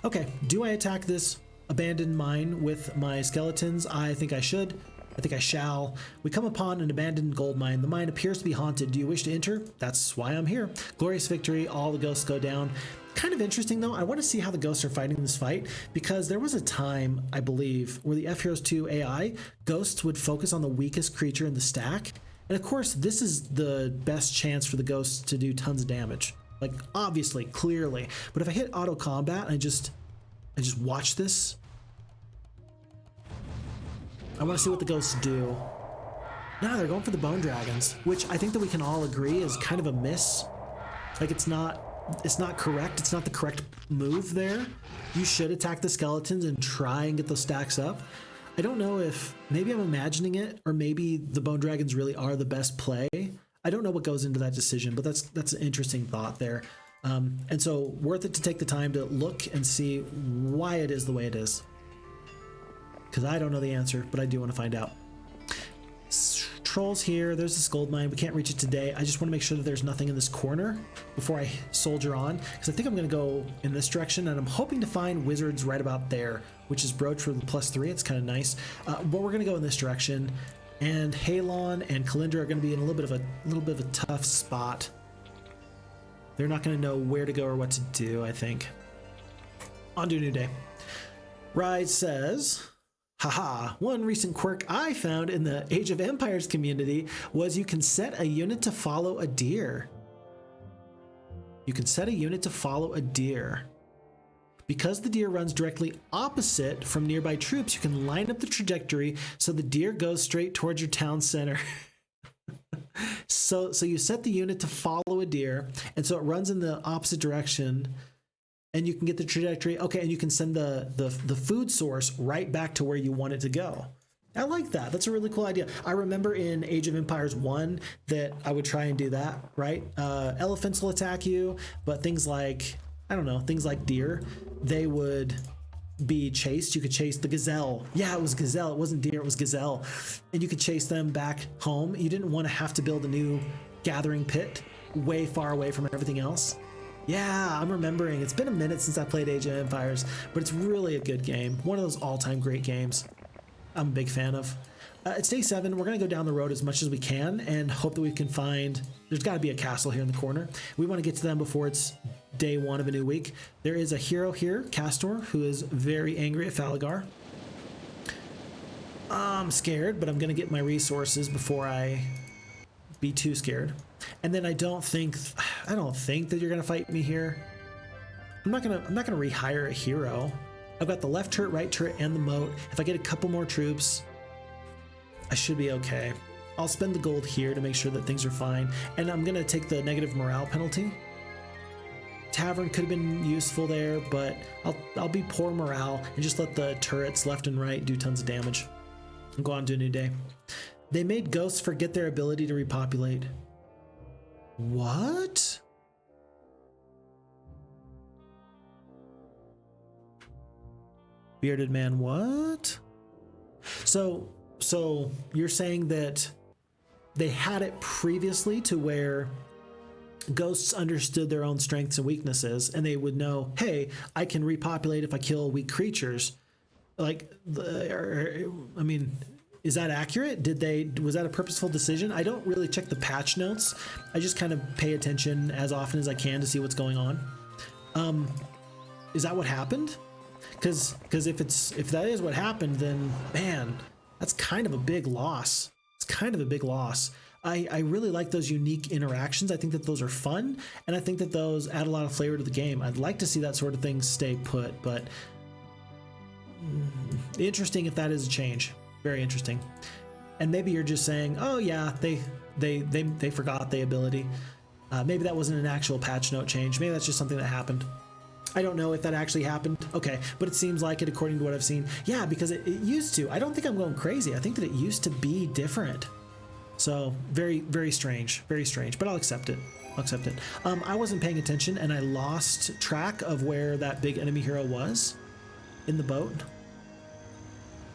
Okay, do I attack this abandoned mine with my skeletons? I think I should. I think I shall. We come upon an abandoned gold mine. The mine appears to be haunted. Do you wish to enter? That's why I'm here. Glorious victory. All the ghosts go down. Kind of interesting, though. I want to see how the ghosts are fighting this fight, because there was a time, I believe, where the FHeroes2 AI ghosts would focus on the weakest creature in the stack. And of course, this is the best chance for the ghosts to do tons of damage. Like, obviously, clearly. But if I hit auto combat and I just watch this, I want to see what the ghosts do. No, they're going for the bone dragons, which I think that we can all agree is kind of a miss. Like, it's not correct. It's not the correct move there. You should attack the skeletons and try and get those stacks up. I don't know if maybe I'm imagining it, or maybe the bone dragons really are the best play. I don't know what goes into that decision, but that's an interesting thought there. And so worth it to take the time to look and see why it is the way it is. Because I don't know the answer, but I do want to find out. Trolls here. There's this gold mine. We can't reach it today. I just want to make sure that there's nothing in this corner before I soldier on, because I think I'm going to go in this direction, and I'm hoping to find wizards right about there, which is brooch for the +3. It's kind of nice. But we're going to go in this direction, and Halon and Kalindra are going to be in a little bit of a tough spot. They're not going to know where to go or what to do, I think. On to a new day. Rise says, haha, one recent quirk I found in the Age of Empires community was you can set a unit to follow a deer. You can set a unit to follow a deer. Because the deer runs directly opposite from nearby troops, you can line up the trajectory so the deer goes straight towards your town center. So you set the unit to follow a deer, and so it runs in the opposite direction and you can get the trajectory. Okay, and you can send the food source right back to where you want it to go. I like that. That's a really cool idea. I remember in Age of Empires 1 that I would try and do that, right? Elephants will attack you, but things like, I don't know, things like deer, they would be chased. You could chase the gazelle. Yeah, it was gazelle. It wasn't deer, it was gazelle. And you could chase them back home. You didn't want to have to build a new gathering pit way far away from everything else. Yeah, I'm remembering. It's been a minute since I played Age of Empires, but it's really a good game. One of those all-time great games I'm a big fan of. It's day 7. We're going to go down the road as much as we can and hope that we can find... There's got to be a castle here in the corner. We want to get to them before it's day 1 of a new week. There is a hero here, Castor, who is very angry at Falagar. I'm scared, but I'm going to get my resources before I be too scared. And then I don't think that you're going to fight me here. I'm not going to rehire a hero. I've got the left turret, right turret, and the moat. If I get a couple more troops, I should be okay. I'll spend the gold here to make sure that things are fine. And I'm going to take the negative morale penalty. Tavern could have been useful there, but I'll be poor morale and just let the turrets left and right do tons of damage and go on to a new day. They made ghosts forget their ability to repopulate. What? Bearded man, what? So you're saying that they had it previously to where ghosts understood their own strengths and weaknesses, and they would know, hey, I can repopulate if I kill weak creatures. Like, I mean, is that accurate? Was that a purposeful decision? I don't really check the patch notes. I just kind of pay attention as often as I can to see what's going on. Is that what happened? Because if that is what happened, then man, that's kind of a big loss. It's kind of a big loss. I really like those unique interactions. I think that those are fun, and I think that those add a lot of flavor to the game. I'd like to see that sort of thing stay put, but interesting if that is a change. Very interesting. And maybe you're just saying, oh yeah, they forgot the ability. Maybe that wasn't an actual patch note change. Maybe that's just something that happened. I don't know if that actually happened. Okay, but it seems like it according to what I've seen. Yeah, because it used to. I don't think I'm going crazy. I think that it used to be different. So very, very strange, but I'll accept it. I wasn't paying attention and I lost track of where that big enemy hero was in the boat.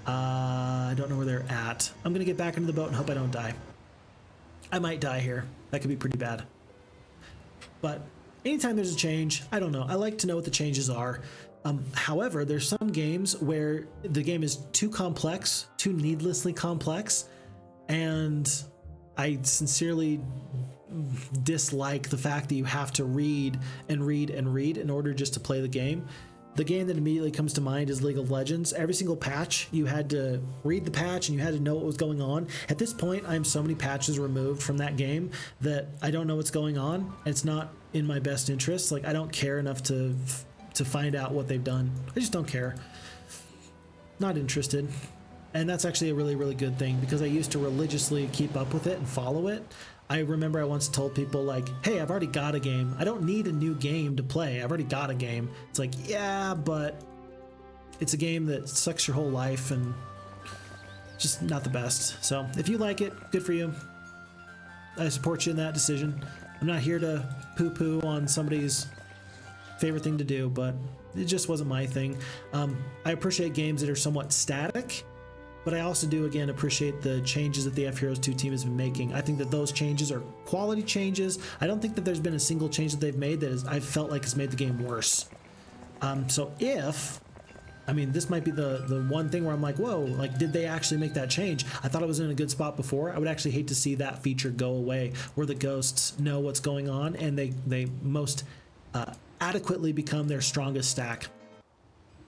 I don't know where they're at. I'm gonna get back into the boat and hope I don't die. I might die here. That could be pretty bad. But anytime there's a change, I don't know. I like to know what the changes are. However, there's some games where the game is too complex, too needlessly complex, and I sincerely dislike the fact that you have to read and read and read in order just to play the game. The game that immediately comes to mind is League of Legends. Every single patch, you had to read the patch and you had to know what was going on. At this point, I'm so many patches removed from that game that I don't know what's going on. And it's not in my best interest. Like, I don't care enough to find out what they've done. I just don't care. Not interested. And that's actually a really, really good thing because I used to religiously keep up with it and follow it. I remember I once told people like, hey, I've already got a game. I don't need a new game to play. I've already got a game. It's like, yeah, but it's a game that sucks your whole life and just not the best. So if you like it, good for you. I support you in that decision. I'm not here to poo-poo on somebody's favorite thing to do, but it just wasn't my thing. I appreciate games that are somewhat static, but I also do, again, appreciate the changes that the FHeroes2 team has been making. I think that those changes are quality changes. I don't think that there's been a single change that they've made that I've felt like has made the game worse. So I mean, this might be the one thing where I'm like, whoa, like, did they actually make that change? I thought I was in a good spot before. I would actually hate to see that feature go away, where the ghosts know what's going on and they most adequately become their strongest stack.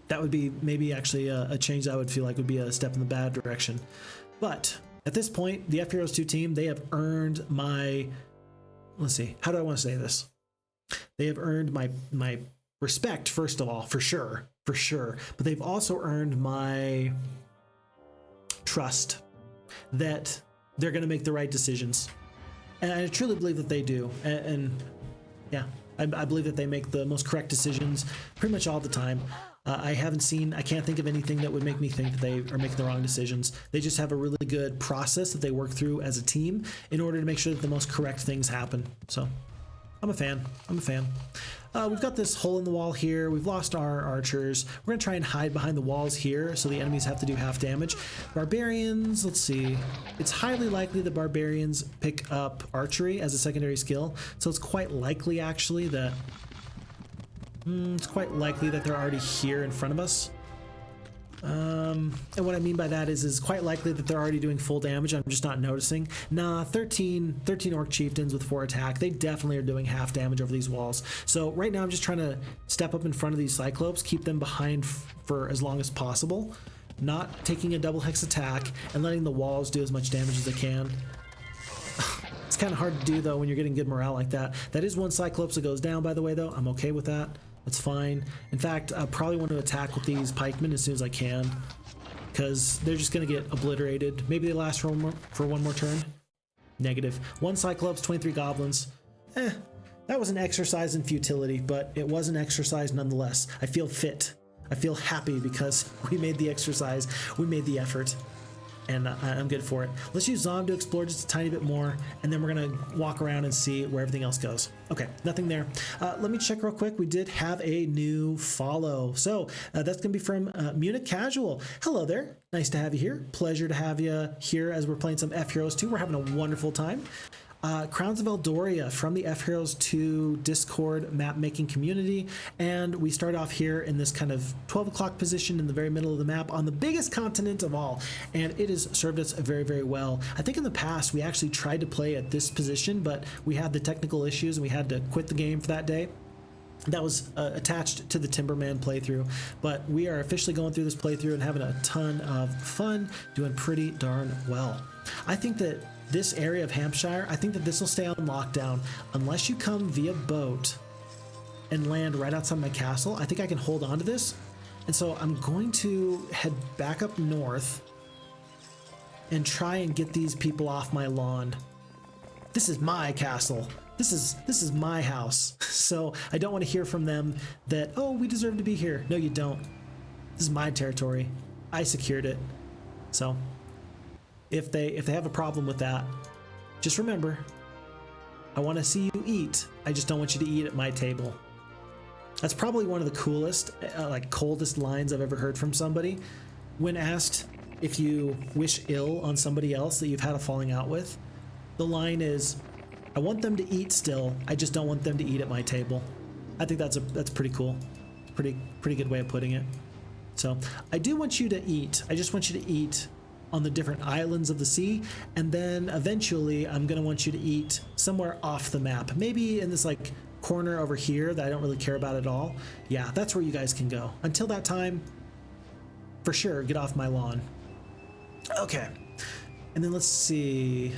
That would be maybe actually a change that I would feel like would be a step in the bad direction. But at this point, the FHeroes2 team, they have earned my, let's see, how do I want to say this? They have earned my respect, first of all, for sure. But they've also earned my trust that they're going to make the right decisions. And I truly believe that they do. And yeah, I believe that they make the most correct decisions pretty much all the time. I can't think of anything that would make me think that they are making the wrong decisions. They just have a really good process that they work through as a team in order to make sure that the most correct things happen. So I'm a fan. We've got this hole in the wall here. We've lost our archers. We're gonna try and hide behind the walls here so the enemies have to do half damage. Barbarians, let's see. It's highly likely that barbarians pick up archery as a secondary skill. So it's quite likely actually that they're already here in front of us. And what I mean by that is quite likely that they're already doing full damage. I'm just not noticing. Nah, 13 orc chieftains with 4 attack. They definitely are doing half damage over these walls. So right now I'm just trying to step up in front of these cyclopes, keep them behind for as long as possible, not taking a double hex attack and letting the walls do as much damage as they can. It's kind of hard to do though when you're getting good morale like that. That is one cyclops that goes down, by the way, though. I'm okay with that. That's fine. In fact, I probably want to attack with these pikemen as soon as I can, because they're just going to get obliterated. Maybe they last for one more turn. Negative. 1 cyclops, 23 goblins. That was an exercise in futility, but it was an exercise nonetheless. I feel fit. I feel happy because we made the exercise. We made the effort. And I'm good for it. Let's use Zom to explore just a tiny bit more, and then we're gonna walk around and see where everything else goes. Okay, nothing there. Let me check real quick. We did have a new follow. So that's gonna be from Munich Casual. Hello there, nice to have you here. Pleasure to have you here as we're playing some FHeroes2. We're having a wonderful time. Crowns of Eldoria from the FHeroes2 Discord map making community, and we start off here in this kind of 12 o'clock position in the very middle of the map on the biggest continent of all, and it has served us very, very well. I think in the past we actually tried to play at this position, but we had the technical issues and we had to quit the game for that day. That was attached to the Timberman playthrough, but we are officially going through this playthrough and having a ton of fun, doing pretty darn well. I think that this area of Hampshire, I think that this will stay on lockdown unless you come via boat and land right outside my castle. I think I can hold on to this. And so I'm going to head back up north and try and get these people off my lawn. This is my castle. This is my house. So I don't want to hear from them that, oh, we deserve to be here. No, you don't. This is my territory. I secured it. So if they have a problem with that, just remember, I want to see you eat. I just don't want you to eat at my table. That's probably one of the coolest, coldest lines I've ever heard from somebody. When asked if you wish ill on somebody else that you've had a falling out with, the line is, I want them to eat still, I just don't want them to eat at my table. I think that's pretty cool. Pretty good way of putting it. So I do want you to eat. I just want you to eat on the different islands of the sea, and then eventually I'm gonna want you to eat somewhere off the map, maybe in this like corner over here that I don't really care about at all. Yeah, that's where you guys can go. Until that time, for sure, get off my lawn. Okay, and then let's see.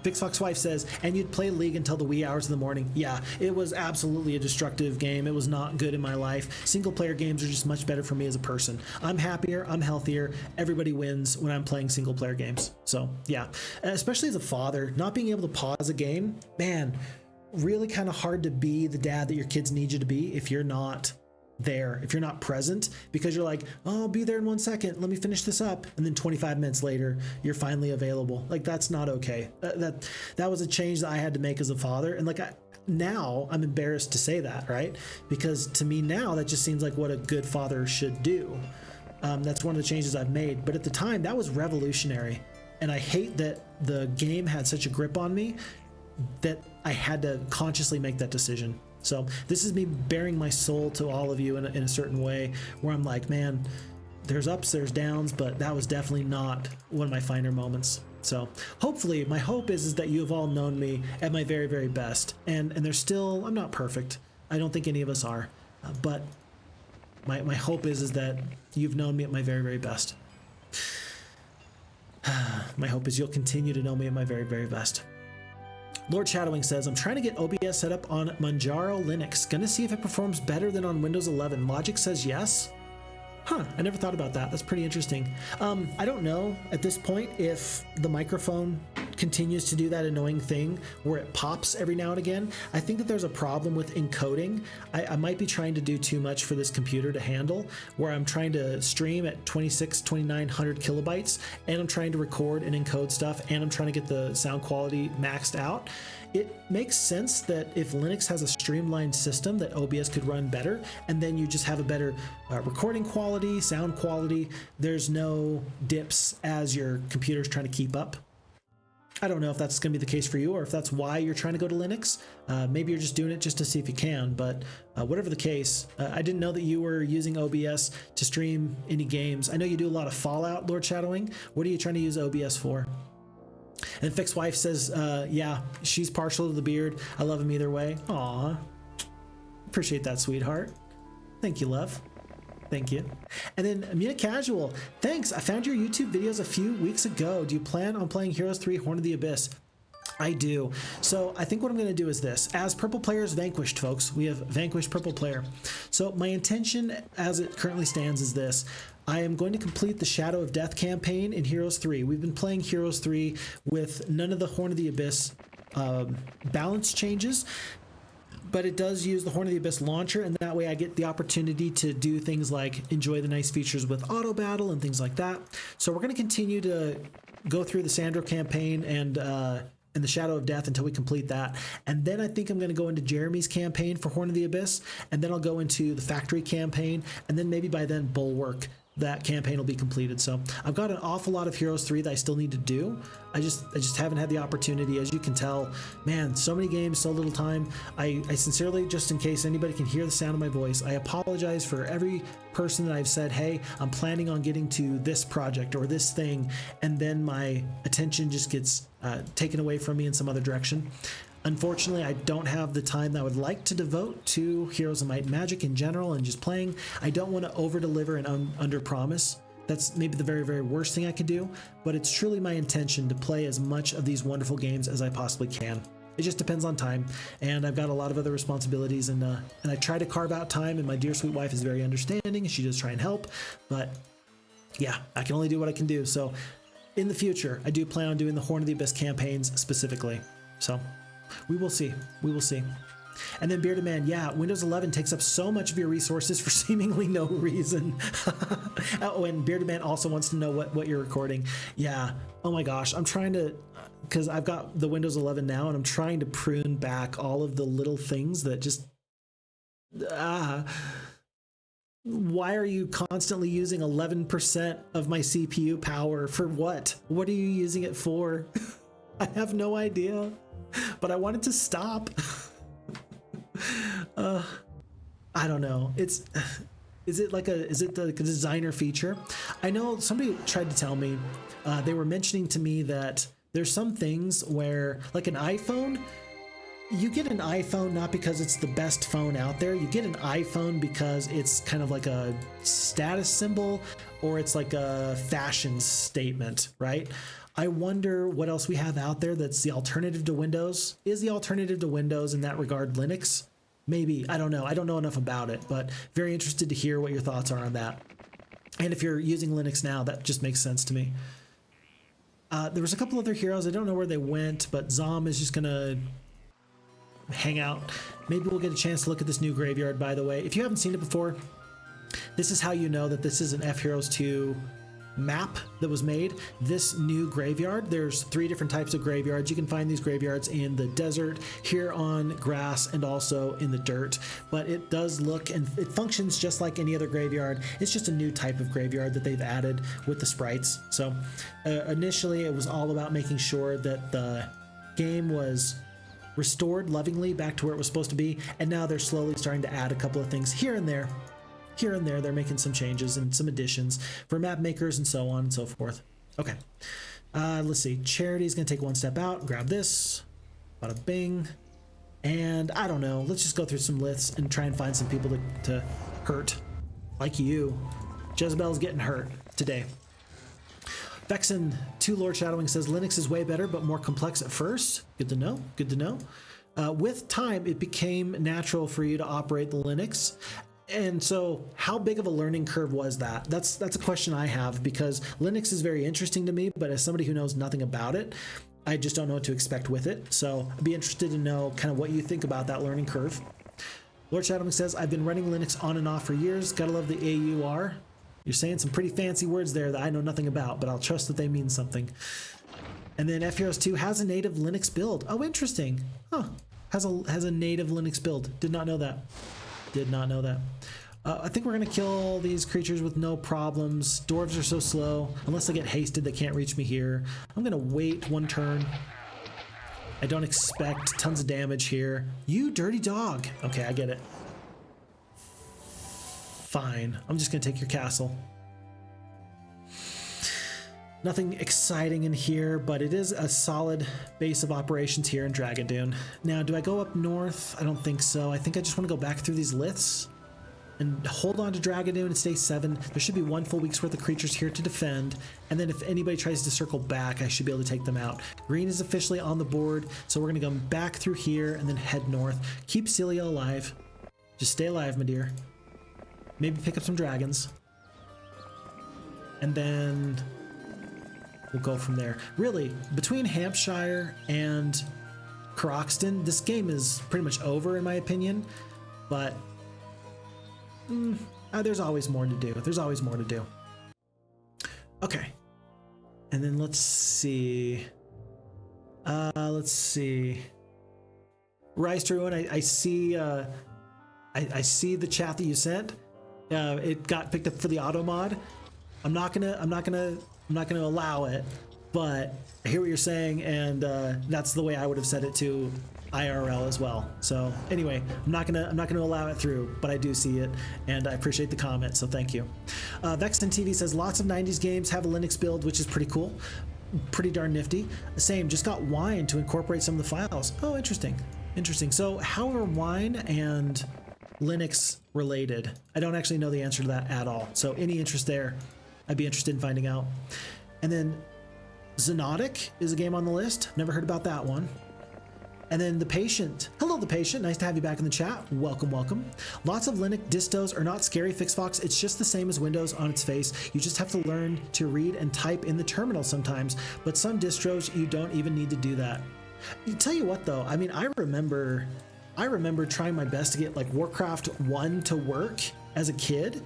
Phixfox says, and you'd play League until the wee hours of the morning. Yeah, it was absolutely a destructive game. It was not good in my life. Single player games are just much better for me as a person. I'm happier, I'm healthier, everybody wins when I'm playing single player games. So yeah, especially as a father, not being able to pause a game, man, really kind of hard to be the dad that your kids need you to be if you're not there, if you're not present, because you're like, oh, I'll be there in 1 second, let me finish this up, and then 25 minutes later you're finally available. Like, that's not okay. That was a change that I had to make as a father, and now I'm embarrassed to say that, right? Because to me now that just seems like what a good father should do. That's one of the changes I've made, but at the time that was revolutionary, and I hate that the game had such a grip on me that I had to consciously make that decision. So this is me bearing my soul to all of you in a certain way, where I'm like, man, there's ups, there's downs, but that was definitely not one of my finer moments. So hopefully, my hope is that you have all known me at my very, very best. And there's still, I'm not perfect. I don't think any of us are. But my hope is that you've known me at my very, very best. My hope is you'll continue to know me at my very, very best. Lord Shadowing says, I'm trying to get OBS set up on Manjaro Linux. Gonna see if it performs better than on Windows 11. Logic says yes. Huh, I never thought about that. That's pretty interesting. I don't know at this point if the microphone continues to do that annoying thing where it pops every now and again. I think that there's a problem with encoding. I might be trying to do too much for this computer to handle, where I'm trying to stream at 2900 kilobytes, and I'm trying to record and encode stuff, and I'm trying to get the sound quality maxed out. It makes sense that if Linux has a streamlined system, that OBS could run better, and then you just have a better recording quality, sound quality. There's no dips as your computer's trying to keep up. I don't know if that's going to be the case for you, or if that's why you're trying to go to Linux. Maybe you're just doing it just to see if you can, but whatever the case, I didn't know that you were using OBS to stream any games. I know you do a lot of Fallout Lord Shadowing. What are you trying to use OBS for? And Phixwife says, yeah, she's partial to the beard. I love him either way. Aw, appreciate that, sweetheart. Thank you, love. Thank you. And then Amina Casual, thanks. I found your YouTube videos a few weeks ago. Do you plan on playing Heroes 3 Horn of the Abyss? I do. So I think what I'm going to do is this. As purple players Vanquished, folks, we have Vanquished purple player. So my intention as it currently stands is this. I am going to complete the Shadow of Death campaign in Heroes 3. We've been playing Heroes 3 with none of the Horn of the Abyss balance changes, but it does use the Horn of the Abyss launcher, and that way I get the opportunity to do things like enjoy the nice features with auto battle and things like that. So we're going to continue to go through the Sandro campaign and the Shadow of Death until we complete that. And then I think I'm going to go into Jeremy's campaign for Horn of the Abyss, and then I'll go into the Factory campaign, and then maybe by then Bulwark. That campaign will be completed. So I've got an awful lot of Heroes 3 that I still need to do. I just haven't had the opportunity. As you can tell, man, so many games, so little time. I sincerely, just in case anybody can hear the sound of my voice, I apologize for every person that I've said, hey, I'm planning on getting to this project or this thing, and then my attention just gets taken away from me in some other direction. Unfortunately, I don't have the time that I would like to devote to Heroes of Might and Magic in general and just playing. I don't want to over-deliver and under-promise. That's maybe the very, very worst thing I could do, but it's truly my intention to play as much of these wonderful games as I possibly can. It just depends on time, and I've got a lot of other responsibilities, and I try to carve out time, and my dear sweet wife is very understanding, and she does try and help, but yeah, I can only do what I can do. So in the future, I do plan on doing the Horn of the Abyss campaigns specifically. So we will see. We will see. And then Bearded Man, yeah, Windows 11 takes up so much of your resources for seemingly no reason. Oh, and Bearded Man also wants to know what you're recording. Yeah. Oh my gosh. I'm trying to, because I've got the Windows 11 now, and I'm trying to prune back all of the little things that just, why are you constantly using 11% of my CPU power? For what? What are you using it for? I have no idea. But I wanted to stop. I don't know. Is it like a designer feature? I know somebody tried to tell me, they were mentioning to me that there's some things where, like an iPhone, you get an iPhone not because it's the best phone out there. You get an iPhone because it's kind of like a status symbol, or it's like a fashion statement, right? I wonder what else we have out there that's the alternative to Windows. Is the alternative to Windows in that regard Linux? Maybe. I don't know. I don't know enough about it, but very interested to hear what your thoughts are on that. And if you're using Linux now, that just makes sense to me. There was a couple other heroes. I don't know where they went, but Zom is just going to hang out. Maybe we'll get a chance to look at this new graveyard, by the way. If you haven't seen it before, this is how you know that this is an FHeroes2 map that was made. This new graveyard, there's 3 different types of graveyards. You can find these graveyards in the desert, here on grass, and also in the dirt, but it does look, and it functions just like any other graveyard. It's just a new type of graveyard that they've added with the sprites. So initially it was all about making sure that the game was restored lovingly back to where it was supposed to be, and now they're slowly starting to add a couple of things here and there. Here and there, they're making some changes and some additions for map makers and so on and so forth. Okay, let's see. Charity's gonna take one step out, grab this, bada bing, and I don't know. Let's just go through some Liths and try and find some people to hurt, like you. Jezebel's getting hurt today. Vexen 2 Lord Shadowing says Linux is way better but more complex at first. Good to know. Good to know. With time, it became natural for you to operate the Linux. And so how big of a learning curve was that? That's a question I have, because Linux is very interesting to me, but as somebody who knows nothing about it, I just don't know what to expect with it. So I'd be interested to know kind of what you think about that learning curve. Lord Shadowman says, I've been running Linux on and off for years. Gotta love the AUR. You're saying some pretty fancy words there that I know nothing about, but I'll trust that they mean something. And then FHeroes2 has a native Linux build. Oh, interesting. Huh. Has a native Linux build. Did not know that. Did not know that. I think we're going to kill these creatures with no problems. Dwarves are so slow. Unless I get hasted, they can't reach me here. I'm going to wait one turn. I don't expect tons of damage here. You dirty dog. Okay, I get it. Fine. I'm just going to take your castle. Nothing exciting in here, but it is a solid base of operations here in Dragon Dune. Now, do I go up north? I don't think so. I think I just want to go back through these Liths and hold on to Dragon Dune and stay 7. There should be 1 full week's worth of creatures here to defend, and then if anybody tries to circle back, I should be able to take them out. Green is officially on the board, so we're going to go back through here and then head north. Keep Celia alive. Just stay alive, my dear. Maybe pick up some dragons. And then we'll go from there. Really, between Hampshire and Croxton, this game is pretty much over in my opinion, but there's always more to do. There's always more to do. Okay. And then let's see. Rise to Ruin, I see I see the chat that you sent. It got picked up for the auto mod. I'm not gonna allow it, but I hear what you're saying, and that's the way I would have said it to IRL as well. So anyway, I'm not gonna allow it through, but I do see it, and I appreciate the comment, so thank you. Vexton TV says lots of 90s games have a Linux build, which is pretty cool, pretty darn nifty. Same, just got Wine to incorporate some of the files. Oh, interesting. So how are Wine and Linux related? I don't actually know the answer to that at all. So any interest there, I'd be interested in finding out. And then Xenotic is a game on the list. Never heard about that one. And then The Patient. Hello, The Patient. Nice to have you back in the chat. Welcome, welcome. Lots of Linux distros are not scary, Phixfox. It's just the same as Windows on its face. You just have to learn to read and type in the terminal sometimes. But some distros, you don't even need to do that. You tell you what, though. I mean, I remember trying my best to get like Warcraft 1 to work as a kid.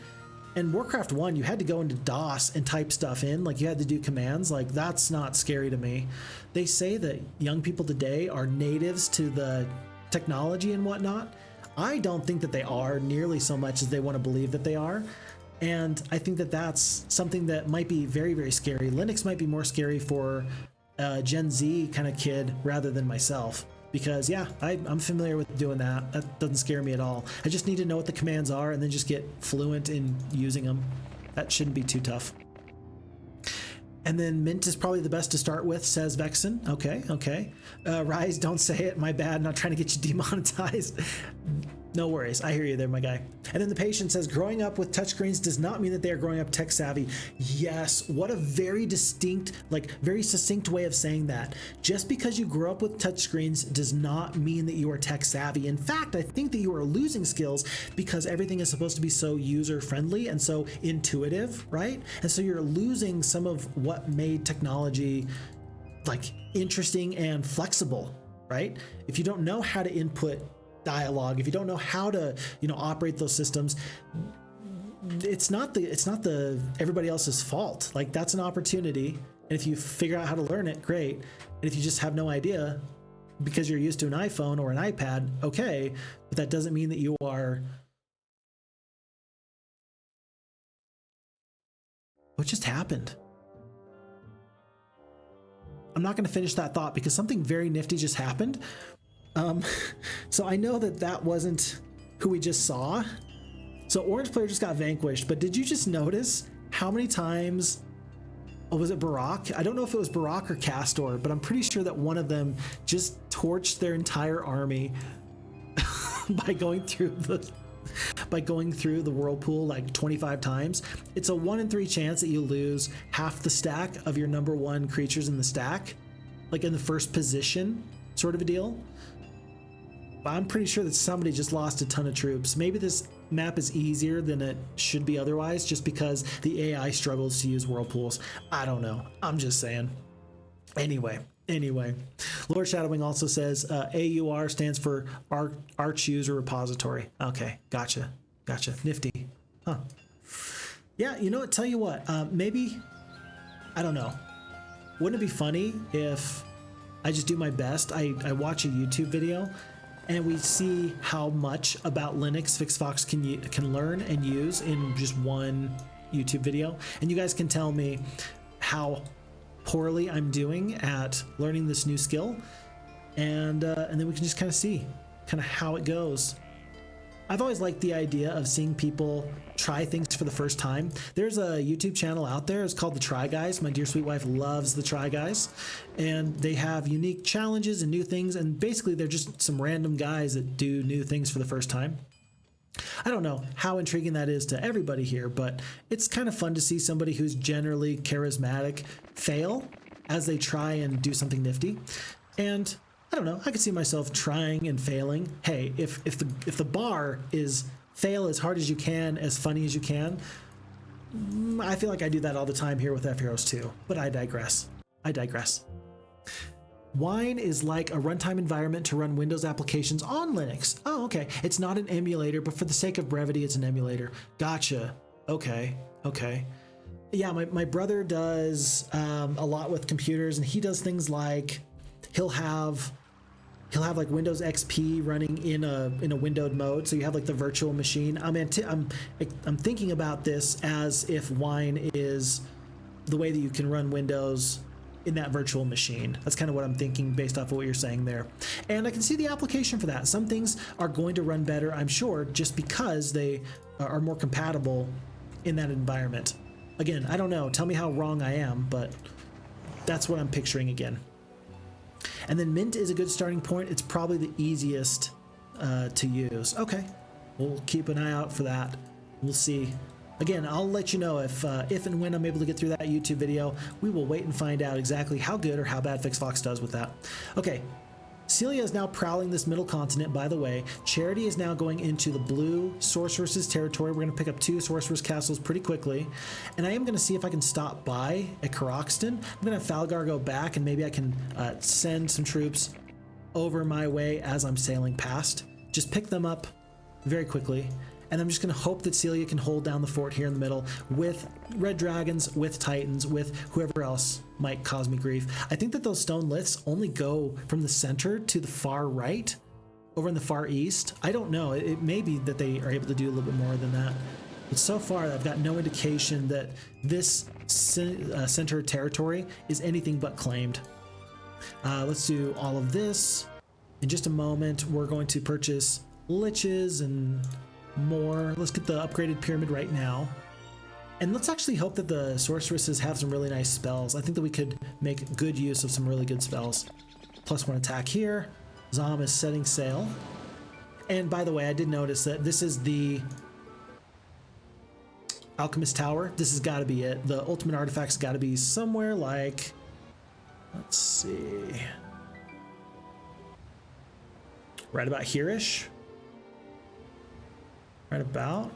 And Warcraft 1, you had to go into DOS and type stuff in, like you had to do commands. Like, that's not scary to me. They say that young people today are natives to the technology and whatnot. I don't think that they are nearly so much as they want to believe that they are. And I think that that's something that might be very, very scary. Linux might be more scary for a Gen Z kind of kid rather than myself. Because yeah, I'm familiar with doing that. That doesn't scare me at all. I just need to know what the commands are and then just get fluent in using them. That shouldn't be too tough. And then Mint is probably the best to start with, says Vexen. Okay. Rise, don't say it. My bad. Not trying to get you demonetized. No worries. I hear you there, my guy. And then The Patient says, growing up with touchscreens does not mean that they are growing up tech savvy. Yes, what a very distinct, like very succinct way of saying that. Just because you grew up with touchscreens does not mean that you are tech savvy. In fact, I think that you are losing skills because everything is supposed to be so user friendly and so intuitive, right? And so you're losing some of what made technology like interesting and flexible, right? If you don't know how to input dialogue, if you don't know how to, operate those systems, it's not the everybody else's fault. Like, that's an opportunity, and if you figure out how to learn it, great. And if you just have no idea because you're used to an iPhone or an iPad, okay, but that doesn't mean that you are. What just happened? I'm not going to finish that thought because something very nifty just happened. So I know that wasn't who we just saw. So Orange player just got vanquished, but did you just notice how many times, was it Barak? I don't know if it was Barak or Castor, but I'm pretty sure that one of them just torched their entire army by going through the whirlpool like 25 times. It's a 1 in 3 chance that you lose half the stack of your number 1 creatures in the stack, like in the first position, sort of a deal. I'm pretty sure that somebody just lost a ton of troops. Maybe this map is easier than it should be otherwise, just because the AI struggles to use whirlpools. I don't know. I'm just saying. Anyway, Anyway, Lord Shadowwing also says AUR stands for Arch User Repository. Okay, gotcha. Nifty. Huh. Yeah, you know what? Tell you what, maybe, I don't know. Wouldn't it be funny if I just do my best? I watch a YouTube video and we see how much about Linux Phixfox can learn and use in just one YouTube video. And you guys can tell me how poorly I'm doing at learning this new skill, and then we can just kind of see how it goes. I've always liked the idea of seeing people try things for the first time. There's a YouTube channel out there. It's called The Try Guys. My dear sweet wife loves The Try Guys, and they have unique challenges and new things, and basically they're just some random guys that do new things for the first time. I don't know how intriguing that is to everybody here, but it's kind of fun to see somebody who's generally charismatic fail as they try and do something nifty. And I don't know, I could see myself trying and failing. Hey, if the bar is fail as hard as you can, as funny as you can, I feel like I do that all the time here with FHeroes2, but I digress. Wine is like a runtime environment to run Windows applications on Linux. Oh, okay. It's not an emulator, but for the sake of brevity, it's an emulator. Gotcha. Okay. Yeah, my brother does a lot with computers, and he does things like he'll have like Windows XP running in a windowed mode, so you have like the virtual machine. I'm thinking about this as if Wine is the way that you can run Windows in that virtual machine. That's kind of what I'm thinking based off of what you're saying there. And I can see the application for that. Some things are going to run better, I'm sure, just because they are more compatible in that environment. Again, I don't know. Tell me how wrong I am, but that's what I'm picturing again. And then Mint is a good starting point. It's probably the easiest to use. Okay, we'll keep an eye out for that. We'll see. Again, I'll let you know if and when I'm able to get through that YouTube video. We will wait and find out exactly how good or how bad Phixfox does with that. Okay, Celia is now prowling this middle continent, by the way. Charity is now going into the blue sorceress's territory. We're going to pick up 2 sorceress castles pretty quickly. And I am going to see if I can stop by at Karoxton. I'm going to have Falgar go back, and maybe I can send some troops over my way as I'm sailing past. Just pick them up very quickly. And I'm just going to hope that Celia can hold down the fort here in the middle with red dragons, with titans, with whoever else might cause me grief. I think that those stone liths only go from the center to the far right, over in the far east. I don't know. It may be that they are able to do a little bit more than that. But so far, I've got no indication that this center territory is anything but claimed. Let's do all of this. In just a moment, we're going to purchase liches and more. Let's get the upgraded pyramid right now. And let's actually hope that the sorceresses have some really nice spells. I think that we could make good use of some really good spells. +1 attack here. Zom is setting sail. And by the way, I did notice that this is the Alchemist Tower. This has got to be it. The ultimate artifact's got to be somewhere like, let's see, right about here-ish. Right about,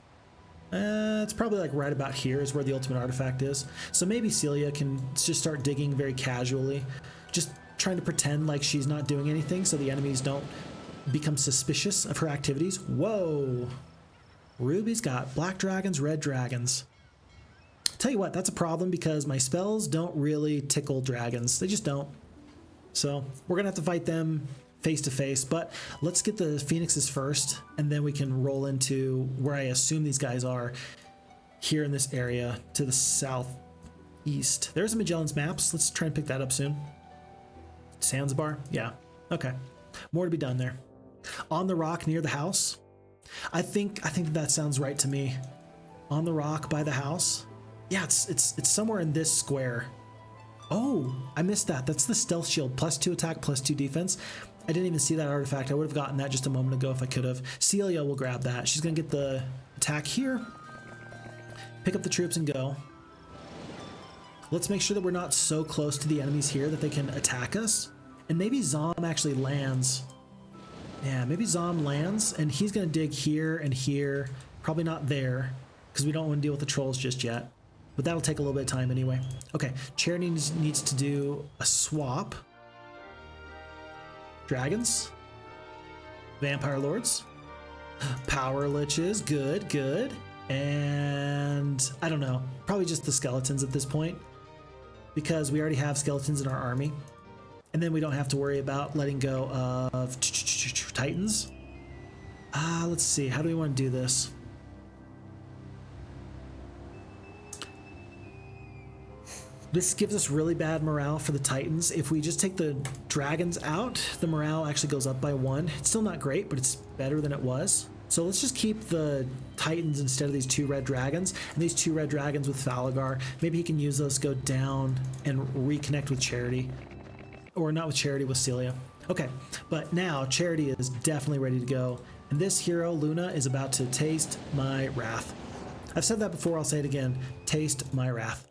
it's probably like right about here is where the ultimate artifact is. So maybe Celia can just start digging very casually, just trying to pretend like she's not doing anything so the enemies don't become suspicious of her activities. Whoa, Ruby's got black dragons, red dragons. Tell you what, that's a problem because my spells don't really tickle dragons. They just don't. So we're gonna have to fight them face to face, but let's get the phoenixes first, and then we can roll into where I assume these guys are here in this area to the southeast. There's the Magellan's maps. Let's try and pick that up soon. Zanzibar, yeah, okay. More to be done there. On the rock near the house. I think that sounds right to me. On the rock by the house. Yeah, it's somewhere in this square. Oh, I missed that. That's the stealth shield, +2 attack, +2 defense. I didn't even see that artifact. I would have gotten that just a moment ago if I could have. Celia will grab that. She's going to get the attack here. Pick up the troops and go. Let's make sure that we're not so close to the enemies here that they can attack us. And maybe Zom actually lands. Yeah, maybe Zom lands, and he's going to dig here and here. Probably not there, because we don't want to deal with the trolls just yet. But that'll take a little bit of time anyway. Okay, Charity needs to do a swap. Dragons. Vampire Lords. Power Liches. Good, good. And I don't know. Probably just the skeletons at this point, because we already have skeletons in our army. And then we don't have to worry about letting go of Titans. Let's see. How do we want to do this? This gives us really bad morale for the Titans. If we just take the dragons out, the morale actually goes up by 1. It's still not great, but it's better than it was. So let's just keep the Titans instead of these 2 red dragons, and these 2 red dragons with Falagar. Maybe he can use those to go down and reconnect with Charity. Or not with Charity, with Celia. Okay, but now Charity is definitely ready to go. And this hero, Luna, is about to taste my wrath. I've said that before, I'll say it again. Taste my wrath.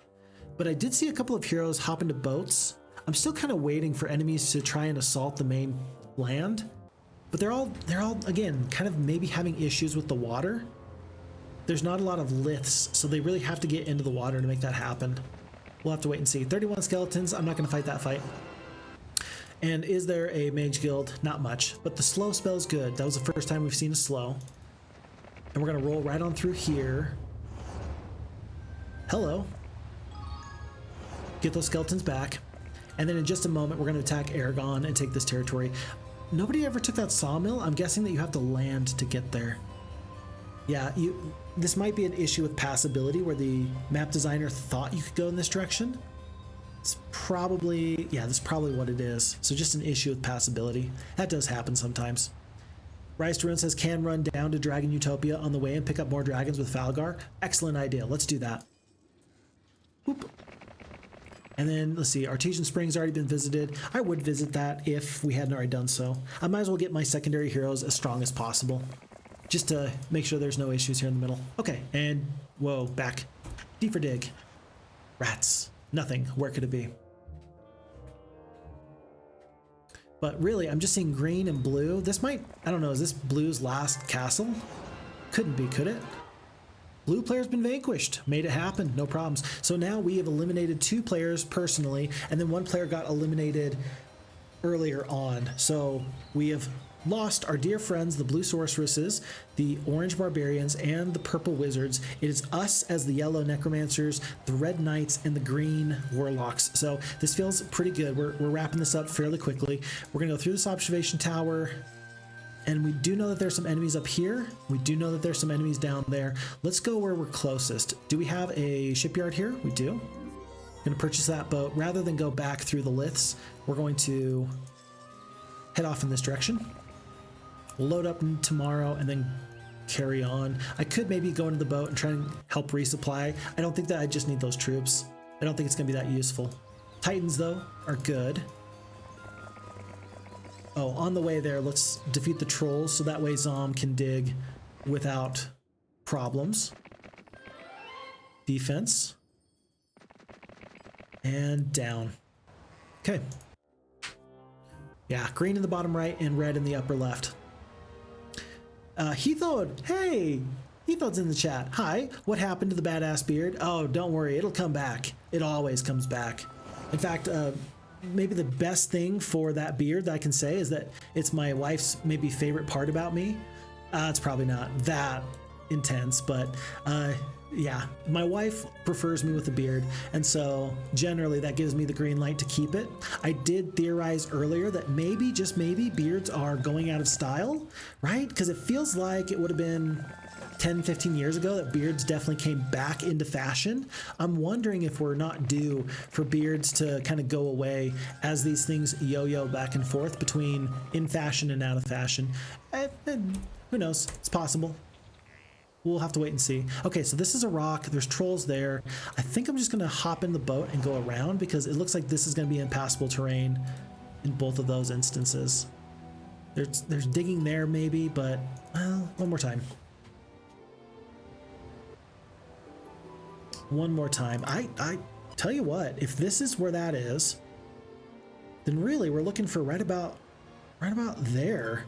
But I did see a couple of heroes hop into boats. I'm still kind of waiting for enemies to try and assault the main land. But they're all again, kind of maybe having issues with the water. There's not a lot of Liths, so they really have to get into the water to make that happen. We'll have to wait and see. 31 skeletons, I'm not going to fight that fight. And is there a mage guild? Not much, but the slow spell is good. That was the first time we've seen a slow. And we're going to roll right on through here. Hello. Get those skeletons back. And then in just a moment, we're going to attack Aragon and take this territory. Nobody ever took that sawmill. I'm guessing that you have to land to get there. Yeah, this might be an issue with passability where the map designer thought you could go in this direction. It's probably, yeah, that's probably what it is. So just an issue with passability. That does happen sometimes. Rise to Ruin says, can run down to Dragon Utopia on the way and pick up more dragons with Falgar. Excellent idea. Let's do that. Boop. And then, let's see, Artesian Springs already been visited. I would visit that if we hadn't already done so. I might as well get my secondary heroes as strong as possible, just to make sure there's no issues here in the middle. Okay, and, whoa, back. D for dig. Rats. Nothing. Where could it be? But really, I'm just seeing green and blue. This might, I don't know, is this blue's last castle? Couldn't be, could it? Blue player's been vanquished. Made it happen, no problems. So now we have eliminated 2 players personally, and then 1 player got eliminated earlier on. So we have lost our dear friends, the blue sorceresses, the orange barbarians, and the purple wizards. It is us as the yellow necromancers, the red knights, and the green warlocks. So this feels pretty good. We're wrapping this up fairly quickly. We're gonna go through this observation tower, and we do know that there's some enemies up here. We do know that there's some enemies down there. Let's go where we're closest. Do we have a shipyard here? We do. Gonna purchase that boat. Rather than go back through the Liths, we're going to head off in this direction. We'll load up tomorrow and then carry on. I could maybe go into the boat and try and help resupply. I don't think that I just need those troops. I don't think it's gonna be that useful. Titans, though, are good. Oh, on the way there, let's defeat the trolls so that way Zom can dig without problems. Defense. And down. Okay. Yeah, green in the bottom right and red in the upper left. Heathod, hey! Heathod's in the chat. Hi, what happened to the badass beard? Oh, don't worry, it'll come back. It always comes back. In fact, maybe the best thing for that beard that I can say is that it's my wife's maybe favorite part about me. It's probably not that intense, but yeah, my wife prefers me with a beard, and so generally that gives me the green light to keep it. I did theorize earlier that maybe, just maybe, beards are going out of style, right? Because it feels like it would have been 10, 15 years ago that beards definitely came back into fashion. I'm wondering if we're not due for beards to kind of go away as these things yo-yo back and forth between in fashion and out of fashion. And who knows? It's possible. We'll have to wait and see. Okay, so this is a rock. There's trolls there. I think I'm just going to hop in the boat and go around because it looks like this is going to be impassable terrain in both of those instances. There's digging there maybe, but well, one more time. One more time. I tell you what, if this is where that is, then really we're looking for right about there,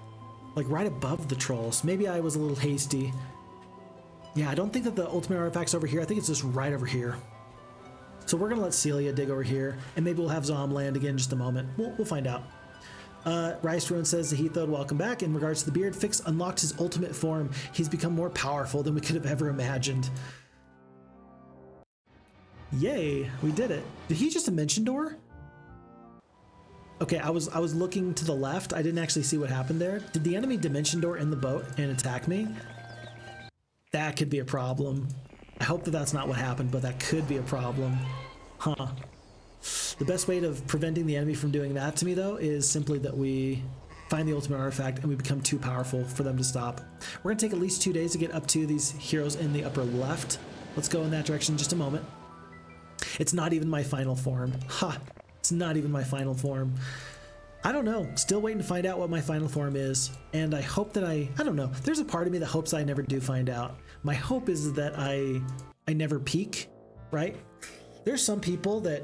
like right above the trolls. Maybe I was a little hasty. Yeah, I don't think that the ultimate artifact's over here. I think it's just right over here. So we're gonna let Celia dig over here, and maybe we'll have Zom land again in just a moment. We'll find out. Rice Ruin says, Heathode, welcome back. In regards to the beard, Fix unlocked his ultimate form. He's become more powerful than we could have ever imagined. Yay, we did it. Did he just dimension door? Okay, I was looking to the left. I didn't actually see what happened there. Did the enemy dimension door in the boat and attack me? That could be a problem. I hope that that's not what happened, but that could be a problem. Huh. The best way of preventing the enemy from doing that to me, though, is simply that we find the ultimate artifact and we become too powerful for them to stop. We're going to take at least 2 days to get up to these heroes in the upper left. Let's go in that direction in just a moment. It's not even my final form. Ha! It's not even my final form. I don't know. Still waiting to find out what my final form is. And I hope that I don't know. There's a part of me that hopes I never do find out. My hope is that I never peak, right? There's some people that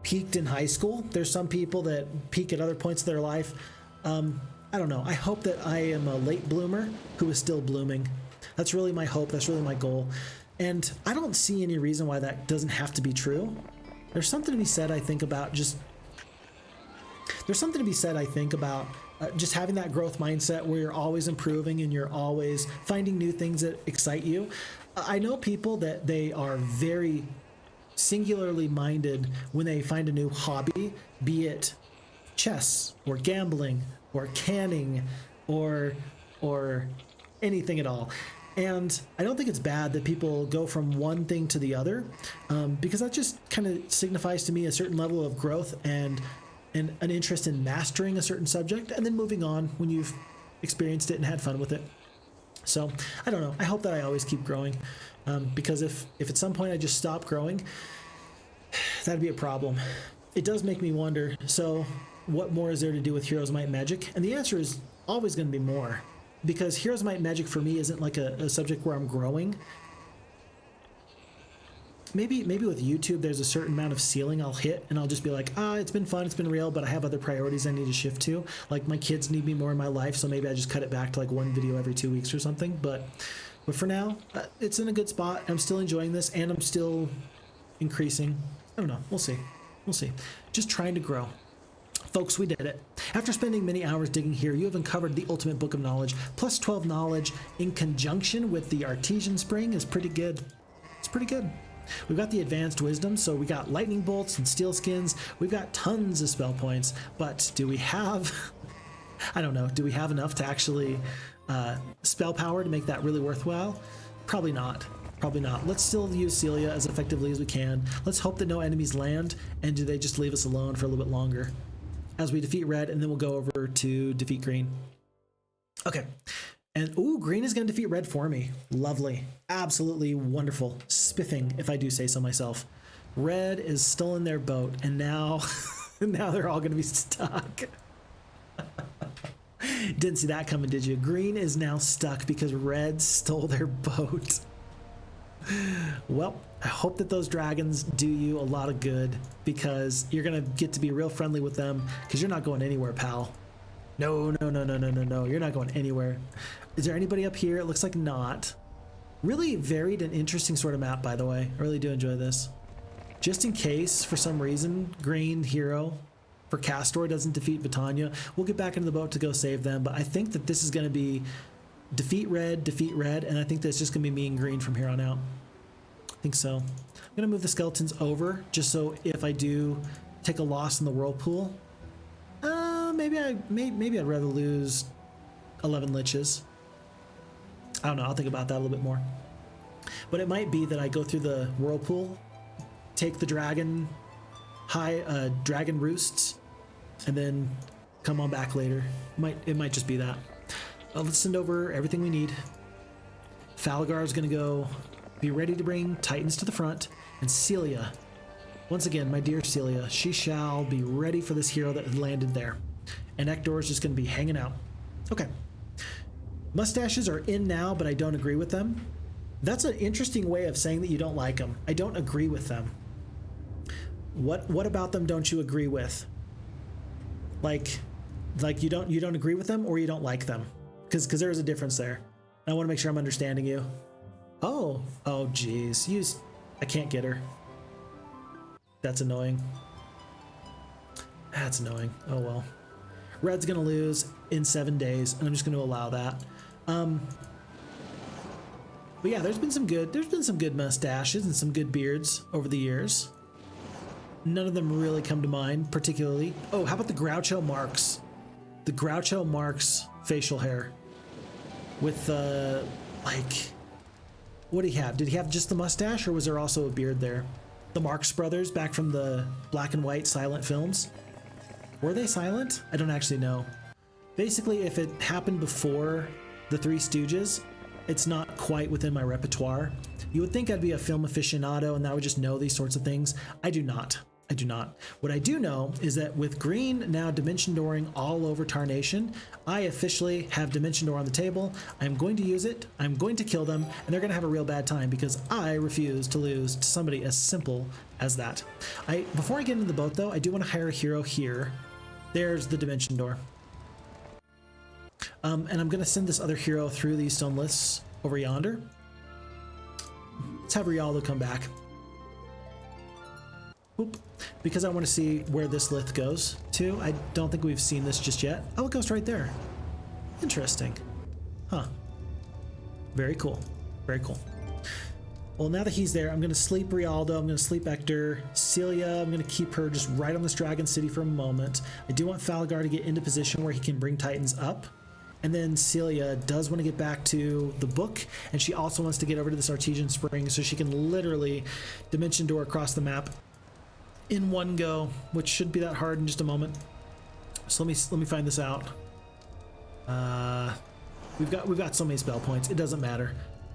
peaked in high school. There's some people that peak at other points of their life. I don't know. I hope that I am a late bloomer who is still blooming. That's really my hope. That's really my goal. And I don't see any reason why that doesn't have to be true. There's something to be said, I think, about just just having that growth mindset where you're always improving and you're always finding new things that excite you. I know people that they are very singularly minded when they find a new hobby, be it chess or gambling or canning or anything at all. And I don't think it's bad that people go from one thing to the other, because that just kind of signifies to me a certain level of growth and an interest in mastering a certain subject and then moving on when you've experienced it and had fun with it. So I don't know. I hope that I always keep growing, because if at some point I just stop growing, that'd be a problem. It does make me wonder, so what more is there to do with Heroes of Might and Magic? And the answer is always going to be more. Because Heroes of Might and Magic for me isn't like a subject where I'm growing. Maybe with YouTube there's a certain amount of ceiling I'll hit and I'll just be like, it's been fun, it's been real, but I have other priorities I need to shift to. Like my kids need me more in my life, so maybe I just cut it back to like one video every 2 weeks or something. But for now, it's in a good spot. I'm still enjoying this and I'm still increasing. I don't know. We'll see. We'll see. Just trying to grow. Folks, we did it. After spending many hours digging here, you have uncovered the ultimate book of knowledge. Plus 12 knowledge in conjunction with the artesian spring is pretty good. It's pretty good. We've got the advanced wisdom, so we got lightning bolts and steel skins. We've got tons of spell points, but do we have, I don't know, do we have enough to actually spell power to make that really worthwhile? Probably not. Probably not. Let's still use Celia as effectively as we can. Let's hope that no enemies land, and do they just leave us alone for a little bit longer as we defeat red, and then we'll go over to defeat green. Okay. And, ooh, green is going to defeat red for me. Lovely. Absolutely wonderful. Spiffing, if I do say so myself. Red is still in their boat, and now, now they're all going to be stuck. Didn't see that coming, did you? Green is now stuck because red stole their boat. Well, I hope that those dragons do you a lot of good, because you're going to get to be real friendly with them, because you're not going anywhere, pal. No, no, no, no, no, no, no. You're not going anywhere. Is there anybody up here? It looks like not. Really varied and interesting sort of map, by the way. I really do enjoy this. Just in case, for some reason, green hero for Castor doesn't defeat Vitania, we'll get back into the boat to go save them, but I think that this is going to be defeat red, and I think that's just going to be me and green from here on out. I think so. I'm going to move the skeletons over, just so if I do take a loss in the whirlpool, maybe I'd rather lose 11 liches. I don't know. I'll think about that a little bit more. But it might be that I go through the whirlpool, take the dragon dragon roosts, and then come on back later. It might just be that. Let's send over everything we need. Falgar is going to go be ready to bring Titans to the front, and Celia, once again, my dear Celia, she shall be ready for this hero that landed there. And Ector is just going to be hanging out. Okay. Mustaches are in now, but I don't agree with them. That's an interesting way of saying that you don't like them. I don't agree with them. What about them don't you agree with? Like you don't agree with them, or you don't like them? Because there is a difference there. I want to make sure I'm understanding you. Oh geez. I can't get her. That's annoying. That's annoying. Oh well. Red's gonna lose in 7 days, and I'm just gonna allow that. But yeah, there's been some good mustaches and some good beards over the years. None of them really come to mind particularly. Oh, how about the Groucho Marx? The Groucho Marx facial hair with like, what did he have? Did he have just the mustache, or was there also a beard there? The Marx Brothers, back from the black and white silent films. Were they silent? I don't actually know. Basically, if it happened before the Three Stooges, it's not quite within my repertoire. You would think I'd be a film aficionado and I would just know these sorts of things. I do not. I do not. What I do know is that with green now dimension dooring all over Tarnation, I officially have dimension door on the table. I'm going to use it. I'm going to kill them, and they're going to have a real bad time because I refuse to lose to somebody as simple as that. Before I get into the boat, though, I do want to hire a hero here. There's the dimension door. And I'm going to send this other hero through these stone lists over yonder. Let's have Rialdo come back. Oop. Because I want to see where this lith goes to. I don't think we've seen this just yet. Oh, it goes right there. Interesting. Huh. Very cool. Very cool. Well, now that he's there, I'm going to sleep Rialdo. I'm going to sleep Ector. Celia, I'm going to keep her just right on this Dragon City for a moment. I do want Falgar to get into position where he can bring Titans up. And then Celia does want to get back to the book, and she also wants to get over to this Artesian Spring so she can literally dimension door across the map in one go, which should be that hard in just a moment. So let me find this out. We've got so many spell points, it doesn't matter.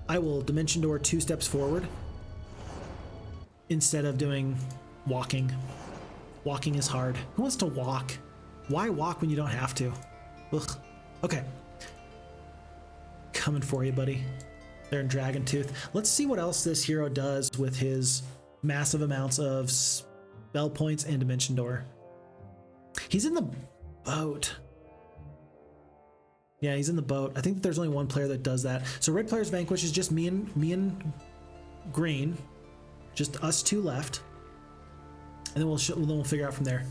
I will dimension door 2 steps forward instead of doing walking. Walking is hard. Who wants to walk? Why walk when you don't have to? Ugh. Okay. Coming for you, buddy. They're in Dragon Tooth. Let's see what else this hero does with his massive amounts of spell points and dimension door. He's in the boat. Yeah, he's in the boat. I think that there's only one player that does that. So red player's Vanquished is just me and green. Just us two left. And then we'll figure out from there.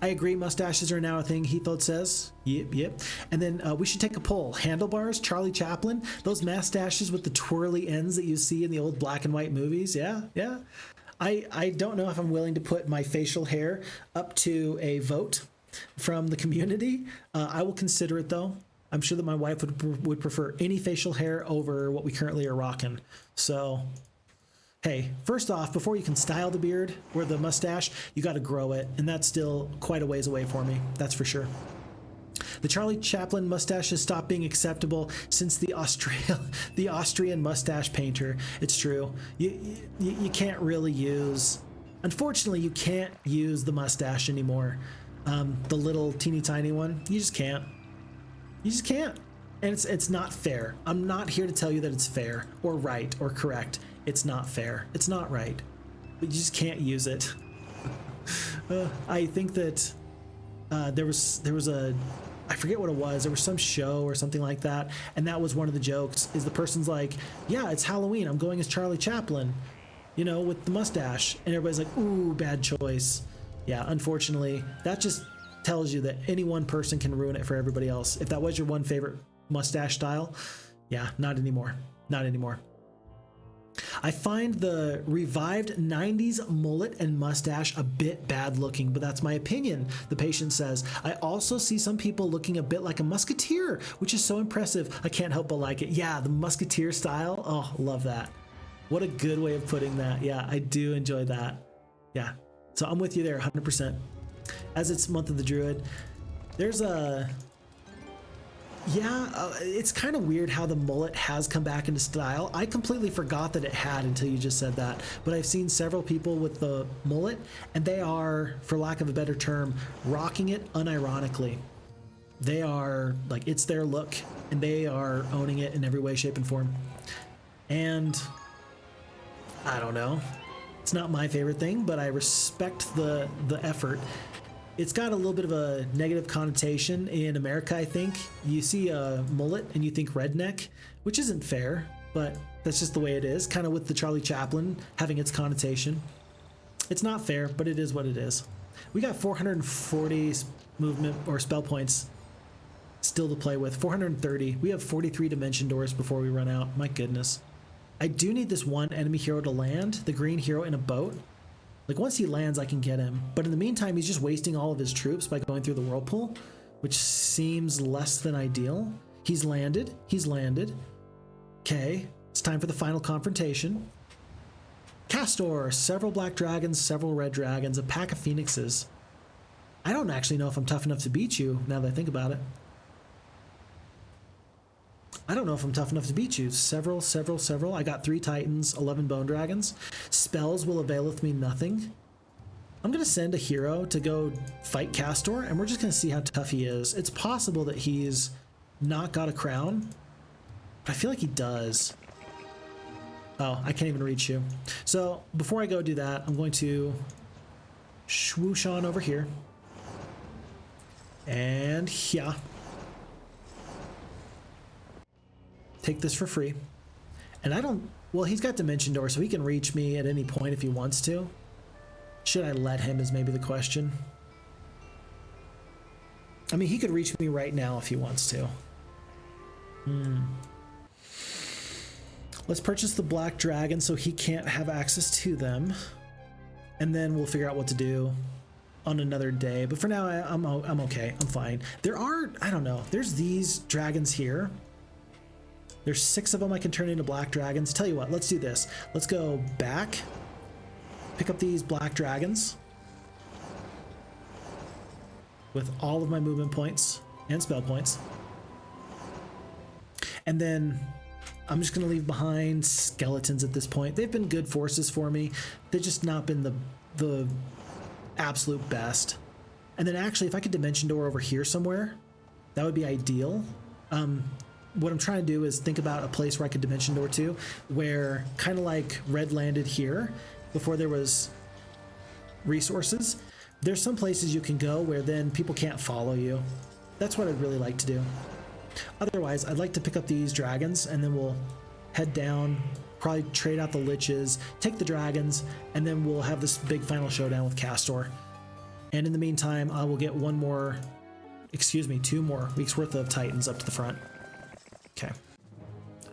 I agree, mustaches are now a thing, Heathod says. Yep. And then we should take a poll. Handlebars, Charlie Chaplin, those mustaches with the twirly ends that you see in the old black and white movies. Yeah. I don't know if I'm willing to put my facial hair up to a vote from the community. I will consider it, though. I'm sure that my wife would prefer any facial hair over what we currently are rocking. So, hey, first off, before you can style the beard or the mustache, you got to grow it, and that's still quite a ways away for me. That's for sure. The Charlie Chaplin mustache has stopped being acceptable since the Austrian mustache painter. It's true. You can't really use... Unfortunately, you can't use the mustache anymore. The little teeny tiny one. You just can't. You just can't. And it's not fair. I'm not here to tell you that it's fair or right or correct. It's not fair. It's not right. But you just can't use it. I think that there was a... I forget what it was. There was some show or something like that, and that was one of the jokes, is the person's like, yeah, it's Halloween, I'm going as Charlie Chaplin, you know, with the mustache. And everybody's like, ooh, bad choice. Yeah, unfortunately, that just tells you that any one person can ruin it for everybody else. If that was your one favorite mustache style, yeah, not anymore. Not anymore. I find the revived 90s mullet and mustache a bit bad looking, but that's my opinion, the patient says. I also see some people looking a bit like a musketeer, which is so impressive. I can't help but like it. Yeah, the musketeer style. Oh, love that. What a good way of putting that. Yeah, I do enjoy that. Yeah, so I'm with you there 100%. As it's Month of the Druid, there's a... Yeah, it's kind of weird how the mullet has come back into style. I completely forgot that it had until you just said that. But I've seen several people with the mullet, and they are, for lack of a better term, rocking it unironically. They are, like, it's their look, and they are owning it in every way, shape, and form. And I don't know. It's not my favorite thing, but I respect the effort. It's got a little bit of a negative connotation in America, I think. You see a mullet and you think redneck, which isn't fair, but that's just the way it is, kind of with the Charlie Chaplin having its connotation. It's not fair, but it is what it is. We got 440 movement or spell points still to play with. 430. We have 43 dimension doors before we run out. My goodness. I do need this one enemy hero to land, the green hero in a boat. Like once he lands, I can get him. But in the meantime, he's just wasting all of his troops by going through the whirlpool, which seems less than ideal. He's landed. He's landed. Okay, it's time for the final confrontation. Castor, several black dragons, several red dragons, a pack of phoenixes. I don't actually know if I'm tough enough to beat you now that I think about it. I don't know if I'm tough enough to beat you. Several. I got 3 titans, 11 bone dragons. Spells will availeth me nothing. I'm going to send a hero to go fight Castor, and we're just going to see how tough he is. It's possible that he's not got a crown, but I feel like he does. Oh, I can't even reach you. So before I go do that, I'm going to swoosh on over here. And yeah. Take this for free. And I don't, well, he's got Dimension Door, so he can reach me at any point if he wants to. Should I let him is maybe the question. I mean, he could reach me right now if he wants to. Let's purchase the black dragon so he can't have access to them. And then we'll figure out what to do on another day. But for now, I'm okay. I'm fine. There are, I don't know, there's these dragons here. There's 6 of them I can turn into black dragons. Tell you what, let's do this. Let's go back, pick up these black dragons with all of my movement points and spell points. And then I'm just going to leave behind skeletons at this point. They've been good forces for me. They've just not been the absolute best. And then actually, if I could Dimension Door over here somewhere, that would be ideal. What I'm trying to do is think about a place where I could Dimension Door to, where kind of like Red landed here before there was resources. There's some places you can go where then people can't follow you. That's what I'd really like to do. Otherwise, I'd like to pick up these dragons and then we'll head down, probably trade out the Liches, take the dragons, and then we'll have this big final showdown with Castor. And in the meantime, I will get 2 more weeks worth of titans up to the front. Okay.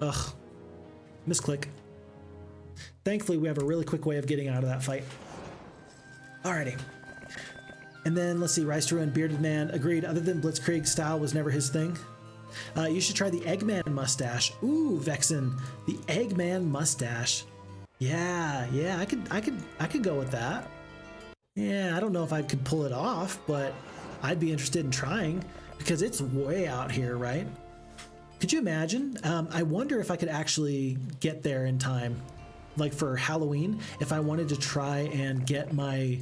Ugh. Misclick. Thankfully, we have a really quick way of getting out of that fight. Alrighty. And then, let's see, Rise to Ruin, Bearded Man. Agreed, other than Blitzkrieg, style was never his thing. You should try the Eggman mustache. Ooh, Vexen. The Eggman mustache. Yeah, I could go with that. Yeah, I don't know if I could pull it off, but I'd be interested in trying because it's way out here, right? Could you imagine? I wonder if I could actually get there in time, like for Halloween, if I wanted to try and get my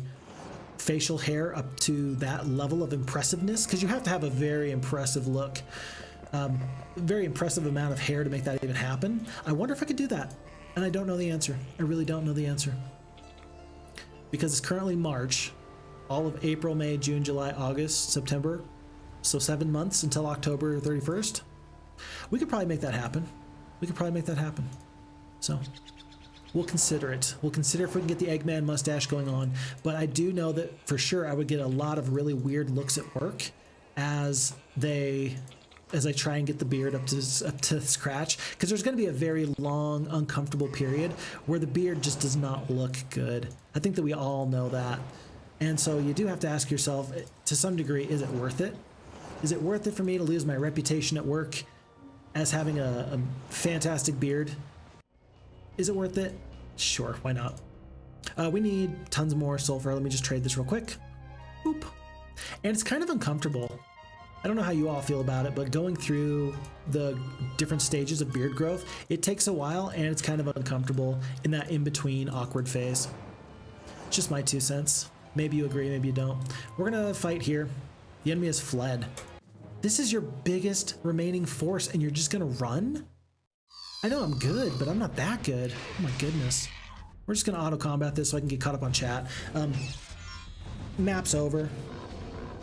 facial hair up to that level of impressiveness, because you have to have a very impressive look, very impressive amount of hair to make that even happen. I wonder if I could do that, and I don't know the answer. I really don't know the answer. Because it's currently March, all of April, May, June, July, August, September, so 7 months until October 31st. We could probably make that happen. So we'll consider it. We'll consider if we can get the Eggman mustache going on. But I do know that for sure I would get a lot of really weird looks at work as I try and get the beard up to scratch. Because there's going to be a very long, uncomfortable period where the beard just does not look good. I think that we all know that. And so you do have to ask yourself, to some degree, is it worth it? Is it worth it for me to lose my reputation at work as having a fantastic beard? Is it worth it? Sure, why not? We need tons more sulfur. Let me just trade this real quick. Boop. And it's kind of uncomfortable. I don't know how you all feel about it, but going through the different stages of beard growth, it takes a while and it's kind of uncomfortable in that in-between awkward phase. Just my 2 cents. Maybe you agree, maybe you don't. We're gonna fight here. The enemy has fled. This is your biggest remaining force and you're just gonna run? I know I'm good, but I'm not that good. Oh my goodness. We're just gonna auto-combat this so I can get caught up on chat. Map's over.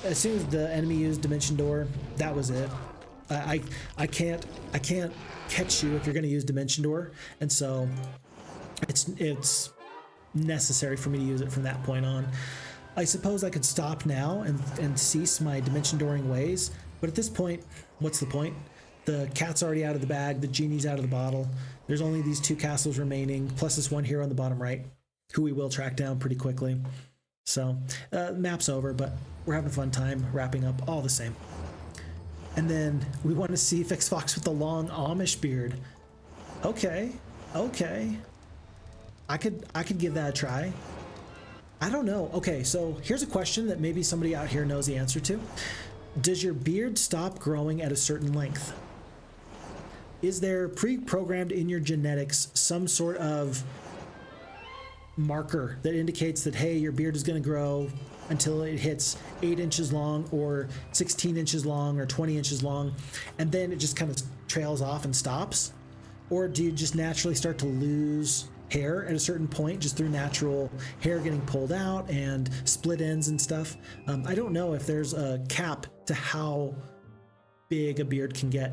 As soon as the enemy used Dimension Door, that was it. I can't catch you if you're gonna use Dimension Door, and so it's necessary for me to use it from that point on. I suppose I could stop now and cease my dimension dooring ways, but at this point, what's the point? The cat's already out of the bag, the genie's out of the bottle. There's only these 2 castles remaining, plus this one hero on the bottom right, who we will track down pretty quickly. So, map's over, but we're having a fun time wrapping up all the same. And then we want to see Phixfox with the long Amish beard. Okay, okay. I could give that a try. I don't know. Okay, so here's a question that maybe somebody out here knows the answer to. Does your beard stop growing at a certain length? Is there pre-programmed in your genetics some sort of marker that indicates that, hey, your beard is going to grow until it hits 8 inches long or 16 inches long or 20 inches long, and then it just kind of trails off and stops? Or do you just naturally start to lose hair at a certain point just through natural hair getting pulled out and split ends and stuff? I don't know if there's a cap to how big a beard can get.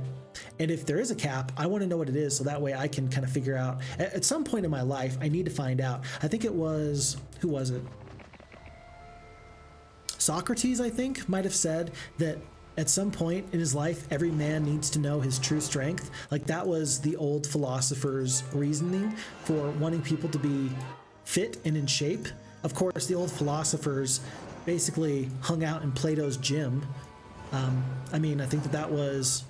And if there is a cap, I want to know what it is so that way I can kind of figure out. At some point in my life, I need to find out. I think it was, who was it? Socrates, I think, might have said that at some point in his life, every man needs to know his true strength. Like, that was the old philosopher's reasoning for wanting people to be fit and in shape. Of course, the old philosophers basically hung out in Plato's gym. I mean, I think that was,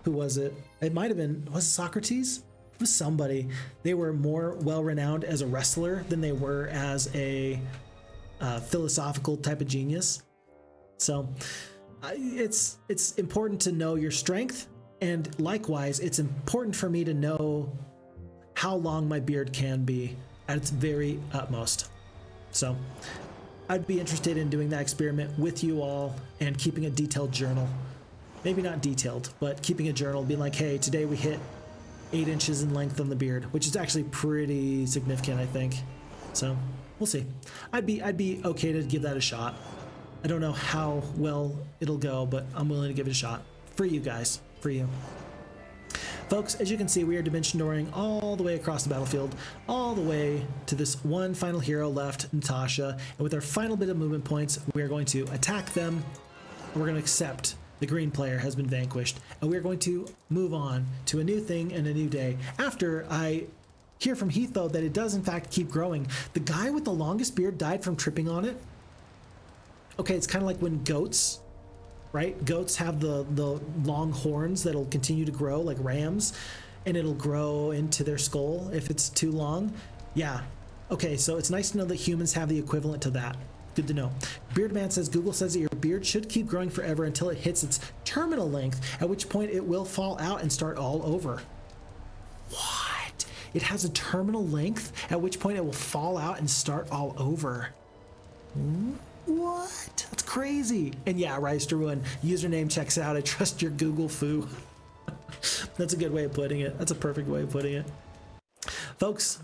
who was it? It might have been, was it Socrates? It was somebody. They were more well-renowned as a wrestler than they were as a philosophical type of genius. So it's important to know your strength, and likewise, it's important for me to know how long my beard can be at its very utmost. So I'd be interested in doing that experiment with you all and keeping a detailed journal. Maybe not detailed, but keeping a journal, being like, hey, today we hit 8 inches in length on the beard, which is actually pretty significant, I think. So we'll see. I'd be okay to give that a shot. I don't know how well it'll go, but I'm willing to give it a shot for you guys, for you. Folks, as you can see, we are dimension dooring all the way across the battlefield, all the way to this one final hero left, Natasha. And with our final bit of movement points, we are going to attack them. And we're going to accept the green player has been vanquished. And we're going to move on to a new thing and a new day. After I hear from Heath, though, that it does in fact keep growing. The guy with the longest beard died from tripping on it. Okay, it's kind of like when goats, right? Goats have the long horns that'll continue to grow like rams, and it'll grow into their skull if it's too long. Yeah. Okay, so it's nice to know that humans have the equivalent to that. Good to know. Beardman says, Google says that your beard should keep growing forever until it hits its terminal length, at which point it will fall out and start all over. What? It has a terminal length, at which point it will fall out and start all over. What? That's crazy. And yeah, Rise to Ruin, username checks out. I trust your Google foo. That's a good way of putting it. That's a perfect way of putting it. Folks,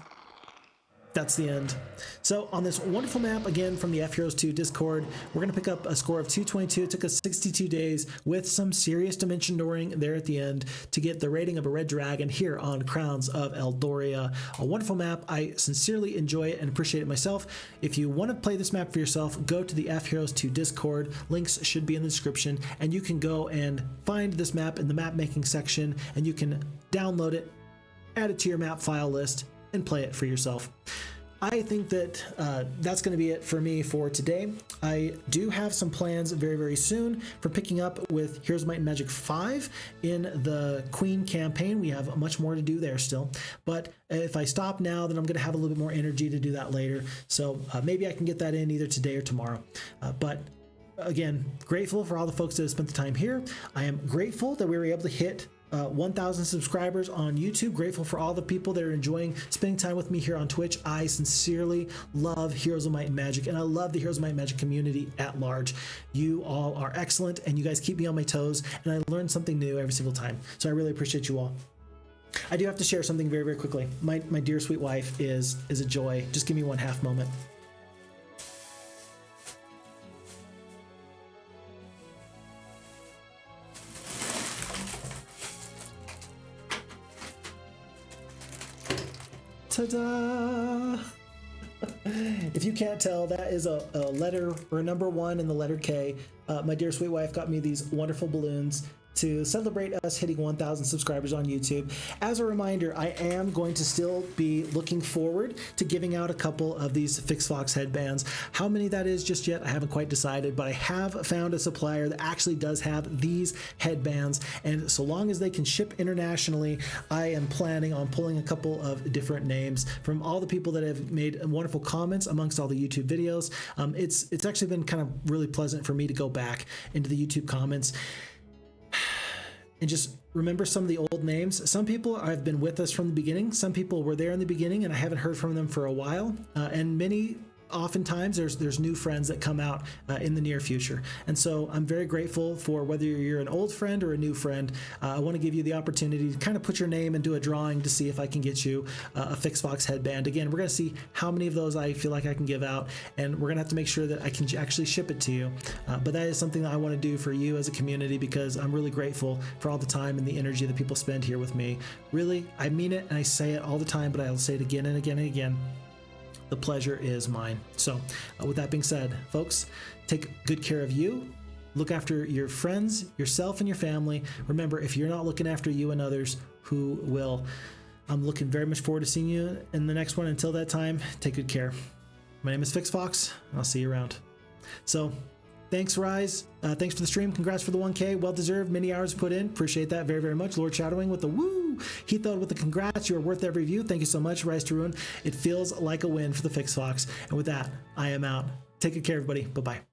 that's the end. So on this wonderful map, again, from the FHeroes2 Discord, we're going to pick up a score of 222. It took us 62 days with some serious dimension dooring there at the end to get the rating of a red dragon here on Crowns of Eldoria. A wonderful map. I sincerely enjoy it and appreciate it myself. If you want to play this map for yourself, go to the FHeroes2 Discord. Links should be in the description, and you can go and find this map in the map making section, and you can download it, add it to your map file list, and play it for yourself. I think that that's going to be it for me for today. I do have some plans very, very soon for picking up with Heroes of Might and Magic 5 in the Queen campaign. We have much more to do there still. But if I stop now, then I'm going to have a little bit more energy to do that later. So maybe I can get that in either today or tomorrow. But again, grateful for all the folks that have spent the time here. I am grateful that we were able to hit 1,000 subscribers on YouTube. Grateful for all the people that are enjoying spending time with me here on Twitch. I sincerely love Heroes of Might and Magic, and I love the Heroes of Might and Magic community at large. You all are excellent, and you guys keep me on my toes, and I learn something new every single time. So I really appreciate you all. I do have to share something very, very quickly. My dear sweet wife is a joy. Just give me one half moment. Ta-da! If you can't tell, that is a letter or a number 1 in the letter K. My dear sweet wife got me these wonderful balloons to celebrate us hitting 1,000 subscribers on YouTube. As a reminder, I am going to still be looking forward to giving out a couple of these Phixfox headbands. How many that is just yet, I haven't quite decided, but I have found a supplier that actually does have these headbands, and so long as they can ship internationally, I am planning on pulling a couple of different names from all the people that have made wonderful comments amongst all the YouTube videos. It's actually been kind of really pleasant for me to go back into the YouTube comments and just remember some of the old names. Some people have been with us from the beginning. Some people were there in the beginning and I haven't heard from them for a while. And many, oftentimes there's new friends that come out in the near future. And so I'm very grateful for whether you're an old friend or a new friend. I want to give you the opportunity to kind of put your name and do a drawing to see if I can get you a Phixfox headband. Again, we're going to see how many of those I feel like I can give out, and we're going to have to make sure that I can actually ship it to you. But that is something that I want to do for you as a community, because I'm really grateful for all the time and the energy that people spend here with me. Really, I mean it, and I say it all the time, but I'll say it again and again and again. The pleasure is mine. So with that being said, folks, take good care of you. Look after your friends, yourself, and your family. Remember, if you're not looking after you and others, who will? I'm looking very much forward to seeing you in the next one. Until that time, take good care. My name is Phixfox, and I'll see you around. So thanks, Rise. Thanks for the stream. Congrats for the 1K. Well deserved. Many hours put in. Appreciate that very, very much. Lord Shadowing with the woo. Heathod with the congrats. You are worth every view. Thank you so much, Rise to Ruin. It feels like a win for the Phixfox. And with that, I am out. Take good care, everybody. Bye-bye.